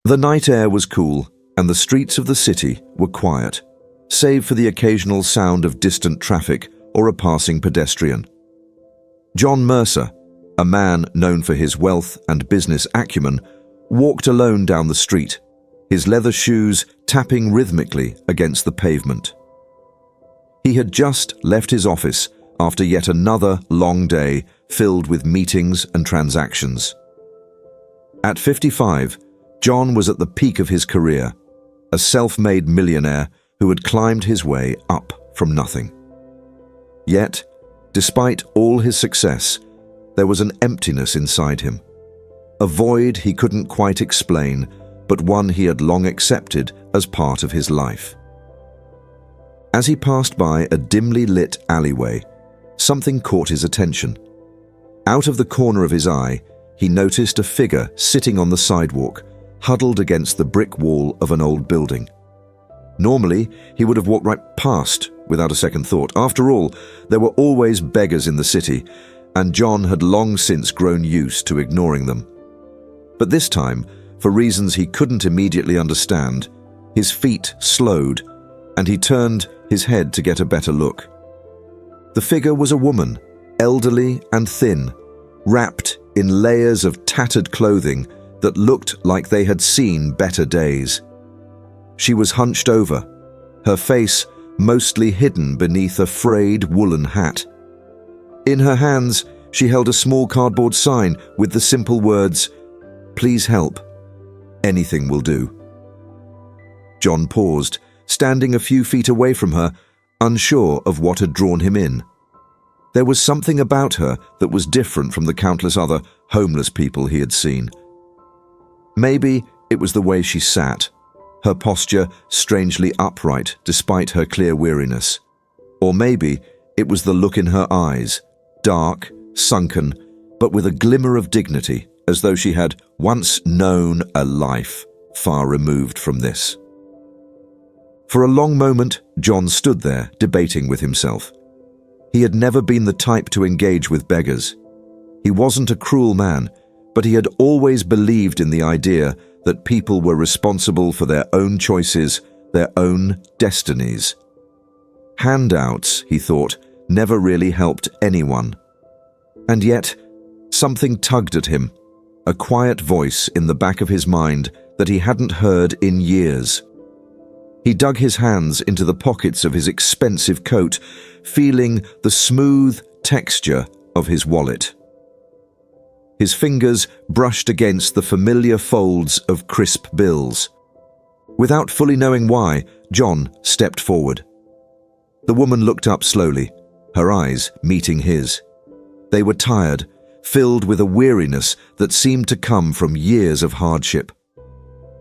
The night air was cool, and the streets of the city were quiet, save for the occasional sound of distant traffic or a passing pedestrian. John Mercer, a man known for his wealth and business acumen, walked alone down the street, his leather shoes tapping rhythmically against the pavement. He had just left his office after yet another long day filled with meetings and transactions. At 55, John was at the peak of his career, a self-made millionaire who had climbed his way up from nothing. Yet, despite all his success, there was an emptiness inside him, a void he couldn't quite explain, but one he had long accepted as part of his life. As he passed by a dimly lit alleyway, something caught his attention. Out of the corner of his eye, he noticed a figure sitting on the sidewalk, huddled against the brick wall of an old building. Normally, he would have walked right past without a second thought. After all, there were always beggars in the city, and John had long since grown used to ignoring them. But this time, for reasons he couldn't immediately understand, his feet slowed, and he turned his head to get a better look. The figure was a woman, elderly and thin, wrapped in layers of tattered clothing that looked like they had seen better days. She was hunched over, her face mostly hidden beneath a frayed woolen hat. In her hands, she held a small cardboard sign with the simple words, "Please help. Anything will do." John paused, standing a few feet away from her, unsure of what had drawn him in. There was something about her that was different from the countless other homeless people he had seen. Maybe it was the way she sat, her posture strangely upright despite her clear weariness. Or maybe it was the look in her eyes, dark, sunken, but with a glimmer of dignity, as though she had once known a life far removed from this. For a long moment, John stood there, debating with himself. He had never been the type to engage with beggars. He wasn't a cruel man, but he had always believed in the idea that people were responsible for their own choices, their own destinies. Handouts, he thought, never really helped anyone. And yet, something tugged at him, a quiet voice in the back of his mind that he hadn't heard in years. He dug his hands into the pockets of his expensive coat, feeling the smooth texture of his wallet. His fingers brushed against the familiar folds of crisp bills. Without fully knowing why, John stepped forward. The woman looked up slowly, her eyes meeting his. They were tired, filled with a weariness that seemed to come from years of hardship.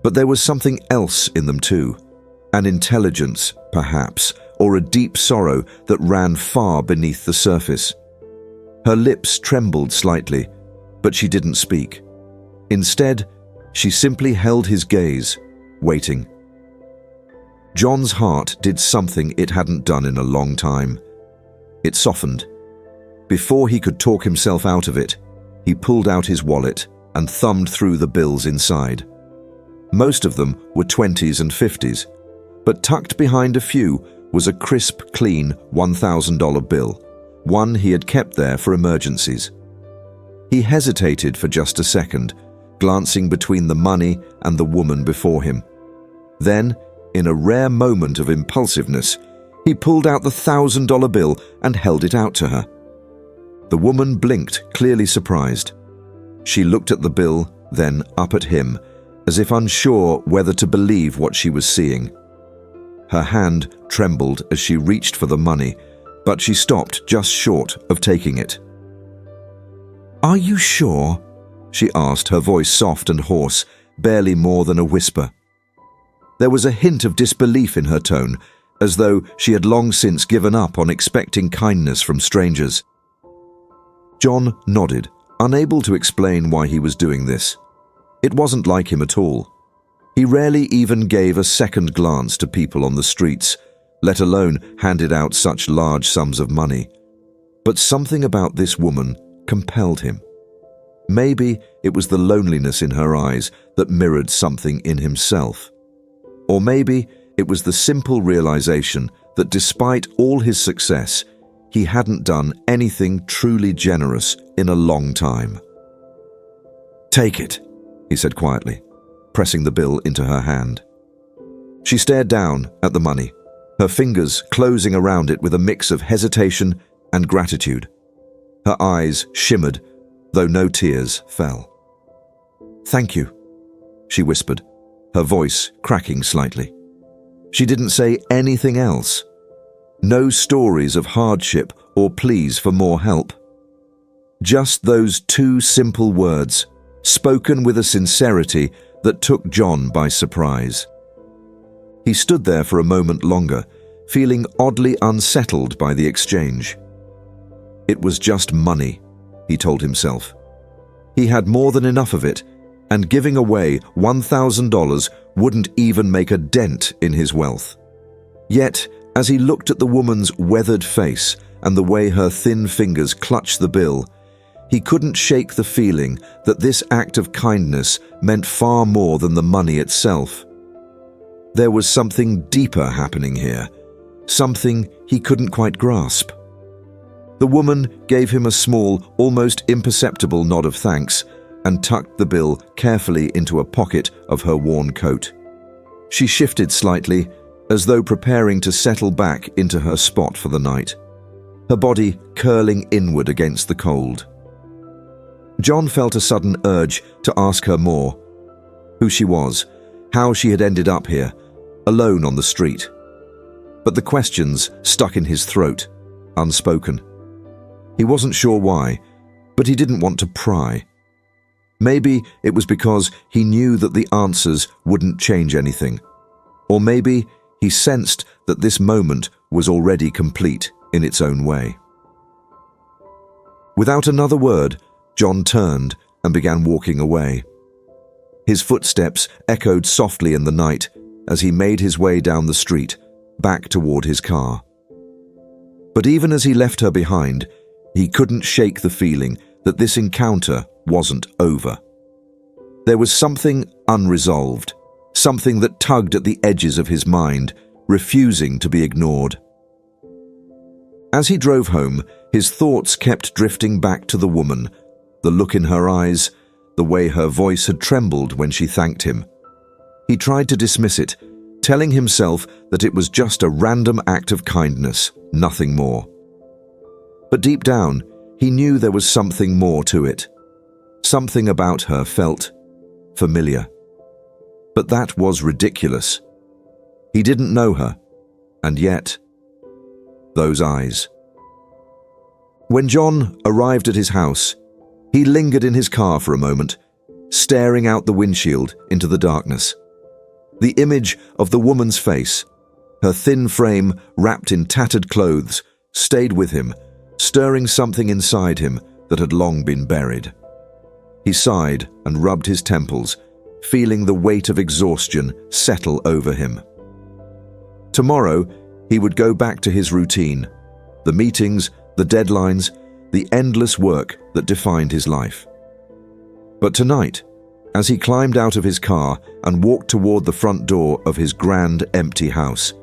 But there was something else in them too. An intelligence, perhaps, or a deep sorrow that ran far beneath the surface. Her lips trembled slightly, but she didn't speak. Instead, she simply held his gaze, waiting. John's heart did something it hadn't done in a long time. It softened. Before he could talk himself out of it, he pulled out his wallet and thumbed through the bills inside. Most of them were 20s and 50s, but tucked behind a few was a crisp, clean $1,000 bill, one he had kept there for emergencies. He hesitated for just a second, glancing between the money and the woman before him. Then, in a rare moment of impulsiveness, he pulled out the $1,000 bill and held it out to her. The woman blinked, clearly surprised. She looked at the bill, then up at him, as if unsure whether to believe what she was seeing. Her hand trembled as she reached for the money, but she stopped just short of taking it. "Are you sure?" she asked, her voice soft and hoarse, barely more than a whisper. There was a hint of disbelief in her tone, as though she had long since given up on expecting kindness from strangers. John nodded, unable to explain why he was doing this. It wasn't like him at all. He rarely even gave a second glance to people on the streets, let alone handed out such large sums of money. But something about this woman compelled him. Maybe it was the loneliness in her eyes that mirrored something in himself. Or maybe it was the simple realization that despite all his success, he hadn't done anything truly generous in a long time. "Take it," he said quietly, pressing the bill into her hand. She stared down at the money, her fingers closing around it with a mix of hesitation and gratitude. Her eyes shimmered, though no tears fell. "Thank you," she whispered, her voice cracking slightly. She didn't say anything else. No stories of hardship or pleas for more help. Just those two simple words, spoken with a sincerity that took John by surprise. He stood there for a moment longer, feeling oddly unsettled by the exchange. It was just money, he told himself. He had more than enough of it, and giving away $1,000 wouldn't even make a dent in his wealth. Yet, as he looked at the woman's weathered face and the way her thin fingers clutched the bill, he couldn't shake the feeling that this act of kindness meant far more than the money itself. There was something deeper happening here, something he couldn't quite grasp. The woman gave him a small, almost imperceptible nod of thanks and tucked the bill carefully into a pocket of her worn coat. She shifted slightly, as though preparing to settle back into her spot for the night, her body curling inward against the cold. John felt a sudden urge to ask her more. Who she was, how she had ended up here, alone on the street. But the questions stuck in his throat, unspoken. He wasn't sure why, but he didn't want to pry. Maybe it was because he knew that the answers wouldn't change anything. Or maybe he sensed that this moment was already complete in its own way. Without another word, John turned and began walking away. His footsteps echoed softly in the night as he made his way down the street, back toward his car. But even as he left her behind, he couldn't shake the feeling that this encounter wasn't over. There was something unresolved, something that tugged at the edges of his mind, refusing to be ignored. As he drove home, his thoughts kept drifting back to the woman, the look in her eyes, the way her voice had trembled when she thanked him. He tried to dismiss it, telling himself that it was just a random act of kindness, nothing more. But deep down, he knew there was something more to it. Something about her felt familiar. But that was ridiculous. He didn't know her, and yet, those eyes. When John arrived at his house, he lingered in his car for a moment, staring out the windshield into the darkness. The image of the woman's face, her thin frame wrapped in tattered clothes, stayed with him, stirring something inside him that had long been buried. He sighed and rubbed his temples, feeling the weight of exhaustion settle over him. Tomorrow, he would go back to his routine, the meetings, the deadlines, the endless work that defined his life. But tonight, as he climbed out of his car and walked toward the front door of his grand, empty house,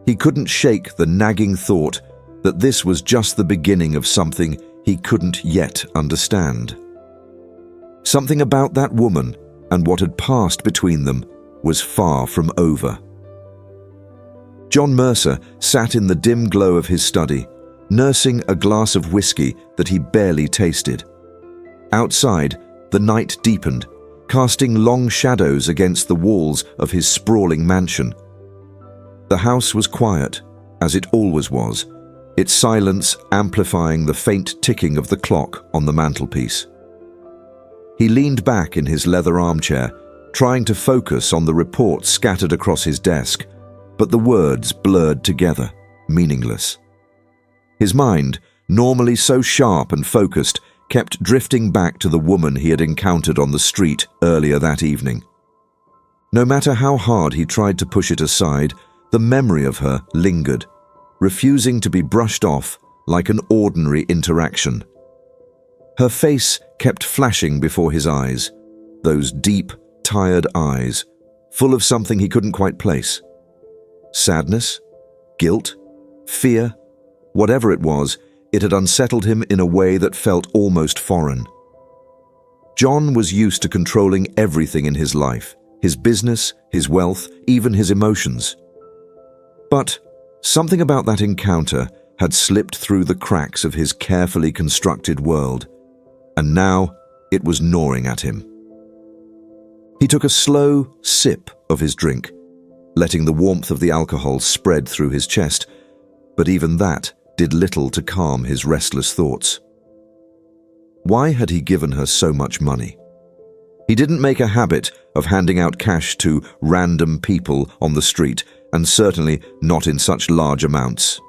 he couldn't shake the nagging thought that this was just the beginning of something he couldn't yet understand. Something about that woman and what had passed between them was far from over. John Mercer sat in the dim glow of his study, nursing a glass of whiskey that he barely tasted. Outside, the night deepened, casting long shadows against the walls of his sprawling mansion. The house was quiet, as it always was, its silence amplifying the faint ticking of the clock on the mantelpiece. He leaned back in his leather armchair, trying to focus on the reports scattered across his desk, but the words blurred together, meaningless. His mind, normally so sharp and focused, kept drifting back to the woman he had encountered on the street earlier that evening. No matter how hard he tried to push it aside, the memory of her lingered, refusing to be brushed off like an ordinary interaction. Her face kept flashing before his eyes, those deep, tired eyes, full of something he couldn't quite place. Sadness? Guilt? Fear? Whatever it was, it had unsettled him in a way that felt almost foreign. John was used to controlling everything in his life, his business, his wealth, even his emotions. But something about that encounter had slipped through the cracks of his carefully constructed world, and now it was gnawing at him. He took a slow sip of his drink, letting the warmth of the alcohol spread through his chest, but even that did little to calm his restless thoughts. Why had he given her so much money? He didn't make a habit of handing out cash to random people on the street, and certainly not in such large amounts.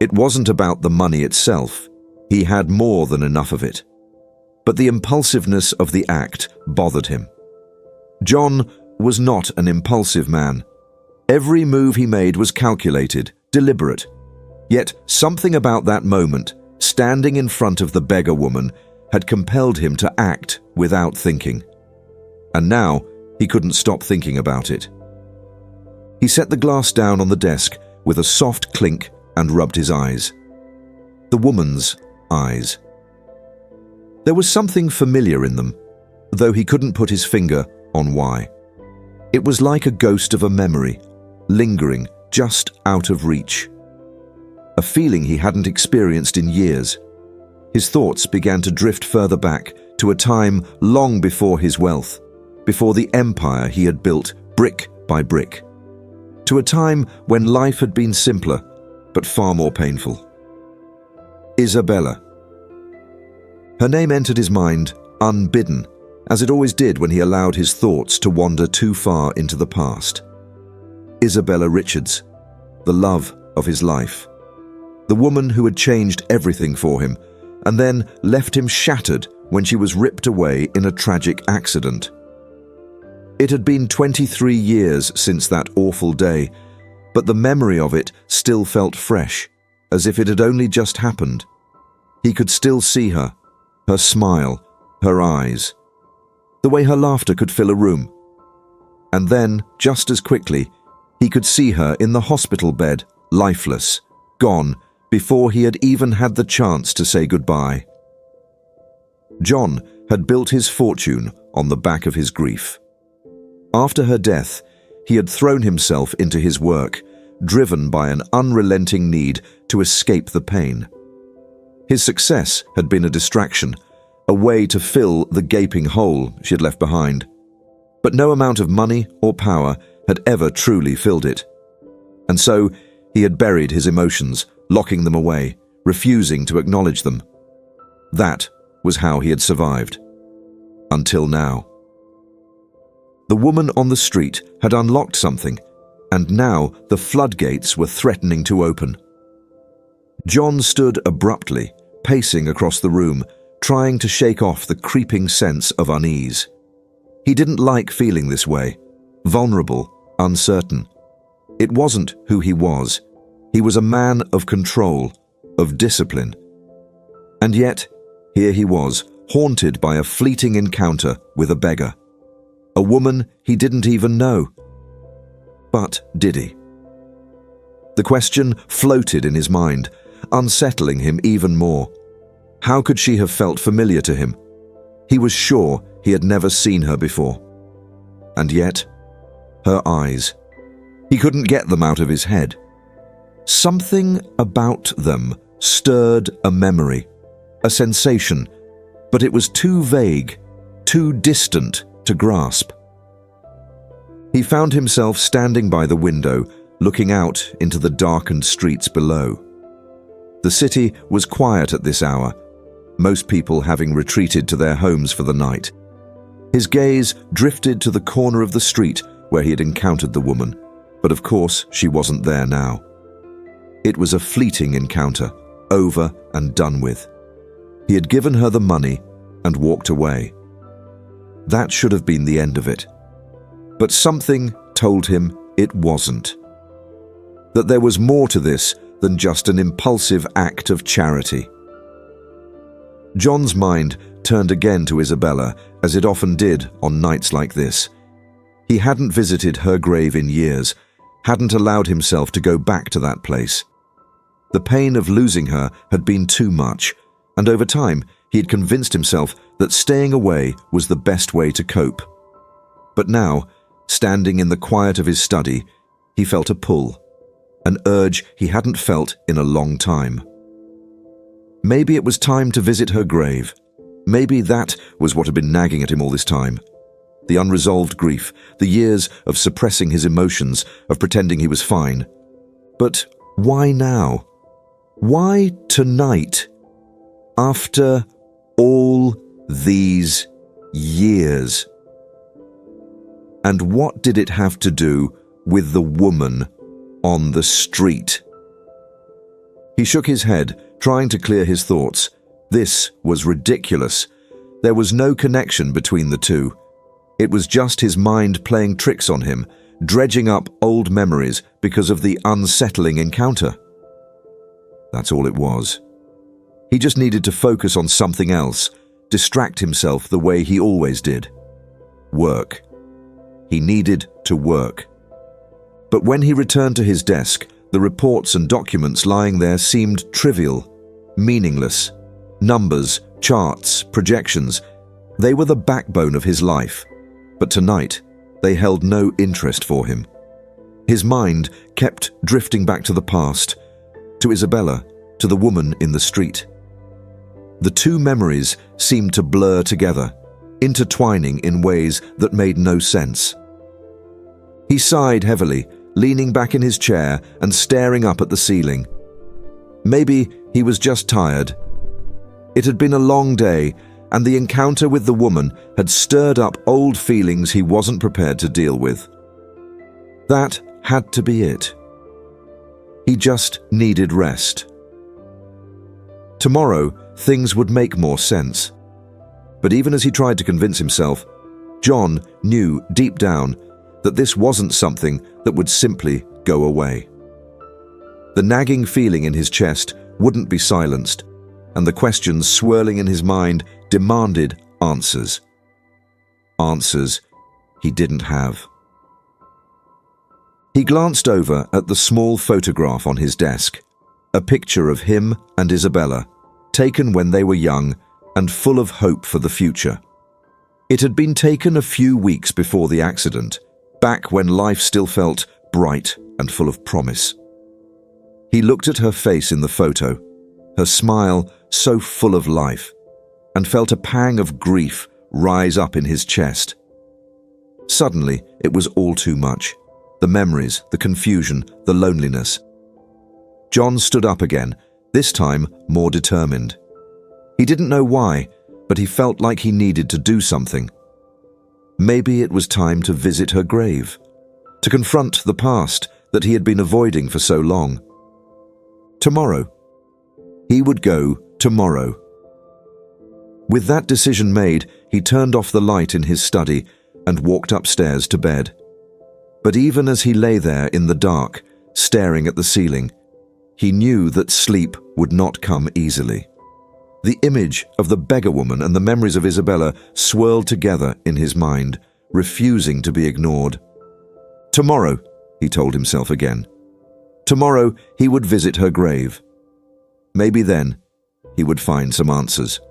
It wasn't about the money itself. He had more than enough of it. But the impulsiveness of the act bothered him. John was not an impulsive man. Every move he made was calculated, deliberate. Yet something about that moment, standing in front of the beggar woman, had compelled him to act without thinking. And now he couldn't stop thinking about it. He set the glass down on the desk with a soft clink and rubbed his eyes. The woman's eyes. There was something familiar in them, though he couldn't put his finger on why. It was like a ghost of a memory, lingering just out of reach. A feeling he hadn't experienced in years. His thoughts began to drift further back to a time long before his wealth, before the empire he had built brick by brick. To a time when life had been simpler, but far more painful. Isabella. Her name entered his mind unbidden, as it always did when he allowed his thoughts to wander too far into the past. Isabella Richards, the love of his life. The woman who had changed everything for him, and then left him shattered when she was ripped away in a tragic accident. It had been 23 years since that awful day, but the memory of it still felt fresh, as if it had only just happened. He could still see her, her smile, her eyes, the way her laughter could fill a room. And then, just as quickly, he could see her in the hospital bed, lifeless, gone, before he had even had the chance to say goodbye. John had built his fortune on the back of his grief. After her death, he had thrown himself into his work, driven by an unrelenting need to escape the pain. His success had been a distraction, a way to fill the gaping hole she had left behind. But no amount of money or power had ever truly filled it. And so he had buried his emotions, locking them away, refusing to acknowledge them. That was how he had survived. Until now. The woman on the street had unlocked something, and now the floodgates were threatening to open. John stood abruptly, pacing across the room, trying to shake off the creeping sense of unease. He didn't like feeling this way, vulnerable, uncertain. It wasn't who he was. He was a man of control, of discipline. And yet, here he was, haunted by a fleeting encounter with a beggar. A woman he didn't even know. But did he? The question floated in his mind, unsettling him even more. How could she have felt familiar to him? He was sure he had never seen her before. And yet, her eyes. He couldn't get them out of his head. Something about them stirred a memory, a sensation, but it was too vague, too distant to grasp. He found himself standing by the window, looking out into the darkened streets below. The city was quiet at this hour, most people having retreated to their homes for the night. His gaze drifted to the corner of the street where he had encountered the woman, but of course she wasn't there now. It was a fleeting encounter, over and done with. He had given her the money and walked away. That should have been the end of it. But something told him it wasn't. That there was more to this than just an impulsive act of charity. John's mind turned again to Isabella, as it often did on nights like this. He hadn't visited her grave in years, hadn't allowed himself to go back to that place. The pain of losing her had been too much, and over time he had convinced himself that staying away was the best way to cope. But now, standing in the quiet of his study, he felt a pull, an urge he hadn't felt in a long time. Maybe it was time to visit her grave. Maybe that was what had been nagging at him all this time. The unresolved grief, the years of suppressing his emotions, of pretending he was fine. But why now? Why tonight? After all these years? And what did it have to do with the woman on the street? He shook his head, trying to clear his thoughts. This was ridiculous. There was no connection between the two. It was just his mind playing tricks on him, dredging up old memories because of the unsettling encounter. That's all it was. He just needed to focus on something else, distract himself the way he always did. Work. He needed to work. But when he returned to his desk, the reports and documents lying there seemed trivial, meaningless. Numbers, charts, projections, they were the backbone of his life. But tonight, they held no interest for him. His mind kept drifting back to the past, to Isabella, to the woman in the street. The two memories seemed to blur together, intertwining in ways that made no sense. He sighed heavily, leaning back in his chair and staring up at the ceiling. Maybe he was just tired. It had been a long day, and the encounter with the woman had stirred up old feelings he wasn't prepared to deal with. That had to be it. He just needed rest. Tomorrow, things would make more sense. But even as he tried to convince himself, John knew deep down that this wasn't something that would simply go away. The nagging feeling in his chest wouldn't be silenced, and the questions swirling in his mind demanded answers. Answers he didn't have. He glanced over at the small photograph on his desk, a picture of him and Isabella, taken when they were young and full of hope for the future. It had been taken a few weeks before the accident, back when life still felt bright and full of promise. He looked at her face in the photo, her smile so full of life, and felt a pang of grief rise up in his chest. Suddenly, it was all too much. The memories, the confusion, the loneliness. John stood up again, this time more determined. He didn't know why, but he felt like he needed to do something. Maybe it was time to visit her grave, to confront the past that he had been avoiding for so long. Tomorrow. He would go tomorrow. With that decision made, he turned off the light in his study and walked upstairs to bed. But even as he lay there in the dark, staring at the ceiling, he knew that sleep would not come easily. The image of the beggar woman and the memories of Isabella swirled together in his mind, refusing to be ignored. Tomorrow, he told himself again. Tomorrow he would visit her grave. Maybe then he would find some answers.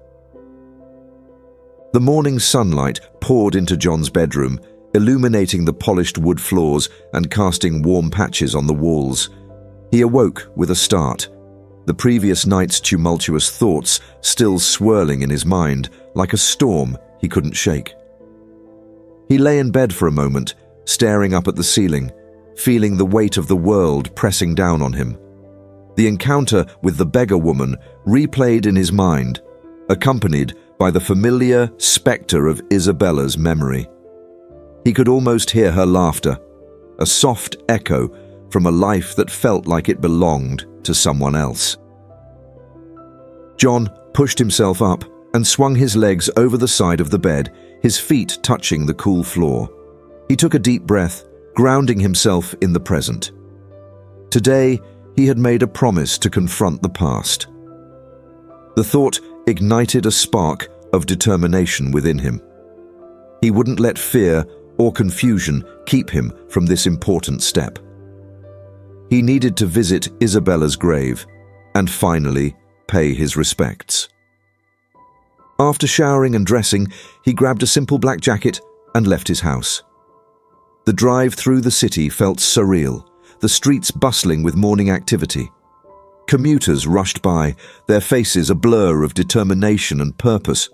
The morning sunlight poured into John's bedroom, illuminating the polished wood floors and casting warm patches on the walls. He awoke with a start, the previous night's tumultuous thoughts still swirling in his mind like a storm he couldn't shake. He lay in bed for a moment, staring up at the ceiling, feeling the weight of the world pressing down on him. The encounter with the beggar woman replayed in his mind, accompanied by the familiar spectre of Isabella's memory. He could almost hear her laughter, a soft echo from a life that felt like it belonged to someone else. John pushed himself up and swung his legs over the side of the bed, his feet touching the cool floor. He took a deep breath, grounding himself in the present. Today, he had made a promise to confront the past. The thought ignited a spark of determination within him. He wouldn't let fear or confusion keep him from this important step. He needed to visit Isabella's grave and finally pay his respects. After showering and dressing, he grabbed a simple black jacket and left his house. The drive through the city felt surreal, the streets bustling with morning activity. Commuters rushed by, their faces a blur of determination and purpose,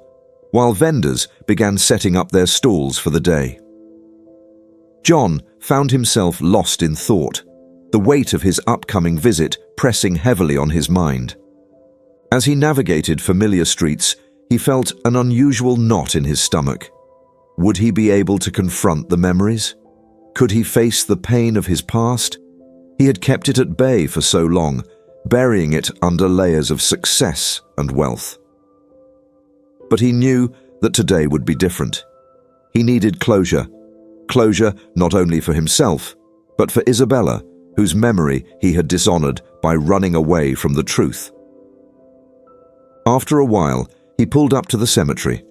while vendors began setting up their stalls for the day. John found himself lost in thought, the weight of his upcoming visit pressing heavily on his mind. As he navigated familiar streets, he felt an unusual knot in his stomach. Would he be able to confront the memories? Could he face the pain of his past? He had kept it at bay for so long, burying it under layers of success and wealth. But he knew that today would be different. He needed closure not only for himself, but for Isabella, whose memory he had dishonored by running away from the truth. After a while, he pulled up to the cemetery,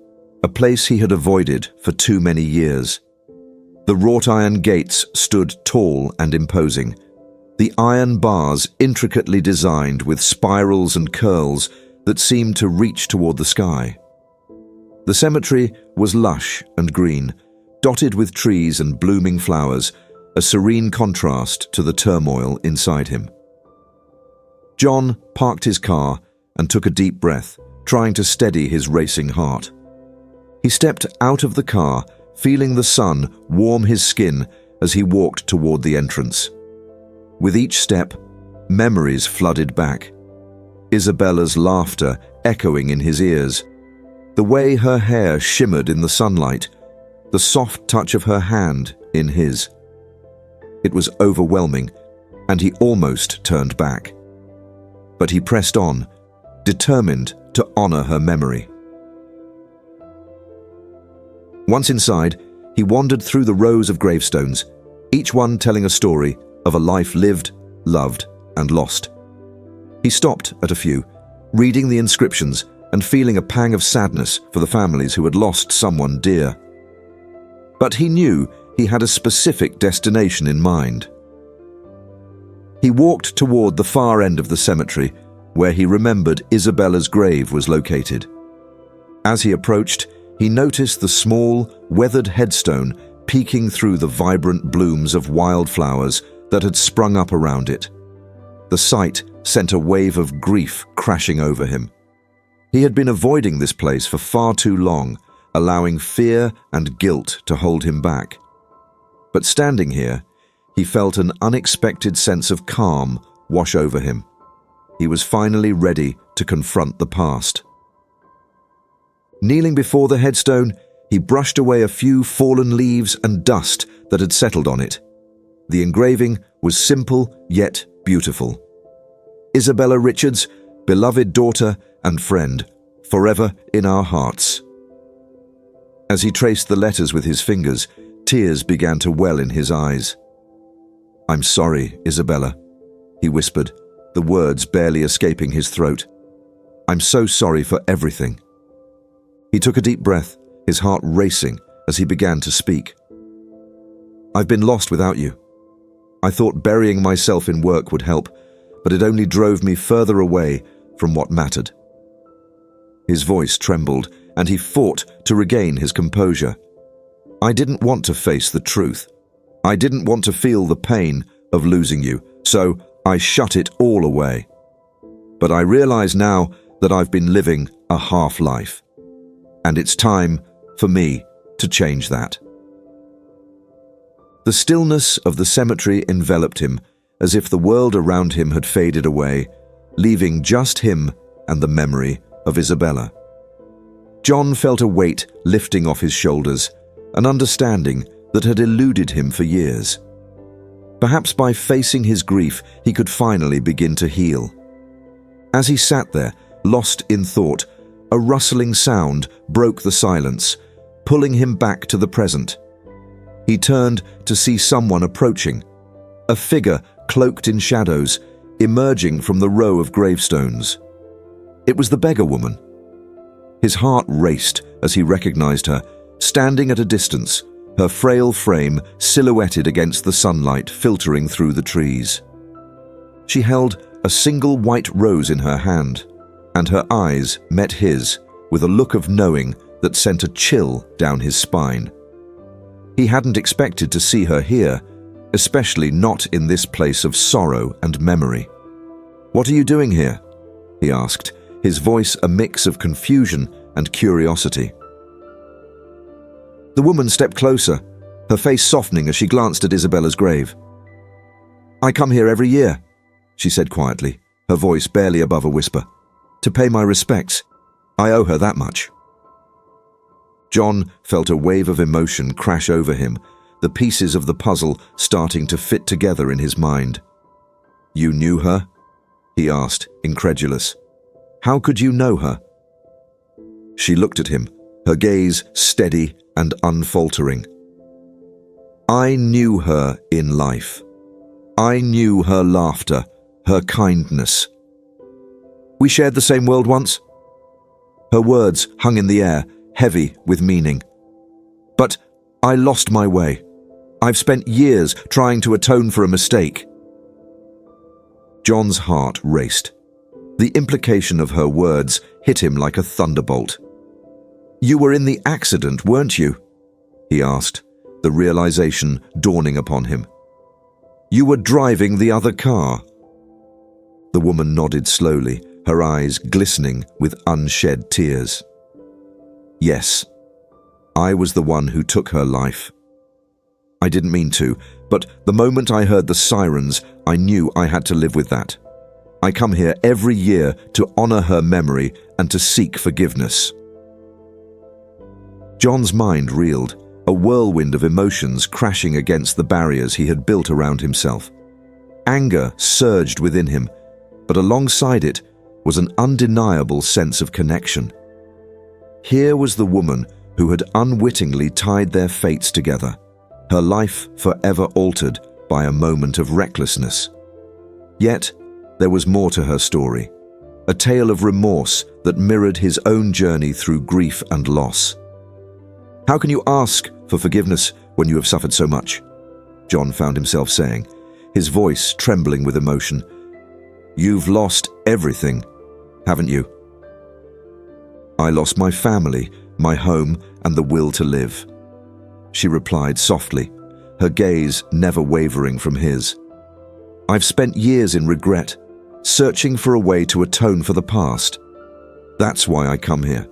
a place he had avoided for too many years. The wrought iron gates stood tall and imposing, the iron bars intricately designed with spirals and curls that seemed to reach toward the sky. The cemetery was lush and green, dotted with trees and blooming flowers, a serene contrast to the turmoil inside him. John parked his car and took a deep breath, trying to steady his racing heart. He stepped out of the car, feeling the sun warm his skin as he walked toward the entrance. With each step, memories flooded back. Isabella's laughter echoing in his ears, the way her hair shimmered in the sunlight, the soft touch of her hand in his. It was overwhelming, and he almost turned back. But he pressed on, determined to honor her memory. Once inside, he wandered through the rows of gravestones, each one telling a story of a life lived, loved, and lost. He stopped at a few, reading the inscriptions and feeling a pang of sadness for the families who had lost someone dear. But he knew he had a specific destination in mind. He walked toward the far end of the cemetery, where he remembered Isabella's grave was located. As he approached, he noticed the small, weathered headstone peeking through the vibrant blooms of wildflowers that had sprung up around it. The sight sent a wave of grief crashing over him. He had been avoiding this place for far too long, allowing fear and guilt to hold him back. But standing here, he felt an unexpected sense of calm wash over him. He was finally ready to confront the past. Kneeling before the headstone, he brushed away a few fallen leaves and dust that had settled on it. The engraving was simple yet beautiful. Isabella Richards, beloved daughter and friend, forever in our hearts. As he traced the letters with his fingers, tears began to well in his eyes. "I'm sorry, Isabella," he whispered, the words barely escaping his throat. "I'm so sorry for everything." He took a deep breath, his heart racing as he began to speak. "I've been lost without you. I thought burying myself in work would help, but it only drove me further away from what mattered." His voice trembled, and he fought to regain his composure. "I didn't want to face the truth. I didn't want to feel the pain of losing you, so I shut it all away. But I realize now that I've been living a half-life, and it's time for me to change that." The stillness of the cemetery enveloped him, as if the world around him had faded away, leaving just him and the memory of Isabella. John felt a weight lifting off his shoulders, an understanding that had eluded him for years. Perhaps by facing his grief, he could finally begin to heal. As he sat there, lost in thought, a rustling sound broke the silence, pulling him back to the present. He turned to see someone approaching, a figure cloaked in shadows, emerging from the row of gravestones. It was the beggar woman, His heart raced as he recognized her, standing at a distance, her frail frame silhouetted against the sunlight filtering through the trees. She held a single white rose in her hand, and her eyes met his with a look of knowing that sent a chill down his spine. He hadn't expected to see her here, especially not in this place of sorrow and memory. "What are you doing here?" he asked, his voice a mix of confusion and curiosity. The woman stepped closer, her face softening as she glanced at Isabella's grave. "I come here every year," she said quietly, her voice barely above a whisper, "to pay my respects. I owe her that much." John felt a wave of emotion crash over him, the pieces of the puzzle starting to fit together in his mind. "You knew her?" he asked, incredulous. "How could you know her?" She looked at him, her gaze steady and unfaltering. "I knew her in life. I knew her laughter, her kindness. We shared the same world once?" Her words hung in the air, heavy with meaning. "But I lost my way. I've spent years trying to atone for a mistake." John's heart raced. The implication of her words hit him like a thunderbolt. "You were in the accident, weren't you?" he asked, the realization dawning upon him. "You were driving the other car." The woman nodded slowly, her eyes glistening with unshed tears. "Yes, I was the one who took her life. I didn't mean to, but the moment I heard the sirens, I knew I had to live with that. I come here every year to honor her memory and to seek forgiveness." John's mind reeled, a whirlwind of emotions crashing against the barriers he had built around himself. Anger surged within him, but alongside it was an undeniable sense of connection. Here was the woman who had unwittingly tied their fates together, her life forever altered by a moment of recklessness. Yet, there was more to her story, a tale of remorse that mirrored his own journey through grief and loss. "How can you ask for forgiveness when you have suffered so much?" John found himself saying, his voice trembling with emotion. "You've lost everything, haven't you?" "I lost my family, my home, and the will to live," she replied softly, her gaze never wavering from his. "I've spent years in regret, searching for a way to atone for the past. That's why I come here,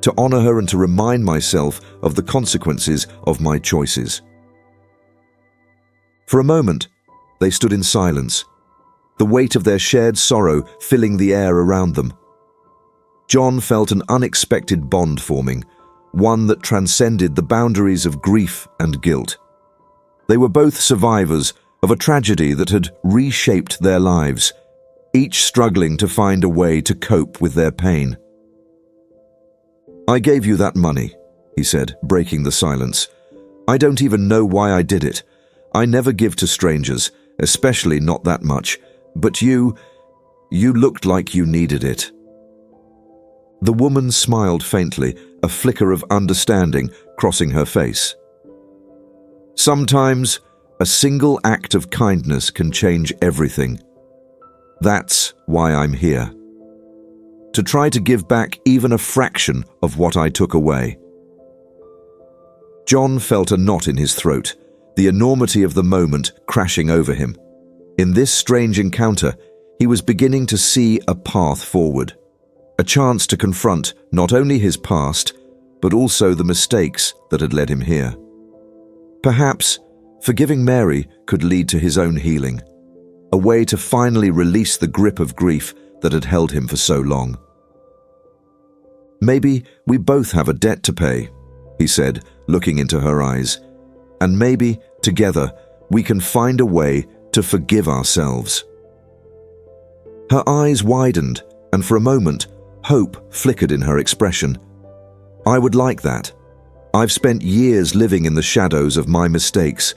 to honor her and to remind myself of the consequences of my choices." For a moment, they stood in silence, the weight of their shared sorrow filling the air around them. John felt an unexpected bond forming, one that transcended the boundaries of grief and guilt. They were both survivors of a tragedy that had reshaped their lives, each struggling to find a way to cope with their pain. "I gave you that money," he said, breaking the silence. "I don't even know why I did it. I never give to strangers, especially not that much. But you looked like you needed it." The woman smiled faintly, a flicker of understanding crossing her face. "Sometimes, a single act of kindness can change everything. That's why I'm here. To try to give back even a fraction of what I took away." John felt a knot in his throat, the enormity of the moment crashing over him. In this strange encounter, he was beginning to see a path forward, a chance to confront not only his past, but also the mistakes that had led him here. Perhaps forgiving Mary could lead to his own healing, a way to finally release the grip of grief that had held him for so long. "Maybe we both have a debt to pay," he said, looking into her eyes, "and maybe, together, we can find a way to forgive ourselves." Her eyes widened, and for a moment, hope flickered in her expression. "I would like that. I've spent years living in the shadows of my mistakes.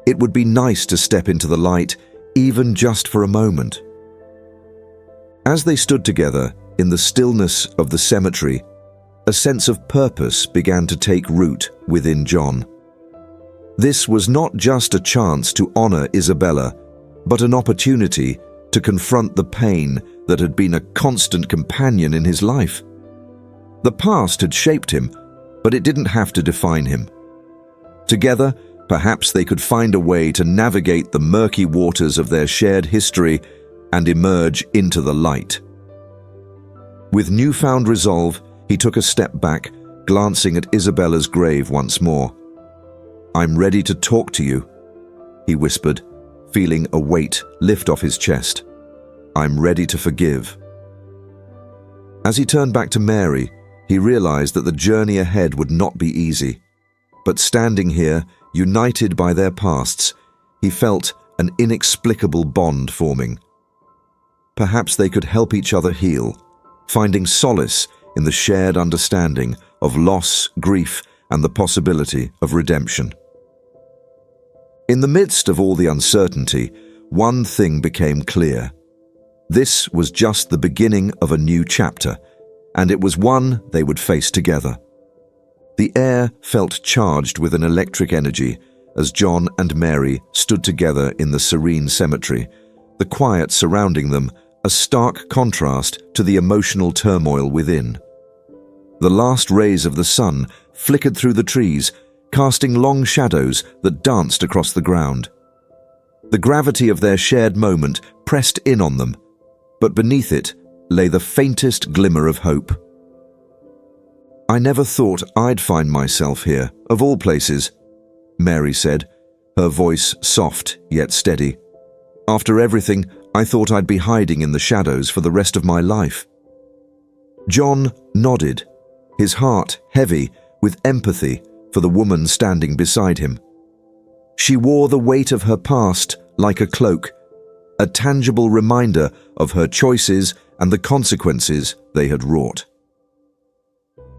It would be nice to step into the light, even just for a moment." As they stood together in the stillness of the cemetery, a sense of purpose began to take root within John. This was not just a chance to honor Isabella, but an opportunity to confront the pain that had been a constant companion in his life. The past had shaped him, but it didn't have to define him. Together, perhaps they could find a way to navigate the murky waters of their shared history and emerge into the light. With newfound resolve, he took a step back, glancing at Isabella's grave once more. "I'm ready to talk to you," he whispered, feeling a weight lift off his chest. "I'm ready to forgive." As he turned back to Mary, he realized that the journey ahead would not be easy. But standing here, united by their pasts, he felt an inexplicable bond forming. Perhaps they could help each other heal, finding solace in the shared understanding of loss, grief, and the possibility of redemption. In the midst of all the uncertainty, one thing became clear. This was just the beginning of a new chapter, and it was one they would face together. The air felt charged with an electric energy as John and Mary stood together in the serene cemetery, the quiet surrounding them a stark contrast to the emotional turmoil within. The last rays of the sun flickered through the trees, casting long shadows that danced across the ground. The gravity of their shared moment pressed in on them, but beneath it lay the faintest glimmer of hope. "I never thought I'd find myself here, of all places," Mary said, her voice soft yet steady. "After everything, I thought I'd be hiding in the shadows for the rest of my life." John nodded, his heart heavy with empathy for the woman standing beside him. She wore the weight of her past like a cloak, a tangible reminder of her choices and the consequences they had wrought.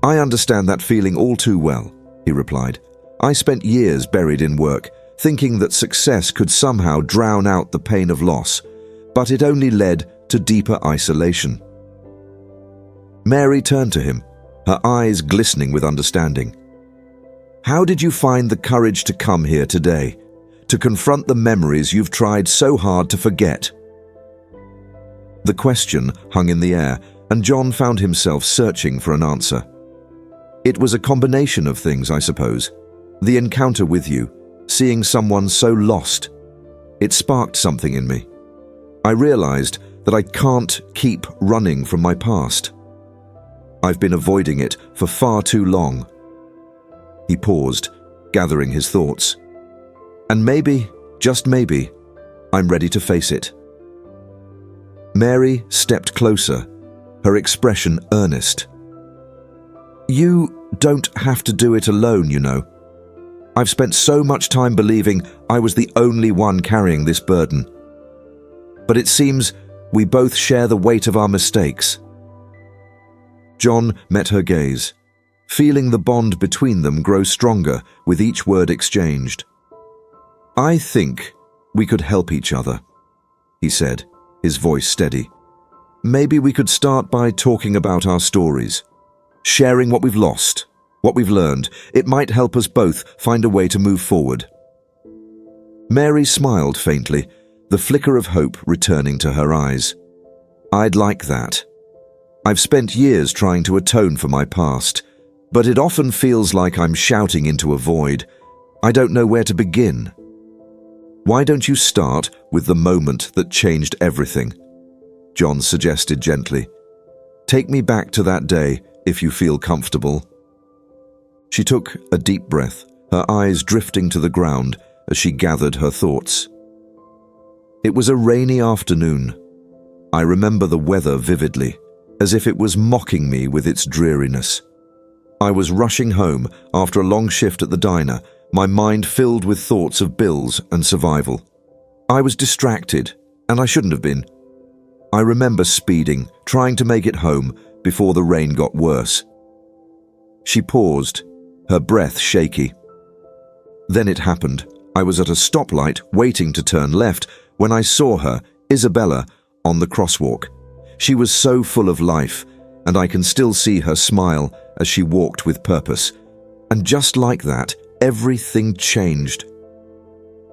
"I understand that feeling all too well," he replied. "I spent years buried in work, thinking that success could somehow drown out the pain of loss, but it only led to deeper isolation." Mary turned to him, her eyes glistening with understanding. "How did you find the courage to come here today, to confront the memories you've tried so hard to forget?" The question hung in the air, and John found himself searching for an answer. "It was a combination of things, I suppose. The encounter with you, seeing someone so lost. It sparked something in me. I realized that I can't keep running from my past. I've been avoiding it for far too long." He paused, gathering his thoughts. "And maybe, just maybe, I'm ready to face it." Mary stepped closer, her expression earnest. "You don't have to do it alone, you know. I've spent so much time believing I was the only one carrying this burden. But it seems we both share the weight of our mistakes." John met her gaze, feeling the bond between them grow stronger with each word exchanged. "I think we could help each other," he said, his voice steady. "Maybe we could start by talking about our stories, sharing what we've lost, what we've learned. It might help us both find a way to move forward." Mary smiled faintly, the flicker of hope returning to her eyes. "I'd like that. I've spent years trying to atone for my past, but it often feels like I'm shouting into a void. I don't know where to begin." "Why don't you start with the moment that changed everything?" John suggested gently. "Take me back to that day, if you feel comfortable." She took a deep breath, her eyes drifting to the ground as she gathered her thoughts. "It was a rainy afternoon. I remember the weather vividly, as if it was mocking me with its dreariness. I was rushing home after a long shift at the diner, my mind filled with thoughts of bills and survival. I was distracted, and I shouldn't have been. I remember speeding, trying to make it home before the rain got worse." She paused, her breath shaky. "Then it happened. I was at a stoplight waiting to turn left when I saw her, Isabella, on the crosswalk. She was so full of life, and I can still see her smile as she walked with purpose. And just like that, everything changed.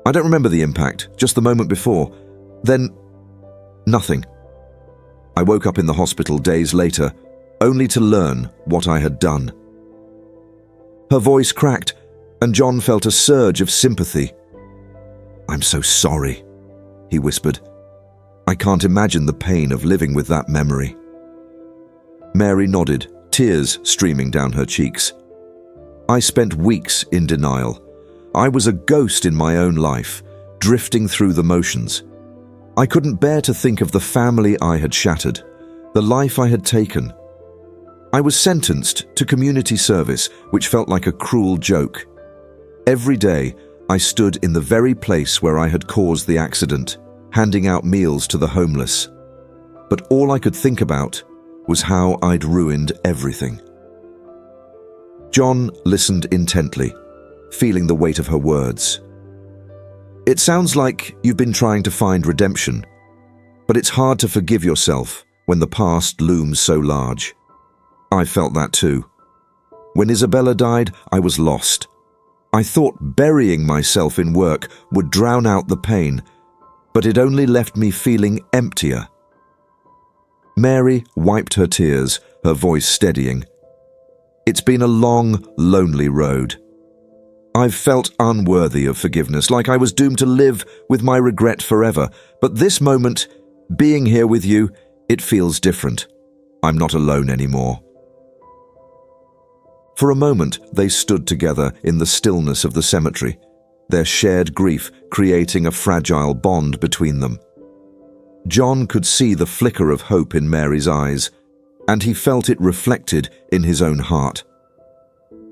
I don't remember the impact, just the moment before. Then, nothing. I woke up in the hospital days later, only to learn what I had done. Her voice cracked, and John felt a surge of sympathy. "I'm so sorry," he whispered. "I can't imagine the pain of living with that memory." Mary nodded, tears streaming down her cheeks. I spent weeks in denial. I was a ghost in my own life, drifting through the motions. I couldn't bear to think of the family I had shattered, the life I had taken. I was sentenced to community service, which felt like a cruel joke. Every day, I stood in the very place where I had caused the accident, handing out meals to the homeless. But all I could think about was how I'd ruined everything. John listened intently, feeling the weight of her words. "It sounds like you've been trying to find redemption, but it's hard to forgive yourself when the past looms so large. I felt that too. When Isabella died, I was lost. I thought burying myself in work would drown out the pain, but it only left me feeling emptier." Mary wiped her tears, her voice steadying. "It's been a long, lonely road. I've felt unworthy of forgiveness, like I was doomed to live with my regret forever. But this moment, being here with you, it feels different. I'm not alone anymore." For a moment, they stood together in the stillness of the cemetery, their shared grief creating a fragile bond between them. John could see the flicker of hope in Mary's eyes, and he felt it reflected in his own heart.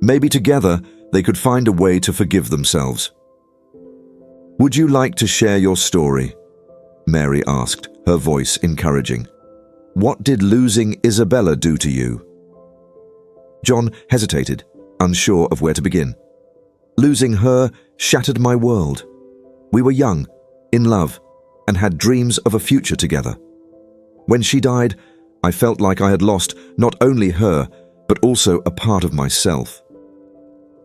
Maybe together they could find a way to forgive themselves. "Would you like to share your story?" Mary asked, her voice encouraging. "What did losing Isabella do to you?" John hesitated, unsure of where to begin. "Losing her shattered my world. We were young, in love, and had dreams of a future together. When she died, I felt like I had lost not only her, but also a part of myself.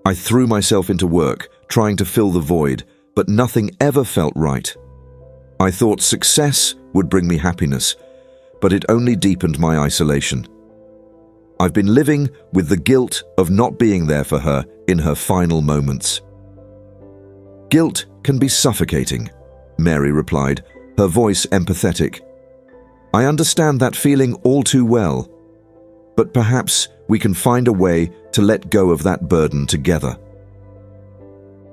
I threw myself into work, trying to fill the void, but nothing ever felt right. I thought success would bring me happiness, but it only deepened my isolation. I've been living with the guilt of not being there for her in her final moments." "Guilt can be suffocating," Mary replied, her voice empathetic. "I understand that feeling all too well, but perhaps we can find a way to let go of that burden together."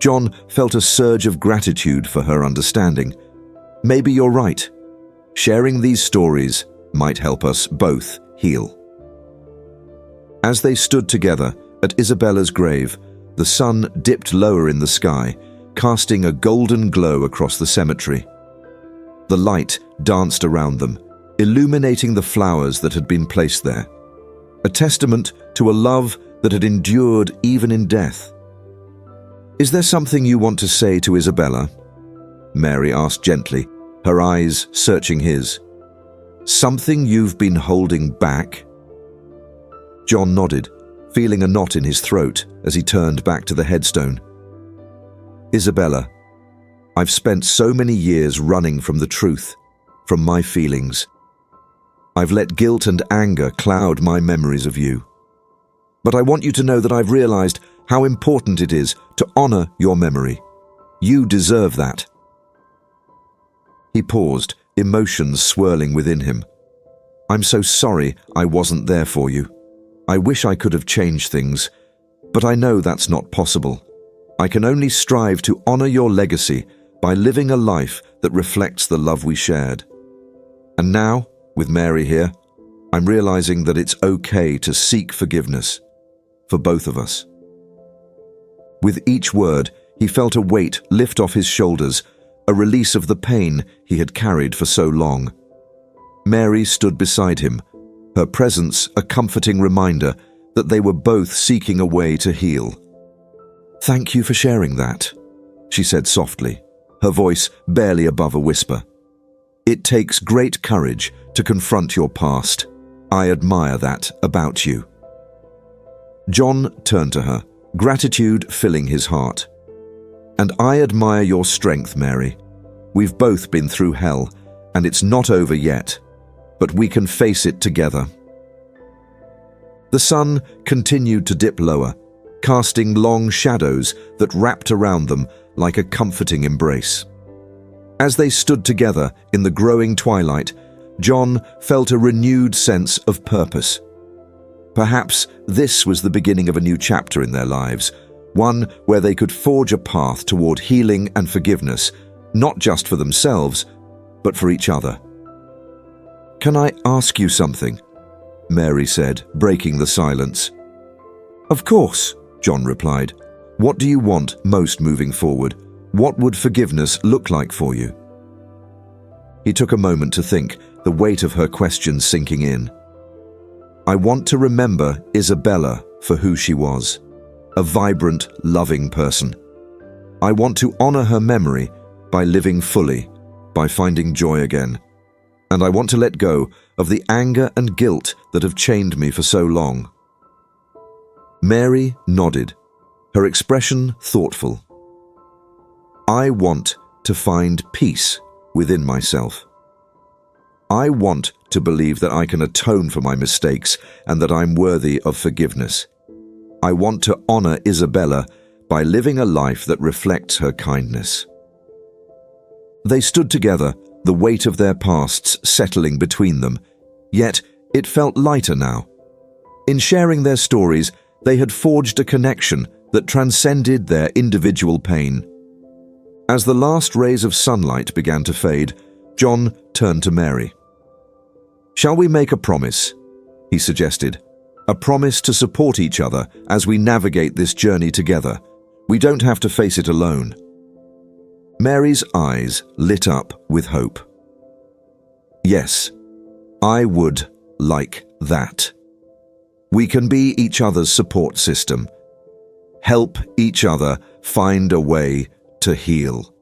John felt a surge of gratitude for her understanding. Maybe you're right. Sharing these stories might help us both heal. As they stood together at Isabella's grave, the sun dipped lower in the sky, casting a golden glow across the cemetery. The light danced around them, illuminating the flowers that had been placed there, a testament to a love that had endured even in death. "Is there something you want to say to Isabella?" Mary asked gently, her eyes searching his. "Something you've been holding back?" John nodded, feeling a knot in his throat as he turned back to the headstone. "Isabella, I've spent so many years running from the truth, from my feelings. I've let guilt and anger cloud my memories of you. But I want you to know that I've realized how important it is to honor your memory. You deserve that." He paused, emotions swirling within him. "I'm so sorry I wasn't there for you. I wish I could have changed things, but I know that's not possible. I can only strive to honor your legacy by living a life that reflects the love we shared. And now, with Mary here, I'm realizing that it's okay to seek forgiveness for both of us." With each word, he felt a weight lift off his shoulders, a release of the pain he had carried for so long. Mary stood beside him, her presence a comforting reminder that they were both seeking a way to heal. "Thank you for sharing that," she said softly, her voice barely above a whisper. "It takes great courage to confront your past, I admire that about you." John turned to her, gratitude filling his heart. "And I admire your strength, Mary. We've both been through hell, and it's not over yet, but we can face it together." The sun continued to dip lower, casting long shadows that wrapped around them like a comforting embrace. As they stood together in the growing twilight, John felt a renewed sense of purpose. Perhaps this was the beginning of a new chapter in their lives, one where they could forge a path toward healing and forgiveness, not just for themselves, but for each other. "Can I ask you something?" Mary said, breaking the silence. "Of course," John replied. "What do you want most moving forward? What would forgiveness look like for you?" He took a moment to think, the weight of her question sinking in. "I want to remember Isabella for who she was, a vibrant, loving person. I want to honor her memory by living fully, by finding joy again. And I want to let go of the anger and guilt that have chained me for so long." Mary nodded, her expression thoughtful. "I want to find peace within myself. I want to believe that I can atone for my mistakes and that I'm worthy of forgiveness. I want to honor Isabella by living a life that reflects her kindness." They stood together, the weight of their pasts settling between them, yet it felt lighter now. In sharing their stories, they had forged a connection that transcended their individual pain. As the last rays of sunlight began to fade, John turned to Mary. "Shall we make a promise?" he suggested. "A promise to support each other as we navigate this journey together. We don't have to face it alone." Mary's eyes lit up with hope. "Yes, I would like that. We can be each other's support system. Help each other find a way to heal."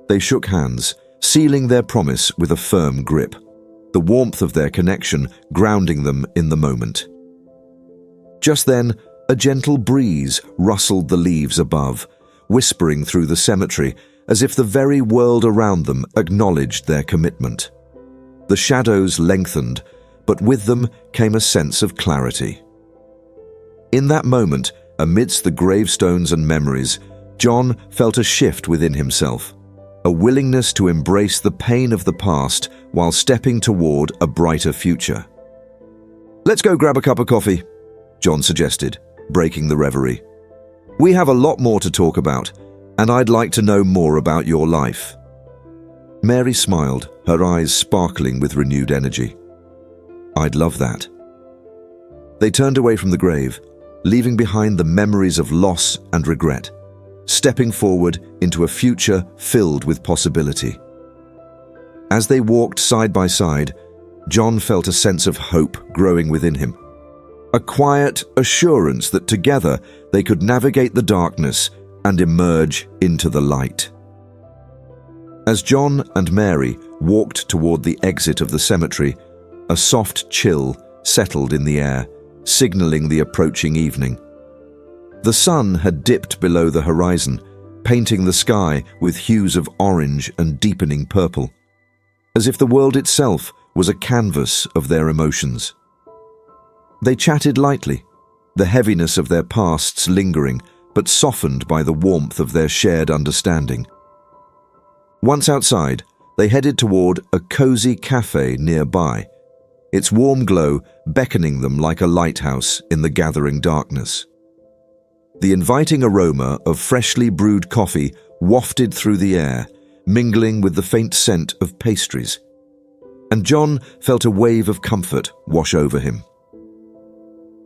They shook hands, sealing their promise with a firm grip, the warmth of their connection grounding them in the moment. Just then, a gentle breeze rustled the leaves above, whispering through the cemetery as if the very world around them acknowledged their commitment. The shadows lengthened, but with them came a sense of clarity. In that moment, amidst the gravestones and memories, John felt a shift within himself, a willingness to embrace the pain of the past while stepping toward a brighter future. "Let's go grab a cup of coffee," John suggested, breaking the reverie. "We have a lot more to talk about, and I'd like to know more about your life." Mary smiled, her eyes sparkling with renewed energy. "I'd love that." They turned away from the grave, leaving behind the memories of loss and regret, stepping forward into a future filled with possibility. As they walked side by side, John felt a sense of hope growing within him, a quiet assurance that together they could navigate the darkness and emerge into the light. As John and Mary walked toward the exit of the cemetery, a soft chill settled in the air, signaling the approaching evening. The sun had dipped below the horizon, painting the sky with hues of orange and deepening purple, as if the world itself was a canvas of their emotions. They chatted lightly, the heaviness of their pasts lingering, but softened by the warmth of their shared understanding. Once outside, they headed toward a cozy cafe nearby, its warm glow beckoning them like a lighthouse in the gathering darkness. The inviting aroma of freshly brewed coffee wafted through the air, mingling with the faint scent of pastries, and John felt a wave of comfort wash over him.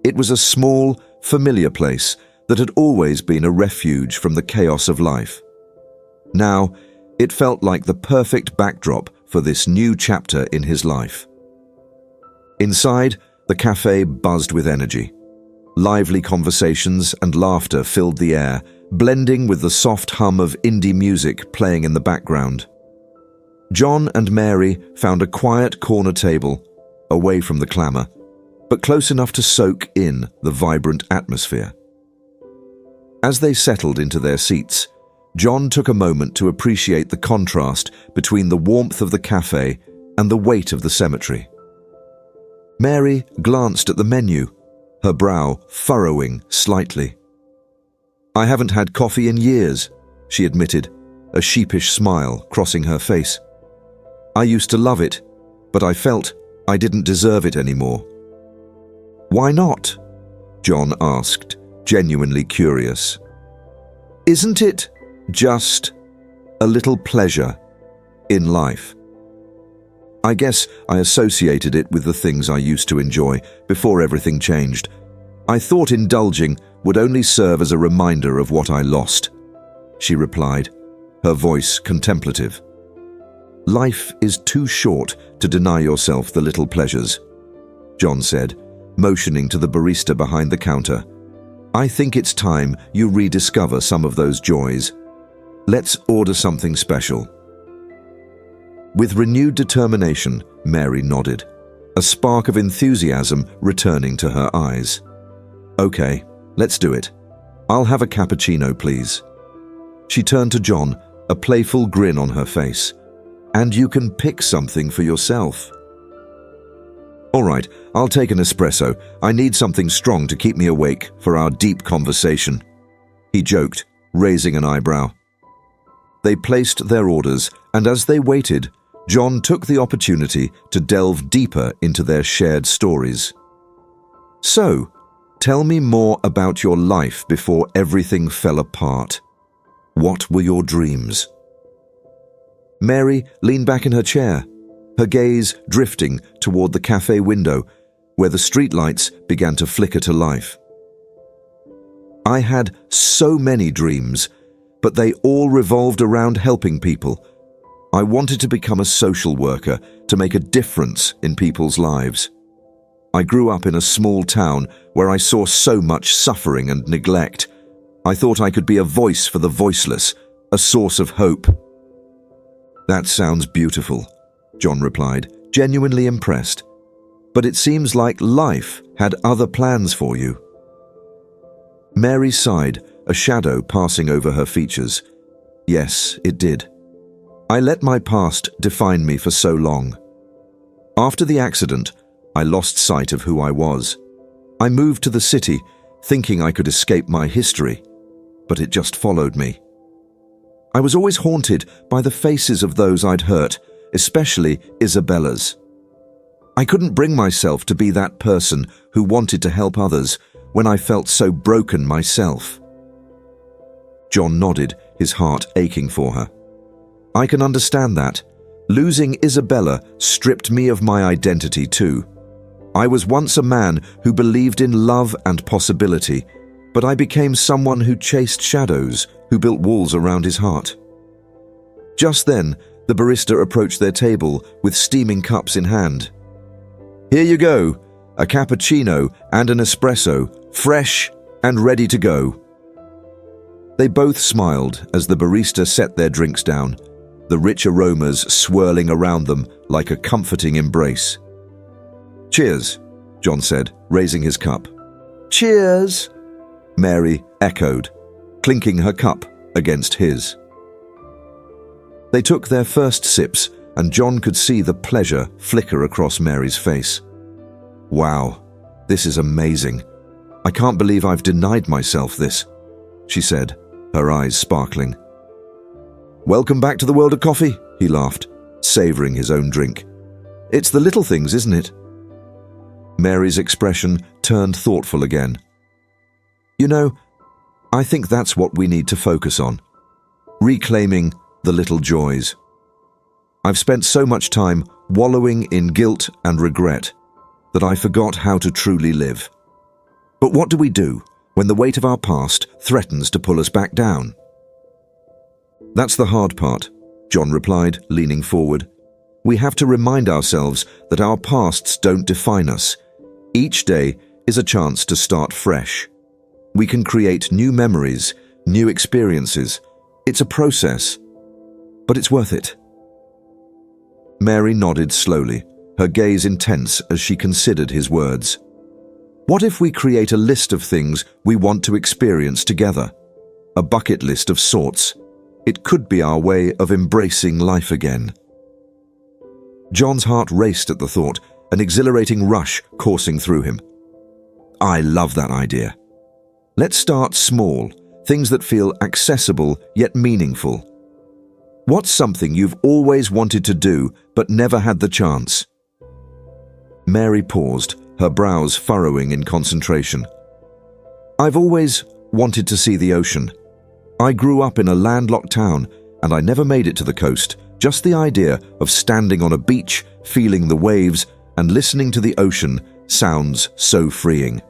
It was a small, familiar place that had always been a refuge from the chaos of life. Now, it felt like the perfect backdrop for this new chapter in his life. Inside, the cafe buzzed with energy. Lively conversations and laughter filled the air, blending with the soft hum of indie music playing in the background. John and Mary found a quiet corner table, away from the clamour, but close enough to soak in the vibrant atmosphere. As they settled into their seats, John took a moment to appreciate the contrast between the warmth of the cafe and the weight of the cemetery. Mary glanced at the menu, her brow furrowing slightly. "I haven't had coffee in years," she admitted, a sheepish smile crossing her face. "I used to love it, but I felt I didn't deserve it anymore." "Why not?" John asked, genuinely curious. "Isn't it just a little pleasure in life?" "I guess I associated it with the things I used to enjoy before everything changed. I thought indulging would only serve as a reminder of what I lost," she replied, her voice contemplative. "Life is too short to deny yourself the little pleasures," John said, motioning to the barista behind the counter. "I think it's time you rediscover some of those joys. Let's order something special." With renewed determination, Mary nodded, a spark of enthusiasm returning to her eyes. "Okay, let's do it. I'll have a cappuccino, please." She turned to John, a playful grin on her face. "And you can pick something for yourself." "All right, I'll take an espresso. I need something strong to keep me awake for our deep conversation," he joked, raising an eyebrow. They placed their orders, and as they waited, John took the opportunity to delve deeper into their shared stories. "So, tell me more about your life before everything fell apart. What were your dreams?" Mary leaned back in her chair, her gaze drifting toward the cafe window, where the streetlights began to flicker to life. "I had so many dreams, but they all revolved around helping people. I wanted to become a social worker to make a difference in people's lives. I grew up in a small town where I saw so much suffering and neglect. I thought I could be a voice for the voiceless, a source of hope." "That sounds beautiful," John replied, genuinely impressed. "But it seems like life had other plans for you." Mary sighed, a shadow passing over her features. "Yes, it did. I let my past define me for so long. After the accident, I lost sight of who I was. I moved to the city, thinking I could escape my history, but it just followed me. I was always haunted by the faces of those I'd hurt, especially Isabella's. I couldn't bring myself to be that person who wanted to help others when I felt so broken myself." John nodded, his heart aching for her. "I can understand that. Losing Isabella stripped me of my identity too. I was once a man who believed in love and possibility, but I became someone who chased shadows, who built walls around his heart." Just then, the barista approached their table with steaming cups in hand. "Here you go, a cappuccino and an espresso, fresh and ready to go." They both smiled as the barista set their drinks down, the rich aromas swirling around them like a comforting embrace. "Cheers," John said, raising his cup. "Cheers," Mary echoed, clinking her cup against his. They took their first sips, and John could see the pleasure flicker across Mary's face. "Wow, this is amazing. I can't believe I've denied myself this," she said, her eyes sparkling. "Welcome back to the world of coffee," he laughed, savouring his own drink. "It's the little things, isn't it?" Mary's expression turned thoughtful again. "You know, I think that's what we need to focus on. Reclaiming the little joys. I've spent so much time wallowing in guilt and regret that I forgot how to truly live. But what do we do when the weight of our past threatens to pull us back down?" "That's the hard part," John replied, leaning forward. "We have to remind ourselves that our pasts don't define us. Each day is a chance to start fresh. We can create new memories, new experiences. It's a process, but it's worth it." Mary nodded slowly, her gaze intense as she considered his words. What if we create a list of things we want to experience together? A bucket list of sorts. It could be our way of embracing life again. John's heart raced at the thought, an exhilarating rush coursing through him. I love that idea. Let's start small, things that feel accessible yet meaningful. What's something you've always wanted to do but never had the chance? Mary paused, her brows furrowing in concentration. I've always wanted to see the ocean. I grew up in a landlocked town and I never made it to the coast. Just the idea of standing on a beach, feeling the waves, and listening to the ocean sounds so freeing.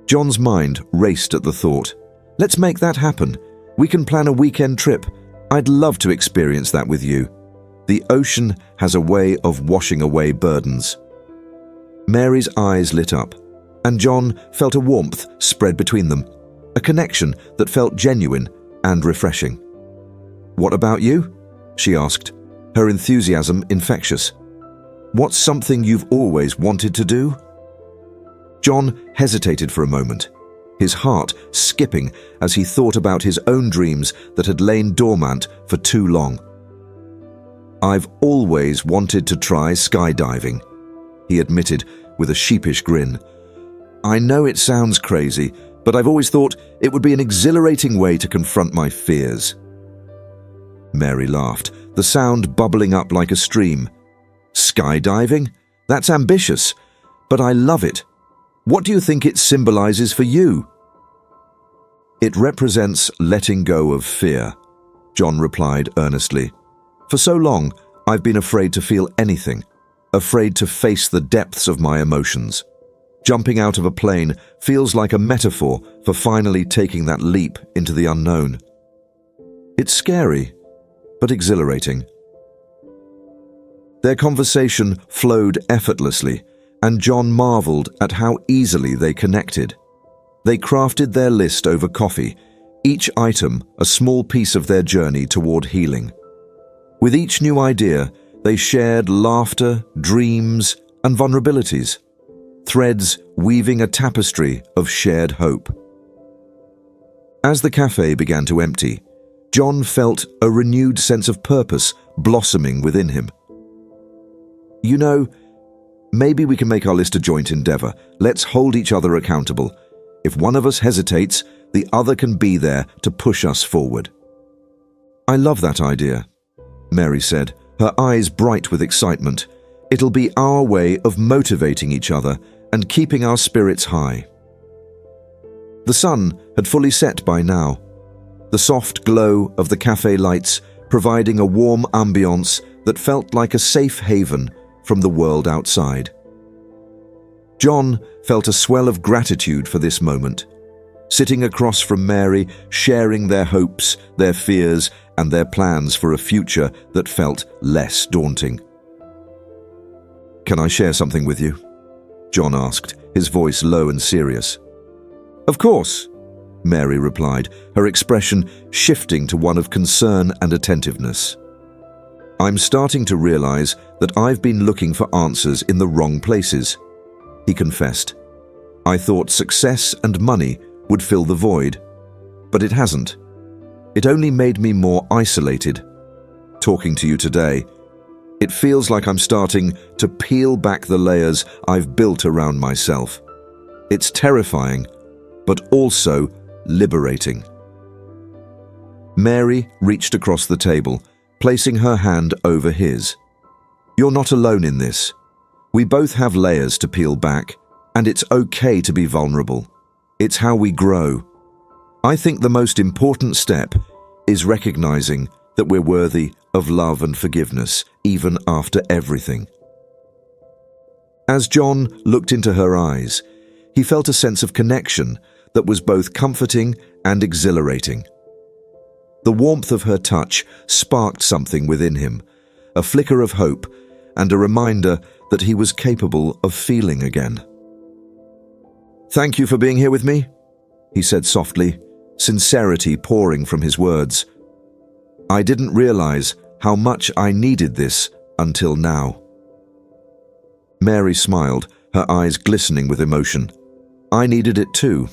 John's mind raced at the thought. Let's make that happen. We can plan a weekend trip. I'd love to experience that with you. The ocean has a way of washing away burdens. Mary's eyes lit up, and John felt a warmth spread between them, a connection that felt genuine and refreshing. What about you? She asked, her enthusiasm infectious. What's something you've always wanted to do? John hesitated for a moment, his heart skipping as he thought about his own dreams that had lain dormant for too long. I've always wanted to try skydiving, he admitted with a sheepish grin. I know it sounds crazy, but I've always thought it would be an exhilarating way to confront my fears. Mary laughed, the sound bubbling up like a stream. Skydiving? That's ambitious, but I love it. What do you think it symbolizes for you? It represents letting go of fear, John replied earnestly. For so long, I've been afraid to feel anything, afraid to face the depths of my emotions. Jumping out of a plane feels like a metaphor for finally taking that leap into the unknown. It's scary, but exhilarating. Their conversation flowed effortlessly, and John marveled at how easily they connected. They crafted their list over coffee, each item a small piece of their journey toward healing. With each new idea, they shared laughter, dreams, and vulnerabilities, threads weaving a tapestry of shared hope. As the cafe began to empty, John felt a renewed sense of purpose blossoming within him. You know, maybe we can make our list a joint endeavor. Let's hold each other accountable. If one of us hesitates, the other can be there to push us forward. I love that idea, Mary said, her eyes bright with excitement. It'll be our way of motivating each other and keeping our spirits high. The sun had fully set by now, the soft glow of the cafe lights providing a warm ambience that felt like a safe haven from the world outside. John felt a swell of gratitude for this moment, sitting across from Mary, sharing their hopes, their fears, and their plans for a future that felt less daunting. Can I share something with you? John asked, his voice low and serious. Of course, Mary replied, her expression shifting to one of concern and attentiveness. I'm starting to realize that I've been looking for answers in the wrong places, he confessed. I thought success and money would fill the void, but it hasn't. It only made me more isolated. Talking to you today, it feels like I'm starting to peel back the layers I've built around myself. It's terrifying, but also liberating. Mary reached across the table, placing her hand over his. You're not alone in this. We both have layers to peel back, and it's okay to be vulnerable. It's how we grow. I think the most important step is recognizing that we're worthy of love and forgiveness, even after everything. As John looked into her eyes, he felt a sense of connection that was both comforting and exhilarating. The warmth of her touch sparked something within him, a flicker of hope and a reminder that he was capable of feeling again. Thank you for being here with me, he said softly, sincerity pouring from his words. I didn't realize how much I needed this until now. Mary smiled, her eyes glistening with emotion. I needed it too.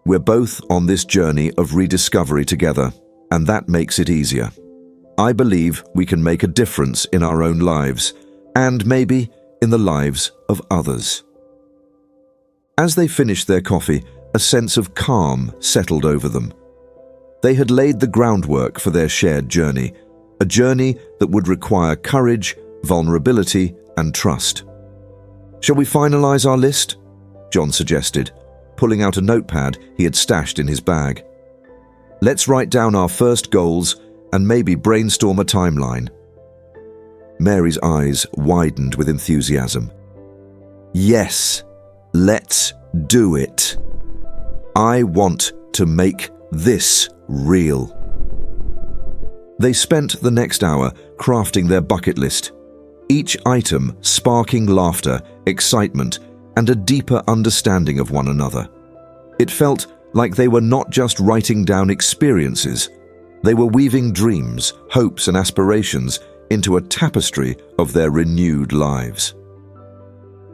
We're both on this journey of rediscovery together, and that makes it easier. I believe we can make a difference in our own lives, and maybe in the lives of others. As they finished their coffee, a sense of calm settled over them. They had laid the groundwork for their shared journey, a journey that would require courage, vulnerability, and trust. Shall we finalize our list? John suggested, pulling out a notepad he had stashed in his bag. Let's write down our first goals and maybe brainstorm a timeline. Mary's eyes widened with enthusiasm. Yes, let's do it. I want to make this real. They spent the next hour crafting their bucket list, each item sparking laughter, excitement, and a deeper understanding of one another. It felt like they were not just writing down experiences, they were weaving dreams, hopes, and aspirations into a tapestry of their renewed lives.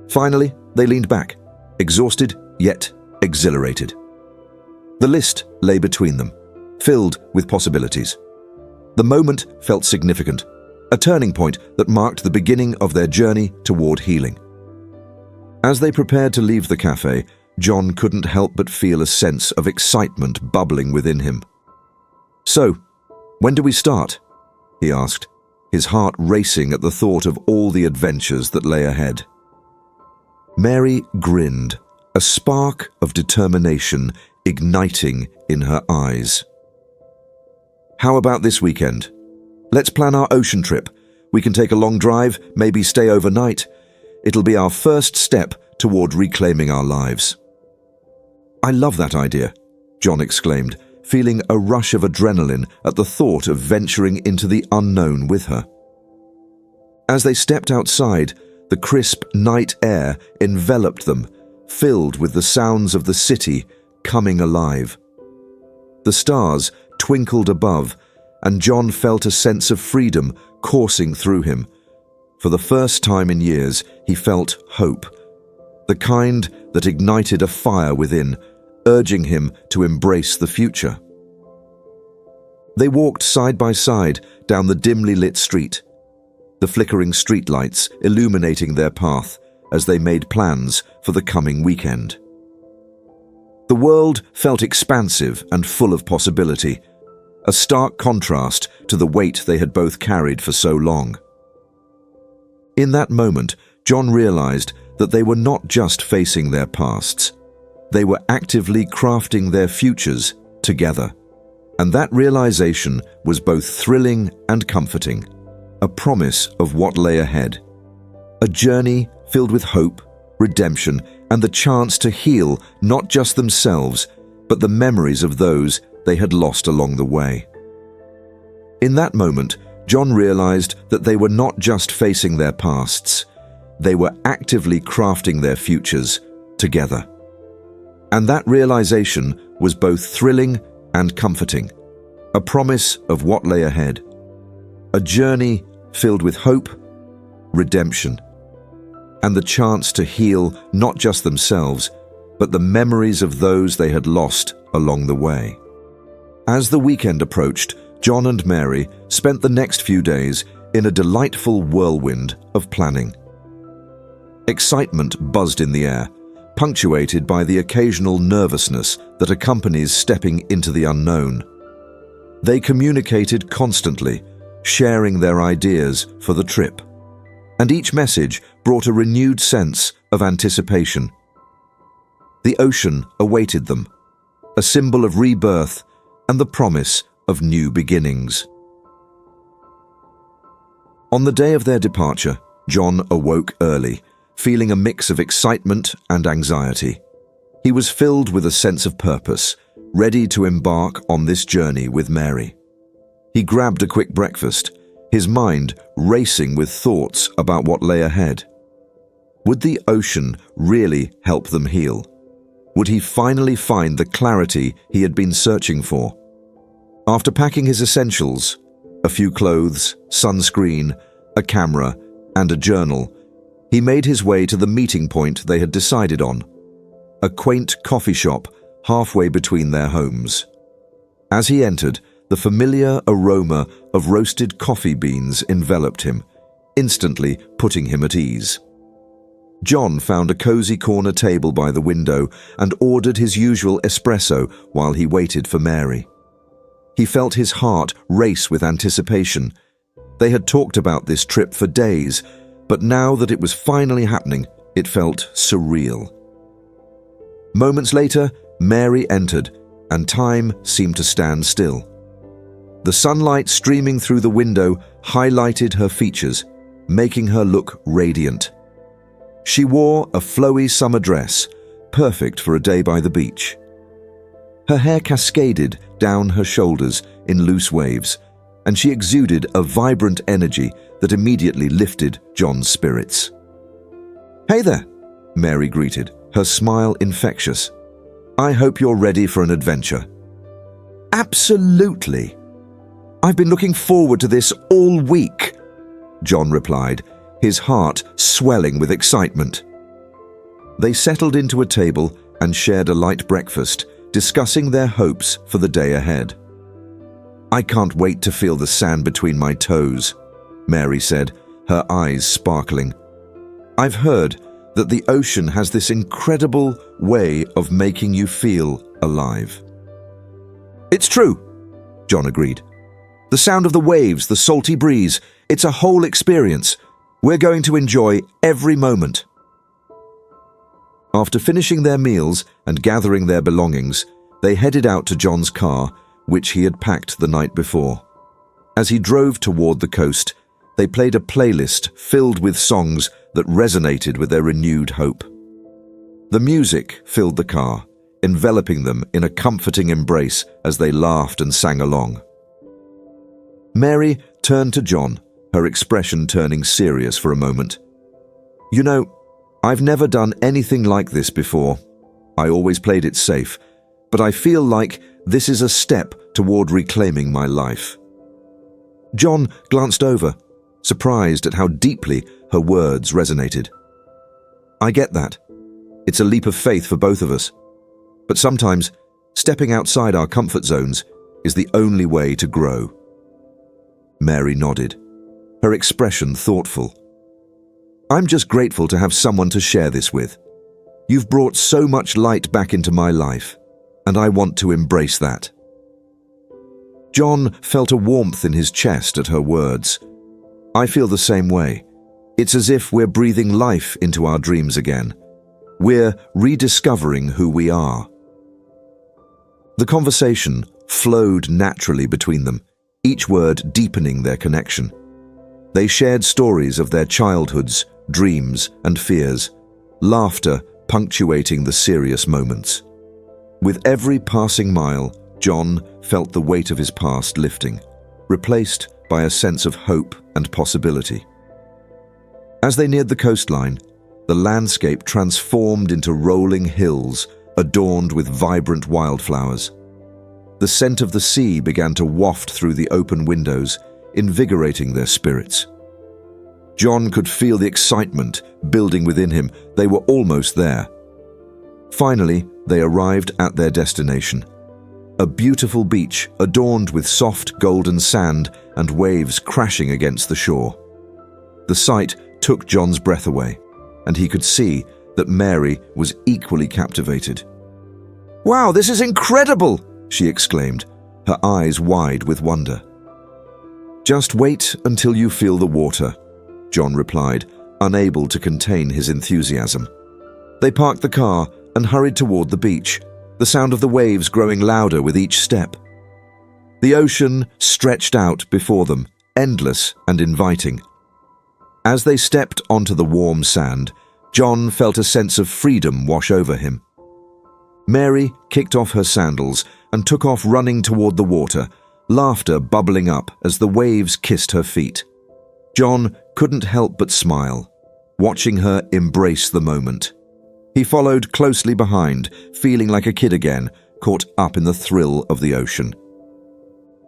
Finally, they leaned back, exhausted yet exhilarated. The list lay between them, filled with possibilities. The moment felt significant, a turning point that marked the beginning of their journey toward healing. As they prepared to leave the cafe, John couldn't help but feel a sense of excitement bubbling within him. So, when do we start? He asked, his heart racing at the thought of all the adventures that lay ahead. Mary grinned, a spark of determination igniting in her eyes. How about this weekend? Let's plan our ocean trip. We can take a long drive, maybe stay overnight. It'll be our first step toward reclaiming our lives. I love that idea, John exclaimed, feeling a rush of adrenaline at the thought of venturing into the unknown with her. As they stepped outside, the crisp night air enveloped them, filled with the sounds of the city coming alive. The stars twinkled above, and John felt a sense of freedom coursing through him. For the first time in years, he felt hope, the kind that ignited a fire within, urging him to embrace the future. They walked side by side down the dimly lit street, the flickering streetlights illuminating their path as they made plans for the coming weekend. The world felt expansive and full of possibility, a stark contrast to the weight they had both carried for so long. In that moment, John realized that they were not just facing their pasts, they were actively crafting their futures together. And that realization was both thrilling and comforting, a promise of what lay ahead. A journey filled with hope, redemption, and the chance to heal not just themselves, but the memories of those they had lost along the way. In that moment, John realized that they were not just facing their pasts, they were actively crafting their futures together. And that realization was both thrilling and comforting, a promise of what lay ahead. A journey filled with hope, redemption, and the chance to heal not just themselves, but the memories of those they had lost along the way. As the weekend approached, John and Mary spent the next few days in a delightful whirlwind of planning. Excitement buzzed in the air, punctuated by the occasional nervousness that accompanies stepping into the unknown. They communicated constantly, sharing their ideas for the trip, and each message brought a renewed sense of anticipation. The ocean awaited them, a symbol of rebirth and the promise of new beginnings. On the day of their departure, John awoke early, feeling a mix of excitement and anxiety. He was filled with a sense of purpose, ready to embark on this journey with Mary. He grabbed a quick breakfast, his mind racing with thoughts about what lay ahead. Would the ocean really help them heal? Would he finally find the clarity he had been searching for? After packing his essentials, a few clothes, sunscreen, a camera, and a journal, He made his way to the meeting point they had decided on, a quaint coffee shop halfway between their homes. As he entered, the familiar aroma of roasted coffee beans enveloped him, instantly putting him at ease. John found a cozy corner table by the window and ordered his usual espresso while he waited for Mary. He felt his heart race with anticipation. They had talked about this trip for days, but now that it was finally happening, it felt surreal. Moments later, Mary entered, and time seemed to stand still. The sunlight streaming through the window highlighted her features, making her look radiant. She wore a flowy summer dress, perfect for a day by the beach. Her hair cascaded down her shoulders in loose waves, and she exuded a vibrant energy that immediately lifted John's spirits. "Hey there," Mary greeted, her smile infectious. "I hope you're ready for an adventure." "Absolutely. I've been looking forward to this all week," John replied, his heart swelling with excitement. They settled into a table and shared a light breakfast, discussing their hopes for the day ahead. "I can't wait to feel the sand between my toes," Mary said, her eyes sparkling. "I've heard that the ocean has this incredible way of making you feel alive." "It's true," John agreed. "The sound of the waves, the salty breeze, it's a whole experience. We're going to enjoy every moment." After finishing their meals and gathering their belongings, they headed out to John's car, which he had packed the night before. As he drove toward the coast, they played a playlist filled with songs that resonated with their renewed hope. The music filled the car, enveloping them in a comforting embrace as they laughed and sang along. Mary turned to John, her expression turning serious for a moment. "You know, I've never done anything like this before. I always played it safe, but I feel like this is a step toward reclaiming my life." John glanced over, surprised at how deeply her words resonated. "I get that. It's a leap of faith for both of us. But sometimes, stepping outside our comfort zones is the only way to grow." Mary nodded, her expression thoughtful. "I'm just grateful to have someone to share this with. You've brought so much light back into my life, and I want to embrace that." John felt a warmth in his chest at her words. "I feel the same way. It's as if we're breathing life into our dreams again. We're rediscovering who we are." The conversation flowed naturally between them, each word deepening their connection. They shared stories of their childhoods, dreams, and fears, laughter punctuating the serious moments. With every passing mile, John felt the weight of his past lifting, replaced by a sense of hope and possibility. As they neared the coastline, the landscape transformed into rolling hills adorned with vibrant wildflowers. The scent of the sea began to waft through the open windows, invigorating their spirits. John could feel the excitement building within him. They were almost there. Finally, they arrived at their destination. A beautiful beach adorned with soft golden sand and waves crashing against the shore. The sight took John's breath away, and he could see that Mary was equally captivated. "Wow, this is incredible!" she exclaimed, her eyes wide with wonder. "Just wait until you feel the water," John replied, unable to contain his enthusiasm. They parked the car and hurried toward the beach, the sound of the waves growing louder with each step. The ocean stretched out before them, endless and inviting. As they stepped onto the warm sand, John felt a sense of freedom wash over him. Mary kicked off her sandals and took off running toward the water, laughter bubbling up as the waves kissed her feet. John couldn't help but smile, watching her embrace the moment. He followed closely behind, feeling like a kid again, caught up in the thrill of the ocean.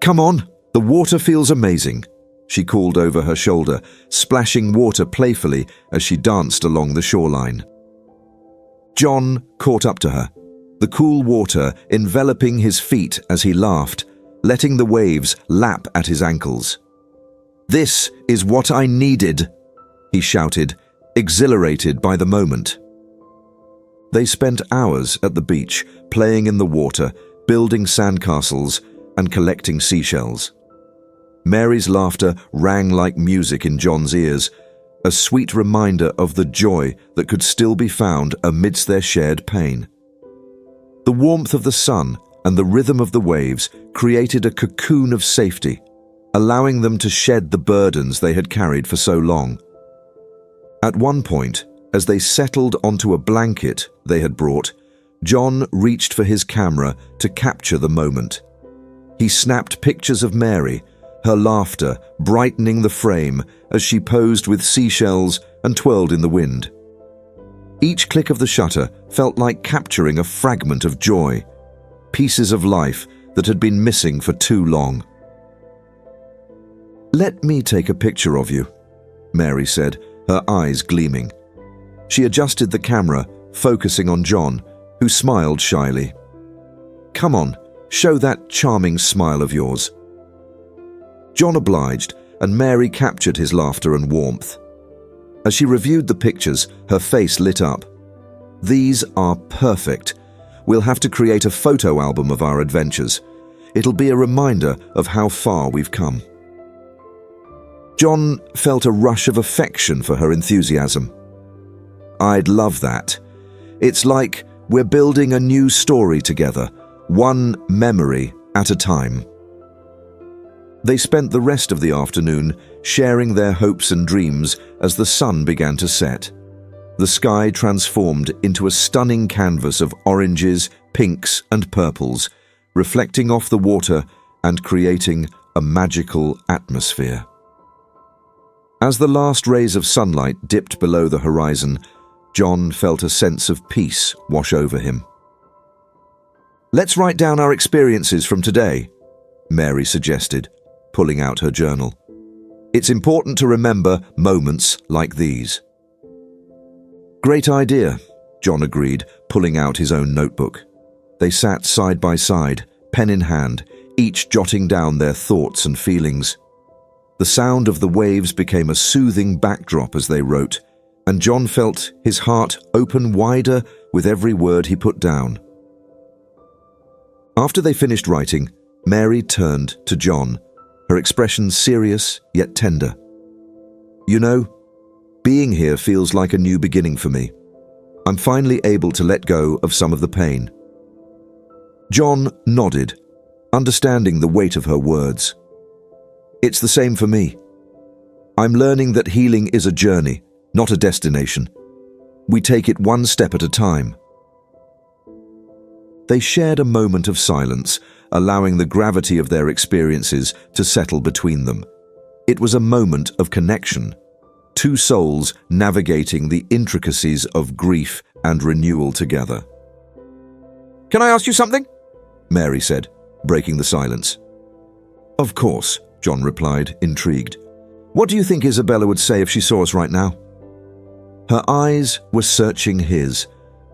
"Come on, the water feels amazing," she called over her shoulder, splashing water playfully as she danced along the shoreline. John caught up to her, the cool water enveloping his feet as he laughed, letting the waves lap at his ankles. "This is what I needed," he shouted, exhilarated by the moment. They spent hours at the beach, playing in the water, building sandcastles, and collecting seashells. Mary's laughter rang like music in John's ears, a sweet reminder of the joy that could still be found amidst their shared pain. The warmth of the sun and the rhythm of the waves created a cocoon of safety, allowing them to shed the burdens they had carried for so long. At one point, as they settled onto a blanket they had brought, John reached for his camera to capture the moment. He snapped pictures of Mary, her laughter brightening the frame as she posed with seashells and twirled in the wind. Each click of the shutter felt like capturing a fragment of joy, pieces of life that had been missing for too long. "Let me take a picture of you," Mary said, her eyes gleaming. She adjusted the camera, focusing on John, who smiled shyly. "Come on, show that charming smile of yours." John obliged, and Mary captured his laughter and warmth. As she reviewed the pictures, her face lit up. "These are perfect. We'll have to create a photo album of our adventures. It'll be a reminder of how far we've come." John felt a rush of affection for her enthusiasm. "I'd love that. It's like we're building a new story together, one memory at a time." They spent the rest of the afternoon sharing their hopes and dreams as the sun began to set. The sky transformed into a stunning canvas of oranges, pinks, and purples, reflecting off the water and creating a magical atmosphere. As the last rays of sunlight dipped below the horizon, John felt a sense of peace wash over him. "Let's write down our experiences from today," Mary suggested, pulling out her journal. "It's important to remember moments like these." "Great idea," John agreed, pulling out his own notebook. They sat side by side, pen in hand, each jotting down their thoughts and feelings. The sound of the waves became a soothing backdrop as they wrote, and John felt his heart open wider with every word he put down. After they finished writing, Mary turned to John, her expression serious yet tender. "You know, being here feels like a new beginning for me. I'm finally able to let go of some of the pain." John nodded, understanding the weight of her words. "It's the same for me. I'm learning that healing is a journey, not a destination. We take it one step at a time." They shared a moment of silence, allowing the gravity of their experiences to settle between them. It was a moment of connection, two souls navigating the intricacies of grief and renewal together. "Can I ask you something?" Mary said, breaking the silence. "Of course," John replied, intrigued. "What do you think Isabella would say if she saw us right now?" Her eyes were searching his,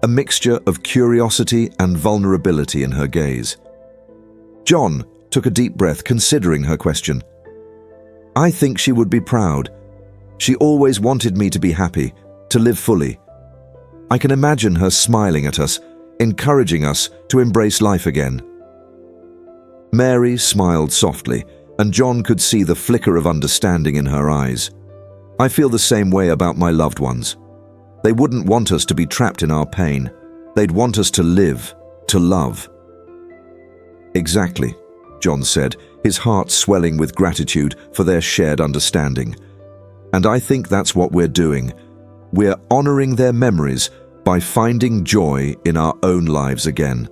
a mixture of curiosity and vulnerability in her gaze. John took a deep breath, considering her question. "I think she would be proud. She always wanted me to be happy, to live fully. I can imagine her smiling at us, encouraging us to embrace life again." Mary smiled softly, and John could see the flicker of understanding in her eyes. "I feel the same way about my loved ones. They wouldn't want us to be trapped in our pain. They'd want us to live, to love." "Exactly," John said, his heart swelling with gratitude for their shared understanding. "And I think that's what we're doing. We're honoring their memories by finding joy in our own lives again."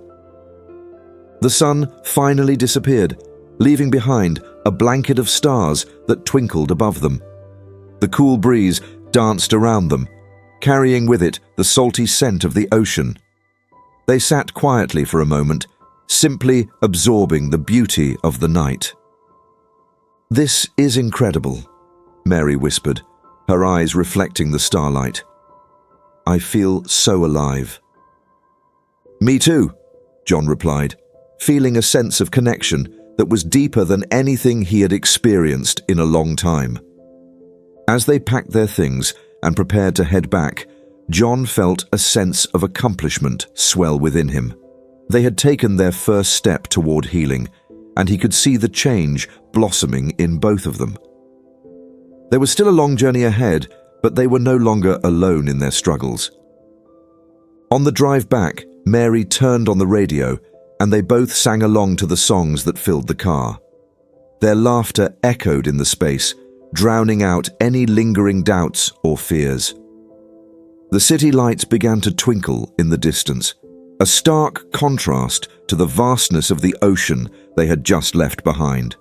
The sun finally disappeared, leaving behind a blanket of stars that twinkled above them. The cool breeze danced around them, carrying with it the salty scent of the ocean. They sat quietly for a moment, simply absorbing the beauty of the night. "This is incredible," Mary whispered, her eyes reflecting the starlight. "I feel so alive." "Me too," John replied, feeling a sense of connection that was deeper than anything he had experienced in a long time. As they packed their things and prepared to head back, John felt a sense of accomplishment swell within him. They had taken their first step toward healing, and he could see the change blossoming in both of them. There was still a long journey ahead, but they were no longer alone in their struggles. On the drive back, Mary turned on the radio, and they both sang along to the songs that filled the car. Their laughter echoed in the space, drowning out any lingering doubts or fears. The city lights began to twinkle in the distance, a stark contrast to the vastness of the ocean they had just left behind.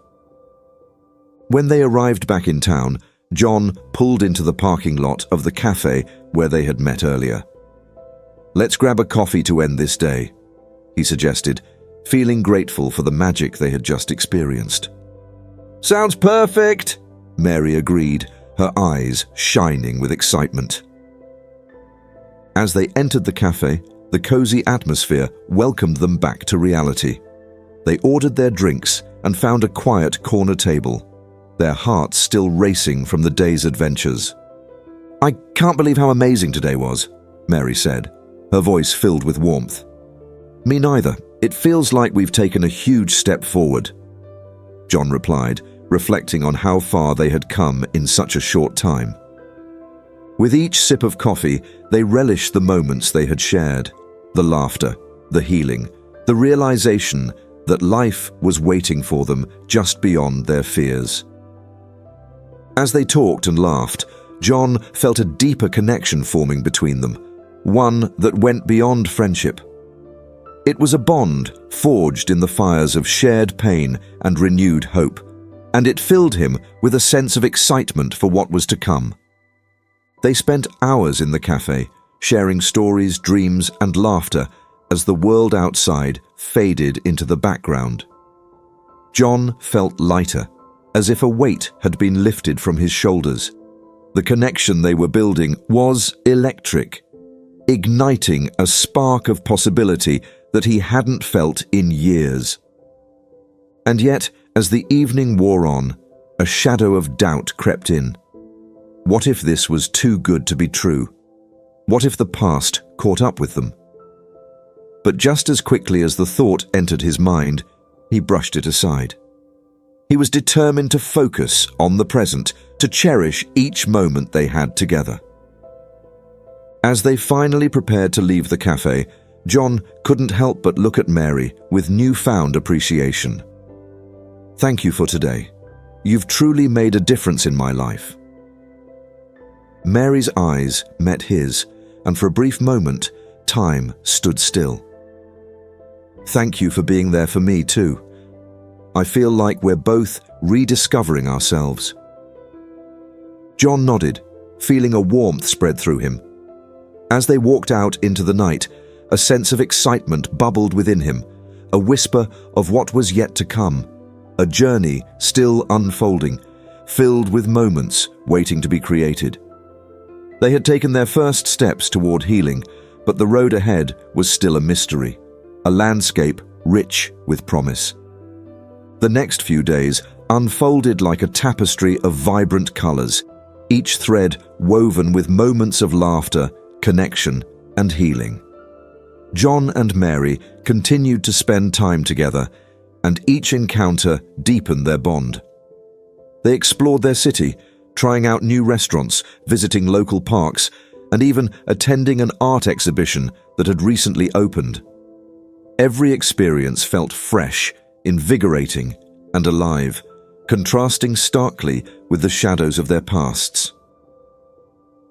When they arrived back in town, John pulled into the parking lot of the cafe where they had met earlier. "Let's grab a coffee to end this day," he suggested, feeling grateful for the magic they had just experienced. "Sounds perfect," Mary agreed, her eyes shining with excitement. As they entered the cafe, the cozy atmosphere welcomed them back to reality. They ordered their drinks and found a quiet corner table, their hearts still racing from the day's adventures. "I can't believe how amazing today was," Mary said, her voice filled with warmth. "Me neither. It feels like we've taken a huge step forward," John replied, reflecting on how far they had come in such a short time. With each sip of coffee, they relished the moments they had shared, the laughter, the healing, the realization that life was waiting for them just beyond their fears. As they talked and laughed, John felt a deeper connection forming between them, one that went beyond friendship. It was a bond forged in the fires of shared pain and renewed hope, and it filled him with a sense of excitement for what was to come. They spent hours in the cafe, sharing stories, dreams, and laughter as the world outside faded into the background. John felt lighter, as if a weight had been lifted from his shoulders. The connection they were building was electric, igniting a spark of possibility that he hadn't felt in years. And yet, as the evening wore on, a shadow of doubt crept in. What if this was too good to be true? What if the past caught up with them? But just as quickly as the thought entered his mind, he brushed it aside. He was determined to focus on the present, to cherish each moment they had together. As they finally prepared to leave the cafe, John couldn't help but look at Mary with newfound appreciation. "Thank you for today. You've truly made a difference in my life." Mary's eyes met his, and for a brief moment, time stood still. "Thank you for being there for me too. I feel like we're both rediscovering ourselves." John nodded, feeling a warmth spread through him. As they walked out into the night, a sense of excitement bubbled within him, a whisper of what was yet to come, a journey still unfolding, filled with moments waiting to be created. They had taken their first steps toward healing, but the road ahead was still a mystery, a landscape rich with promise. The next few days unfolded like a tapestry of vibrant colors, each thread woven with moments of laughter, connection, and healing. John and Mary continued to spend time together, and each encounter deepened their bond. They explored their city, trying out new restaurants, visiting local parks, and even attending an art exhibition that had recently opened. Every experience felt fresh, invigorating, and alive, contrasting starkly with the shadows of their pasts.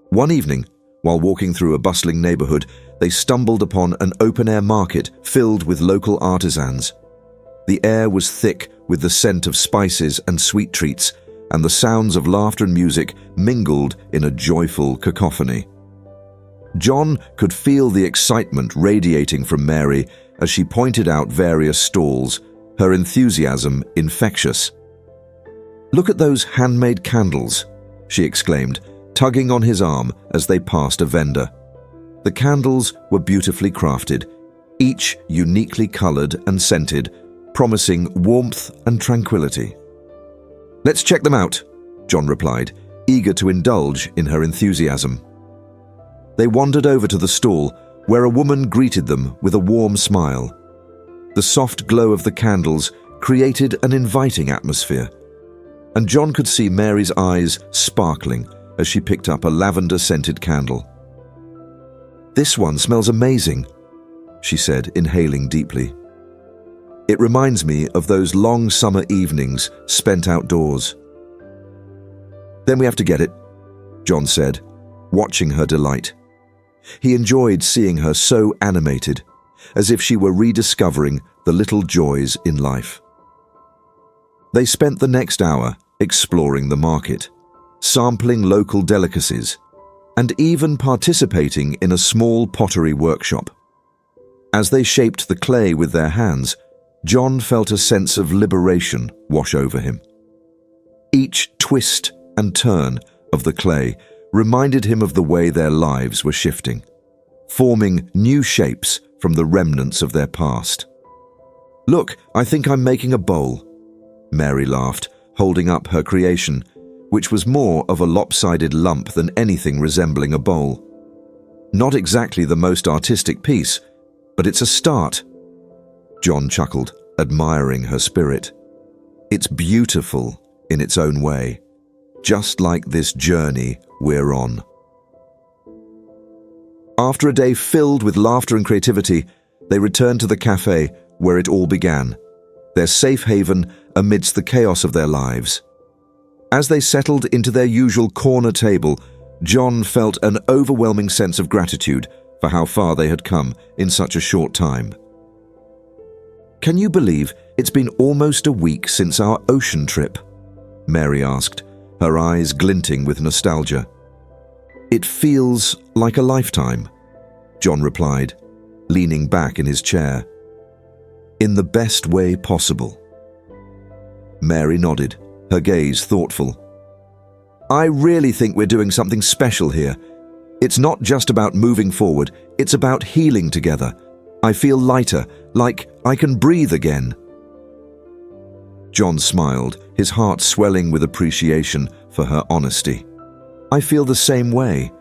One evening, while walking through a bustling neighborhood, they stumbled upon an open-air market filled with local artisans. The air was thick with the scent of spices and sweet treats, and the sounds of laughter and music mingled in a joyful cacophony. John could feel the excitement radiating from Mary as she pointed out various stalls, her enthusiasm infectious. "Look at those handmade candles," she exclaimed, tugging on his arm as they passed a vendor. The candles were beautifully crafted, each uniquely colored and scented, promising warmth and tranquility. "Let's check them out," John replied, eager to indulge in her enthusiasm. They wandered over to the stall, where a woman greeted them with a warm smile. The soft glow of the candles created an inviting atmosphere, and John could see Mary's eyes sparkling as she picked up a lavender-scented candle. "This one smells amazing," she said, inhaling deeply. "It reminds me of those long summer evenings spent outdoors." "Then we have to get it," John said, watching her delight. He enjoyed seeing her so animated, as if she were rediscovering the little joys in life. They spent the next hour exploring the market, sampling local delicacies, and even participating in a small pottery workshop. As they shaped the clay with their hands, John felt a sense of liberation wash over him. Each twist and turn of the clay reminded him of the way their lives were shifting, forming new shapes from the remnants of their past. "Look, I think I'm making a bowl," Mary laughed, holding up her creation, which was more of a lopsided lump than anything resembling a bowl. "Not exactly the most artistic piece, but it's a start." John chuckled, admiring her spirit. "It's beautiful in its own way, just like this journey we're on." After a day filled with laughter and creativity, they returned to the cafe where it all began, their safe haven amidst the chaos of their lives. As they settled into their usual corner table, John felt an overwhelming sense of gratitude for how far they had come in such a short time. "Can you believe it's been almost a week since our ocean trip?" Mary asked, her eyes glinting with nostalgia. "It feels like a lifetime," John replied, leaning back in his chair. "In the best way possible." Mary nodded, her gaze thoughtful. "I really think we're doing something special here. It's not just about moving forward, it's about healing together. I feel lighter, like I can breathe again." John smiled, his heart swelling with appreciation for her honesty. "I feel the same way.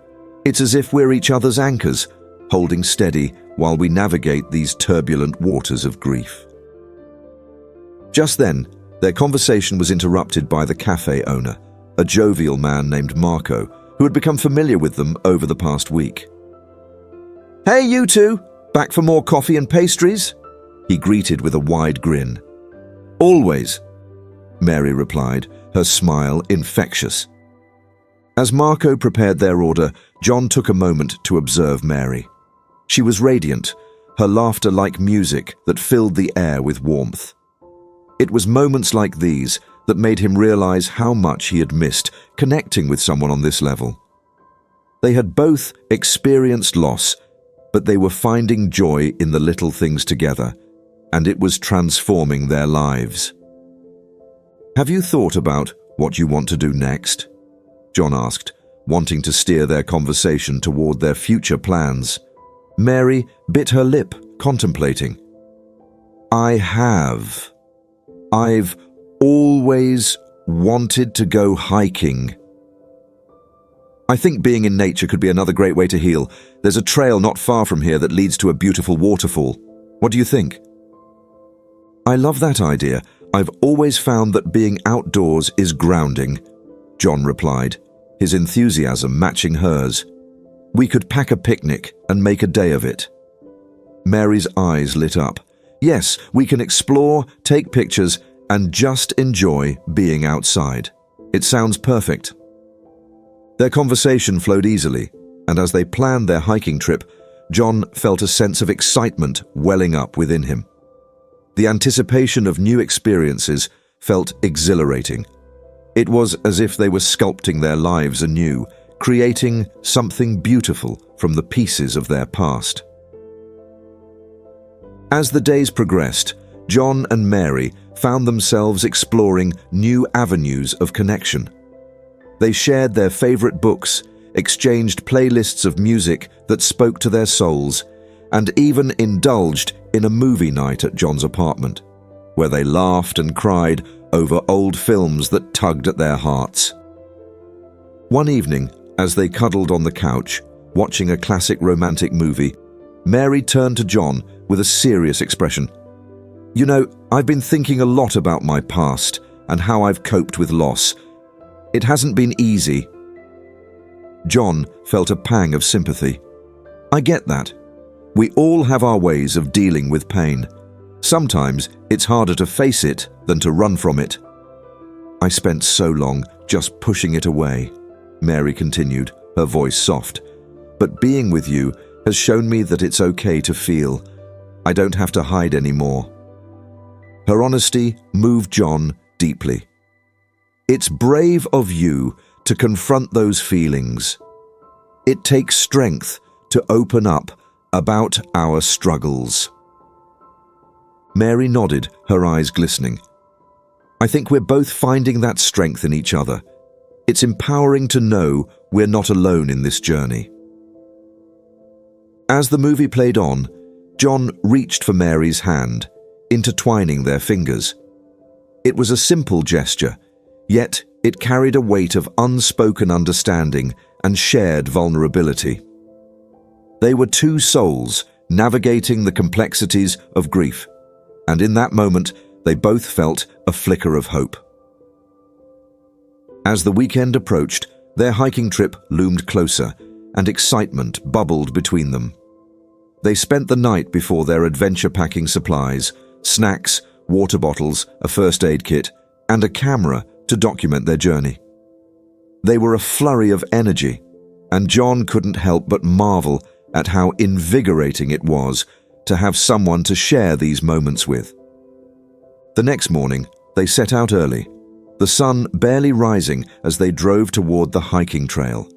It's as if we're each other's anchors, holding steady while we navigate these turbulent waters of grief." Just then, their conversation was interrupted by the cafe owner, a jovial man named Marco, who had become familiar with them over the past week. "Hey, you two! Back for more coffee and pastries?" he greeted with a wide grin. "Always," Mary replied, her smile infectious. As Marco prepared their order, John took a moment to observe Mary. She was radiant, her laughter like music that filled the air with warmth. It was moments like these that made him realize how much he had missed connecting with someone on this level. They had both experienced loss, but they were finding joy in the little things together, and it was transforming their lives. "Have you thought about what you want to do next?" John asked, wanting to steer their conversation toward their future plans. Mary bit her lip, contemplating. "I have. I've always wanted to go hiking. I think being in nature could be another great way to heal. There's a trail not far from here that leads to a beautiful waterfall. What do you think?" "I love that idea. I've always found that being outdoors is grounding," John replied, his enthusiasm matching hers. "We could pack a picnic and make a day of it." Mary's eyes lit up. "Yes, we can explore, take pictures, and just enjoy being outside. It sounds perfect." Their conversation flowed easily, and as they planned their hiking trip, John felt a sense of excitement welling up within him. The anticipation of new experiences felt exhilarating. It was as if they were sculpting their lives anew, creating something beautiful from the pieces of their past. As the days progressed, John and Mary found themselves exploring new avenues of connection. They shared their favorite books, exchanged playlists of music that spoke to their souls, and even indulged in a movie night at John's apartment, where they laughed and cried over old films that tugged at their hearts. One evening, as they cuddled on the couch, watching a classic romantic movie, Mary turned to John with a serious expression. "You know, I've been thinking a lot about my past and how I've coped with loss. It hasn't been easy." John felt a pang of sympathy. "I get that. We all have our ways of dealing with pain. Sometimes it's harder to face it than to run from it." "I spent so long just pushing it away," Mary continued, her voice soft. "But being with you has shown me that it's okay to feel. I don't have to hide anymore." Her honesty moved John deeply. "It's brave of you to confront those feelings. It takes strength to open up about our struggles." Mary nodded, her eyes glistening. "I think we're both finding that strength in each other. It's empowering to know we're not alone in this journey." As the movie played on, John reached for Mary's hand, intertwining their fingers. It was a simple gesture, yet it carried a weight of unspoken understanding and shared vulnerability. They were two souls navigating the complexities of grief, and in that moment, they both felt a flicker of hope. As the weekend approached, their hiking trip loomed closer, and excitement bubbled between them. They spent the night before their adventure-packing supplies, snacks, water bottles, a first aid kit, and a camera to document their journey. They were a flurry of energy, and John couldn't help but marvel at how invigorating it was to have someone to share these moments with. The next morning, they set out early, the sun barely rising as they drove toward the hiking trail.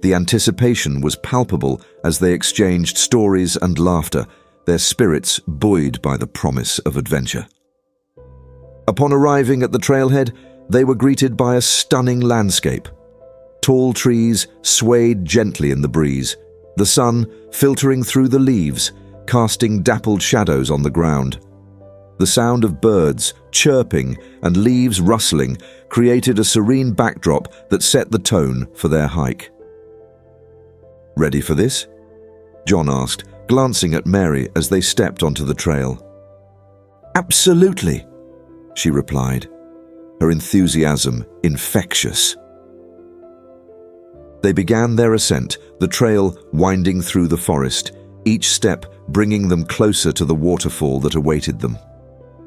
The anticipation was palpable as they exchanged stories and laughter, their spirits buoyed by the promise of adventure. Upon arriving at the trailhead, they were greeted by a stunning landscape. Tall trees swayed gently in the breeze, the sun filtering through the leaves, casting dappled shadows on the ground. The sound of birds chirping and leaves rustling created a serene backdrop that set the tone for their hike. "Ready for this?" John asked, glancing at Mary as they stepped onto the trail. "Absolutely," she replied, her enthusiasm infectious. They began their ascent, the trail winding through the forest, each step bringing them closer to the waterfall that awaited them.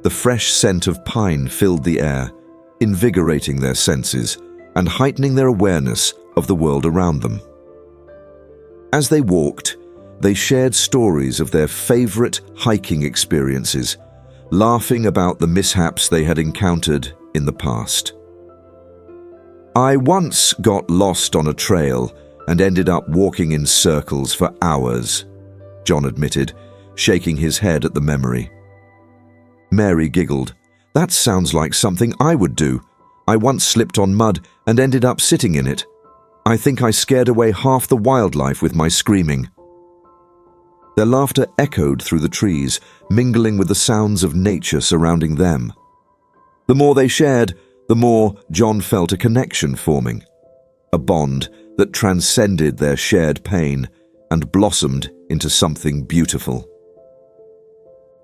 The fresh scent of pine filled the air, invigorating their senses and heightening their awareness of the world around them. As they walked, they shared stories of their favorite hiking experiences, laughing about the mishaps they had encountered in the past. "I once got lost on a trail and ended up walking in circles for hours," John admitted, shaking his head at the memory. Mary giggled. "That sounds like something I would do. I once slipped on mud and ended up sitting in it. I think I scared away half the wildlife with my screaming." Their laughter echoed through the trees, mingling with the sounds of nature surrounding them. The more they shared, the more John felt a connection forming, a bond that transcended their shared pain and blossomed into something beautiful.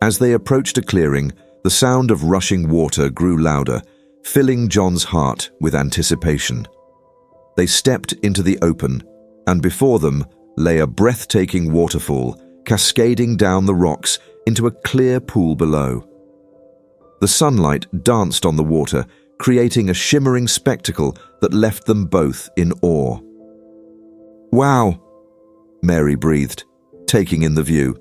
As they approached a clearing, the sound of rushing water grew louder, filling John's heart with anticipation. They stepped into the open, and before them lay a breathtaking waterfall cascading down the rocks into a clear pool below. The sunlight danced on the water, creating a shimmering spectacle that left them both in awe. "Wow," Mary breathed, taking in the view.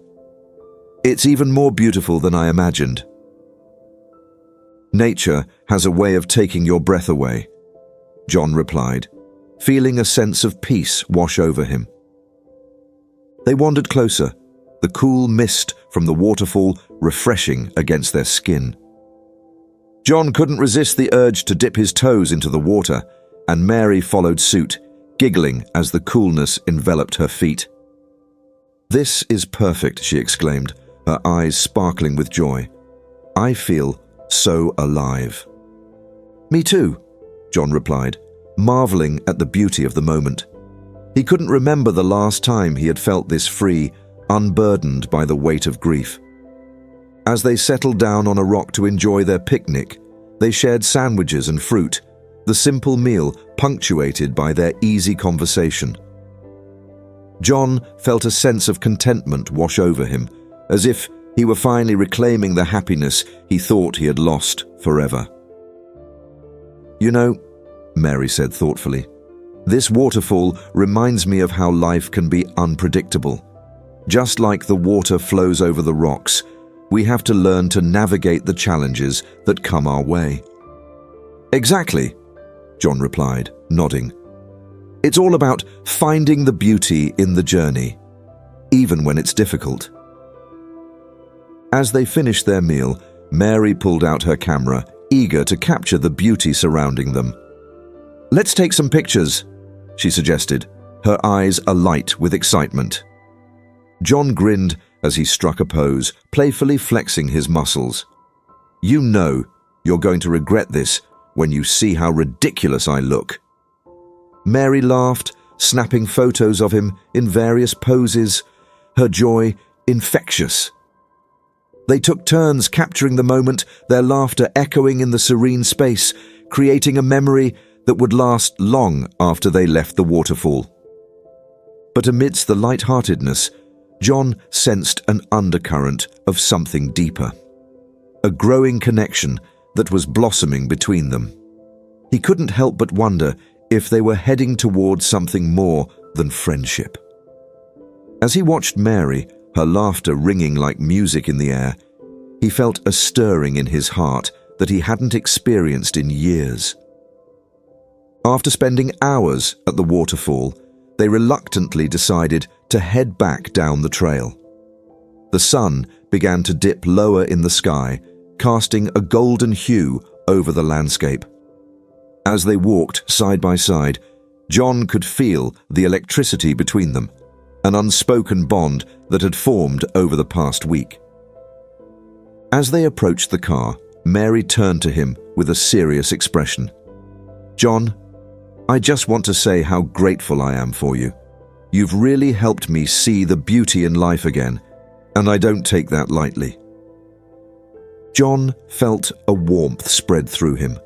"It's even more beautiful than I imagined." "Nature has a way of taking your breath away," John replied, feeling a sense of peace wash over him. They wandered closer, the cool mist from the waterfall refreshing against their skin. John couldn't resist the urge to dip his toes into the water, and Mary followed suit, giggling as the coolness enveloped her feet. "This is perfect," she exclaimed, her eyes sparkling with joy. "I feel so alive." "Me too," John replied, marveling at the beauty of the moment. He couldn't remember the last time he had felt this free, unburdened by the weight of grief. As they settled down on a rock to enjoy their picnic, they shared sandwiches and fruit, the simple meal punctuated by their easy conversation. John felt a sense of contentment wash over him, as if he were finally reclaiming the happiness he thought he had lost forever. "You know," Mary said thoughtfully, "this waterfall reminds me of how life can be unpredictable. Just like the water flows over the rocks, we have to learn to navigate the challenges that come our way." "Exactly," John replied, nodding. "It's all about finding the beauty in the journey, even when it's difficult." As they finished their meal, Mary pulled out her camera, eager to capture the beauty surrounding them. "Let's take some pictures," she suggested, her eyes alight with excitement. John grinned as he struck a pose, playfully flexing his muscles. "You know you're going to regret this when you see how ridiculous I look." Mary laughed, snapping photos of him in various poses, her joy infectious. They took turns capturing the moment, their laughter echoing in the serene space, creating a memory that would last long after they left the waterfall. But amidst the light-heartedness, John sensed an undercurrent of something deeper, a growing connection that was blossoming between them. He couldn't help but wonder if they were heading towards something more than friendship. As he watched Mary, her laughter ringing like music in the air, he felt a stirring in his heart that he hadn't experienced in years. After spending hours at the waterfall, they reluctantly decided to head back down the trail. The sun began to dip lower in the sky, casting a golden hue over the landscape. As they walked side by side, John could feel the electricity between them, an unspoken bond that had formed over the past week. As they approached the car, Mary turned to him with a serious expression. "John, I just want to say how grateful I am for you. You've really helped me see the beauty in life again, and I don't take that lightly." John felt a warmth spread through him.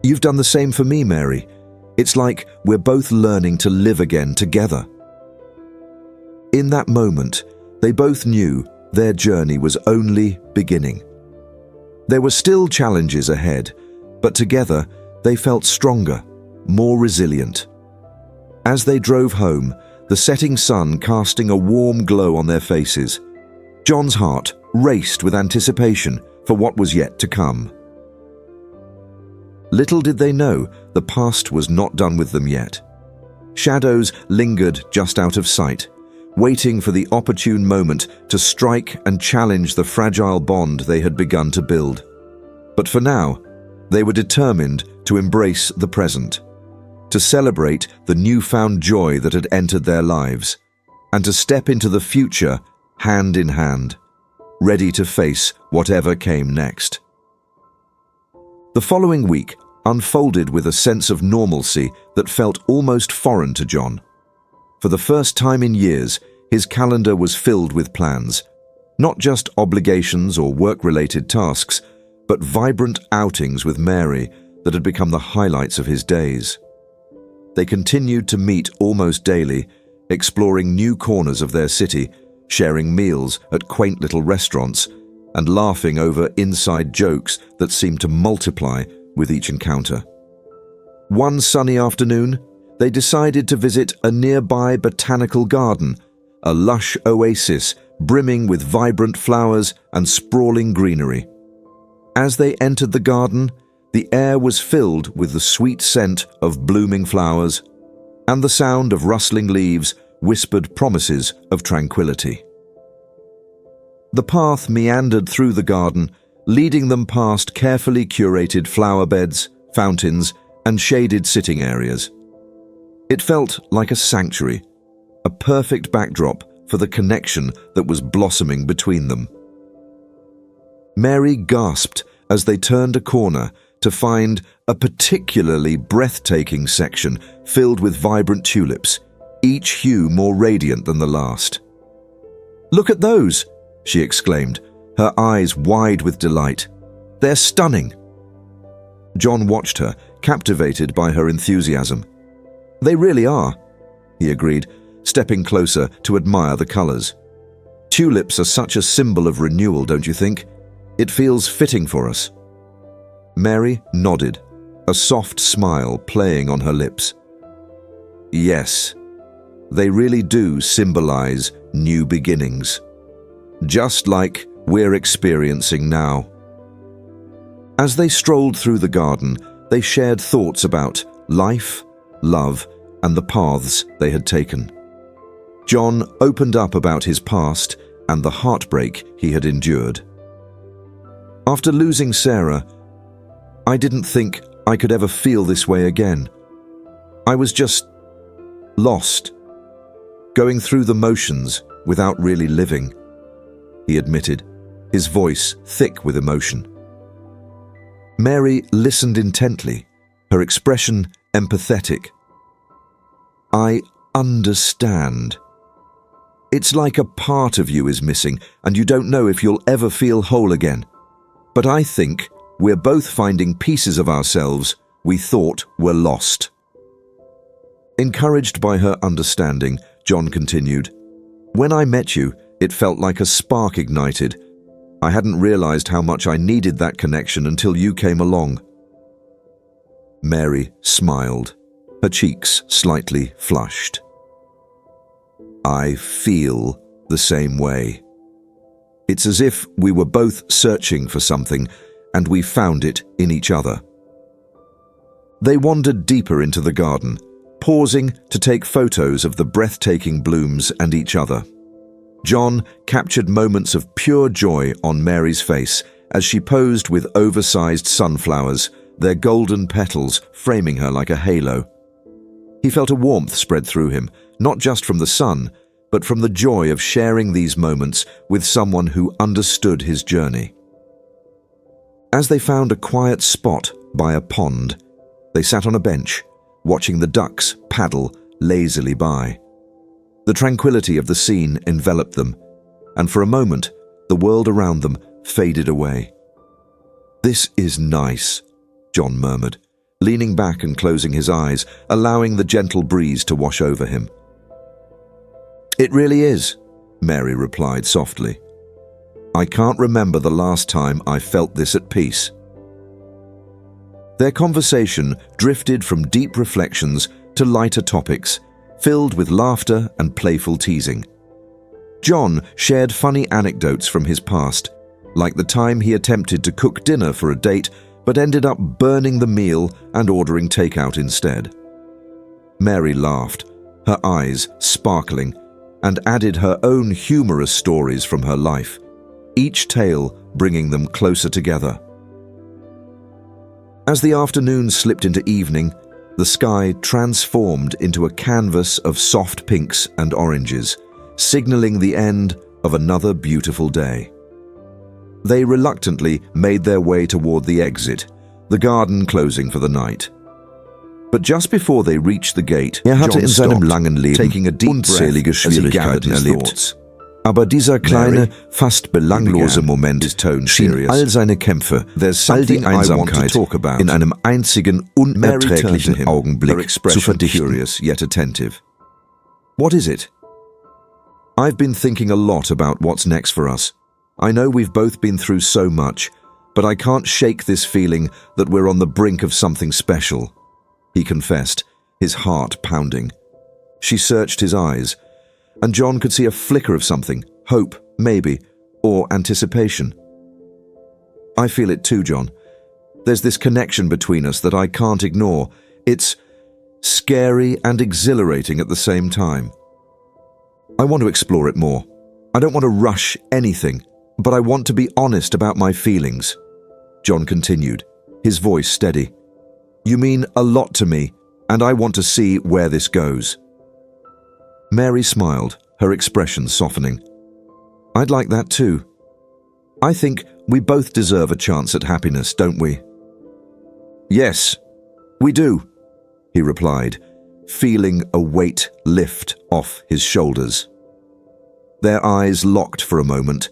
"You've done the same for me, Mary. It's like we're both learning to live again together." In that moment, they both knew their journey was only beginning. There were still challenges ahead, but together they felt stronger, more resilient. As they drove home, the setting sun casting a warm glow on their faces, John's heart raced with anticipation for what was yet to come. Little did they know the past was not done with them yet. Shadows lingered just out of sight, waiting for the opportune moment to strike and challenge the fragile bond they had begun to build. But for now, they were determined to embrace the present, to celebrate the newfound joy that had entered their lives, and to step into the future hand in hand, ready to face whatever came next. The following week unfolded with a sense of normalcy that felt almost foreign to John. For the first time in years, his calendar was filled with plans, not just obligations or work-related tasks, but vibrant outings with Mary that had become the highlights of his days. They continued to meet almost daily, exploring new corners of their city, sharing meals at quaint little restaurants, and laughing over inside jokes that seemed to multiply with each encounter. One sunny afternoon, they decided to visit a nearby botanical garden, a lush oasis brimming with vibrant flowers and sprawling greenery. As they entered the garden, the air was filled with the sweet scent of blooming flowers, and the sound of rustling leaves whispered promises of tranquility. The path meandered through the garden, leading them past carefully curated flower beds, fountains, and shaded sitting areas. It felt like a sanctuary, a perfect backdrop for the connection that was blossoming between them. Mary gasped as they turned a corner to find a particularly breathtaking section filled with vibrant tulips, each hue more radiant than the last. "Look at those!" she exclaimed, her eyes wide with delight. "They're stunning!" John watched her, captivated by her enthusiasm. "They really are," he agreed, stepping closer to admire the colors. "Tulips are such a symbol of renewal, don't you think? It feels fitting for us." Mary nodded, a soft smile playing on her lips. "Yes, they really do symbolize new beginnings, just like we're experiencing now." As they strolled through the garden, they shared thoughts about life, love, and the paths they had taken. John opened up about his past and the heartbreak he had endured. "After losing Sarah, I didn't think I could ever feel this way again. I was just lost, going through the motions without really living," he admitted, his voice thick with emotion. Mary listened intently, her expression empathetic. "I understand. It's like a part of you is missing, and you don't know if you'll ever feel whole again. But I think we're both finding pieces of ourselves we thought were lost." Encouraged by her understanding, John continued, "When I met you, it felt like a spark ignited. I hadn't realized how much I needed that connection until you came along." Mary smiled, her cheeks slightly flushed. "I feel the same way. It's as if we were both searching for something, and we found it in each other." They wandered deeper into the garden, pausing to take photos of the breathtaking blooms and each other. John captured moments of pure joy on Mary's face as she posed with oversized sunflowers, their golden petals framing her like a halo. He felt a warmth spread through him, not just from the sun, but from the joy of sharing these moments with someone who understood his journey. As they found a quiet spot by a pond, they sat on a bench, watching the ducks paddle lazily by. The tranquility of the scene enveloped them, and for a moment, the world around them faded away. "This is nice," John murmured, leaning back and closing his eyes, allowing the gentle breeze to wash over him. "It really is," Mary replied softly. "I can't remember the last time I felt this at peace." Their conversation drifted from deep reflections to lighter topics, filled with laughter and playful teasing. John shared funny anecdotes from his past, like the time he attempted to cook dinner for a date but ended up burning the meal and ordering takeout instead. Mary laughed, her eyes sparkling, and added her own humorous stories from her life, each tale bringing them closer together. As the afternoon slipped into evening, the sky transformed into a canvas of soft pinks and oranges, signaling the end of another beautiful day. They reluctantly made their way toward the exit, the garden closing for the night. But just before they reached the gate, hatte in seinem stopped, langen Leben taking a deep unzählige breath as he gathered Schwierigkeiten his erlebt. thoughts. Aber dieser kleine, fast belanglose began, Moment his tone schien serious. all seine Kämpfe, all die Einsamkeit in einem einzigen, unerträglichen Augenblick zu verdichten. Curious yet attentive. "What is it?" "I've been thinking a lot about what's next for us. I know we've both been through so much, but I can't shake this feeling that we're on the brink of something special," he confessed, his heart pounding. She searched his eyes, and John could see a flicker of something, hope, maybe, or anticipation. "I feel it too, John. There's this connection between us that I can't ignore. It's scary and exhilarating at the same time. I want to explore it more. I don't want to rush anything, but I want to be honest about my feelings," John continued, his voice steady. "You mean a lot to me, and I want to see where this goes." Mary smiled, her expression softening. "I'd like that too. I think we both deserve a chance at happiness, don't we?" "Yes, we do," he replied, feeling a weight lift off his shoulders. Their eyes locked for a moment,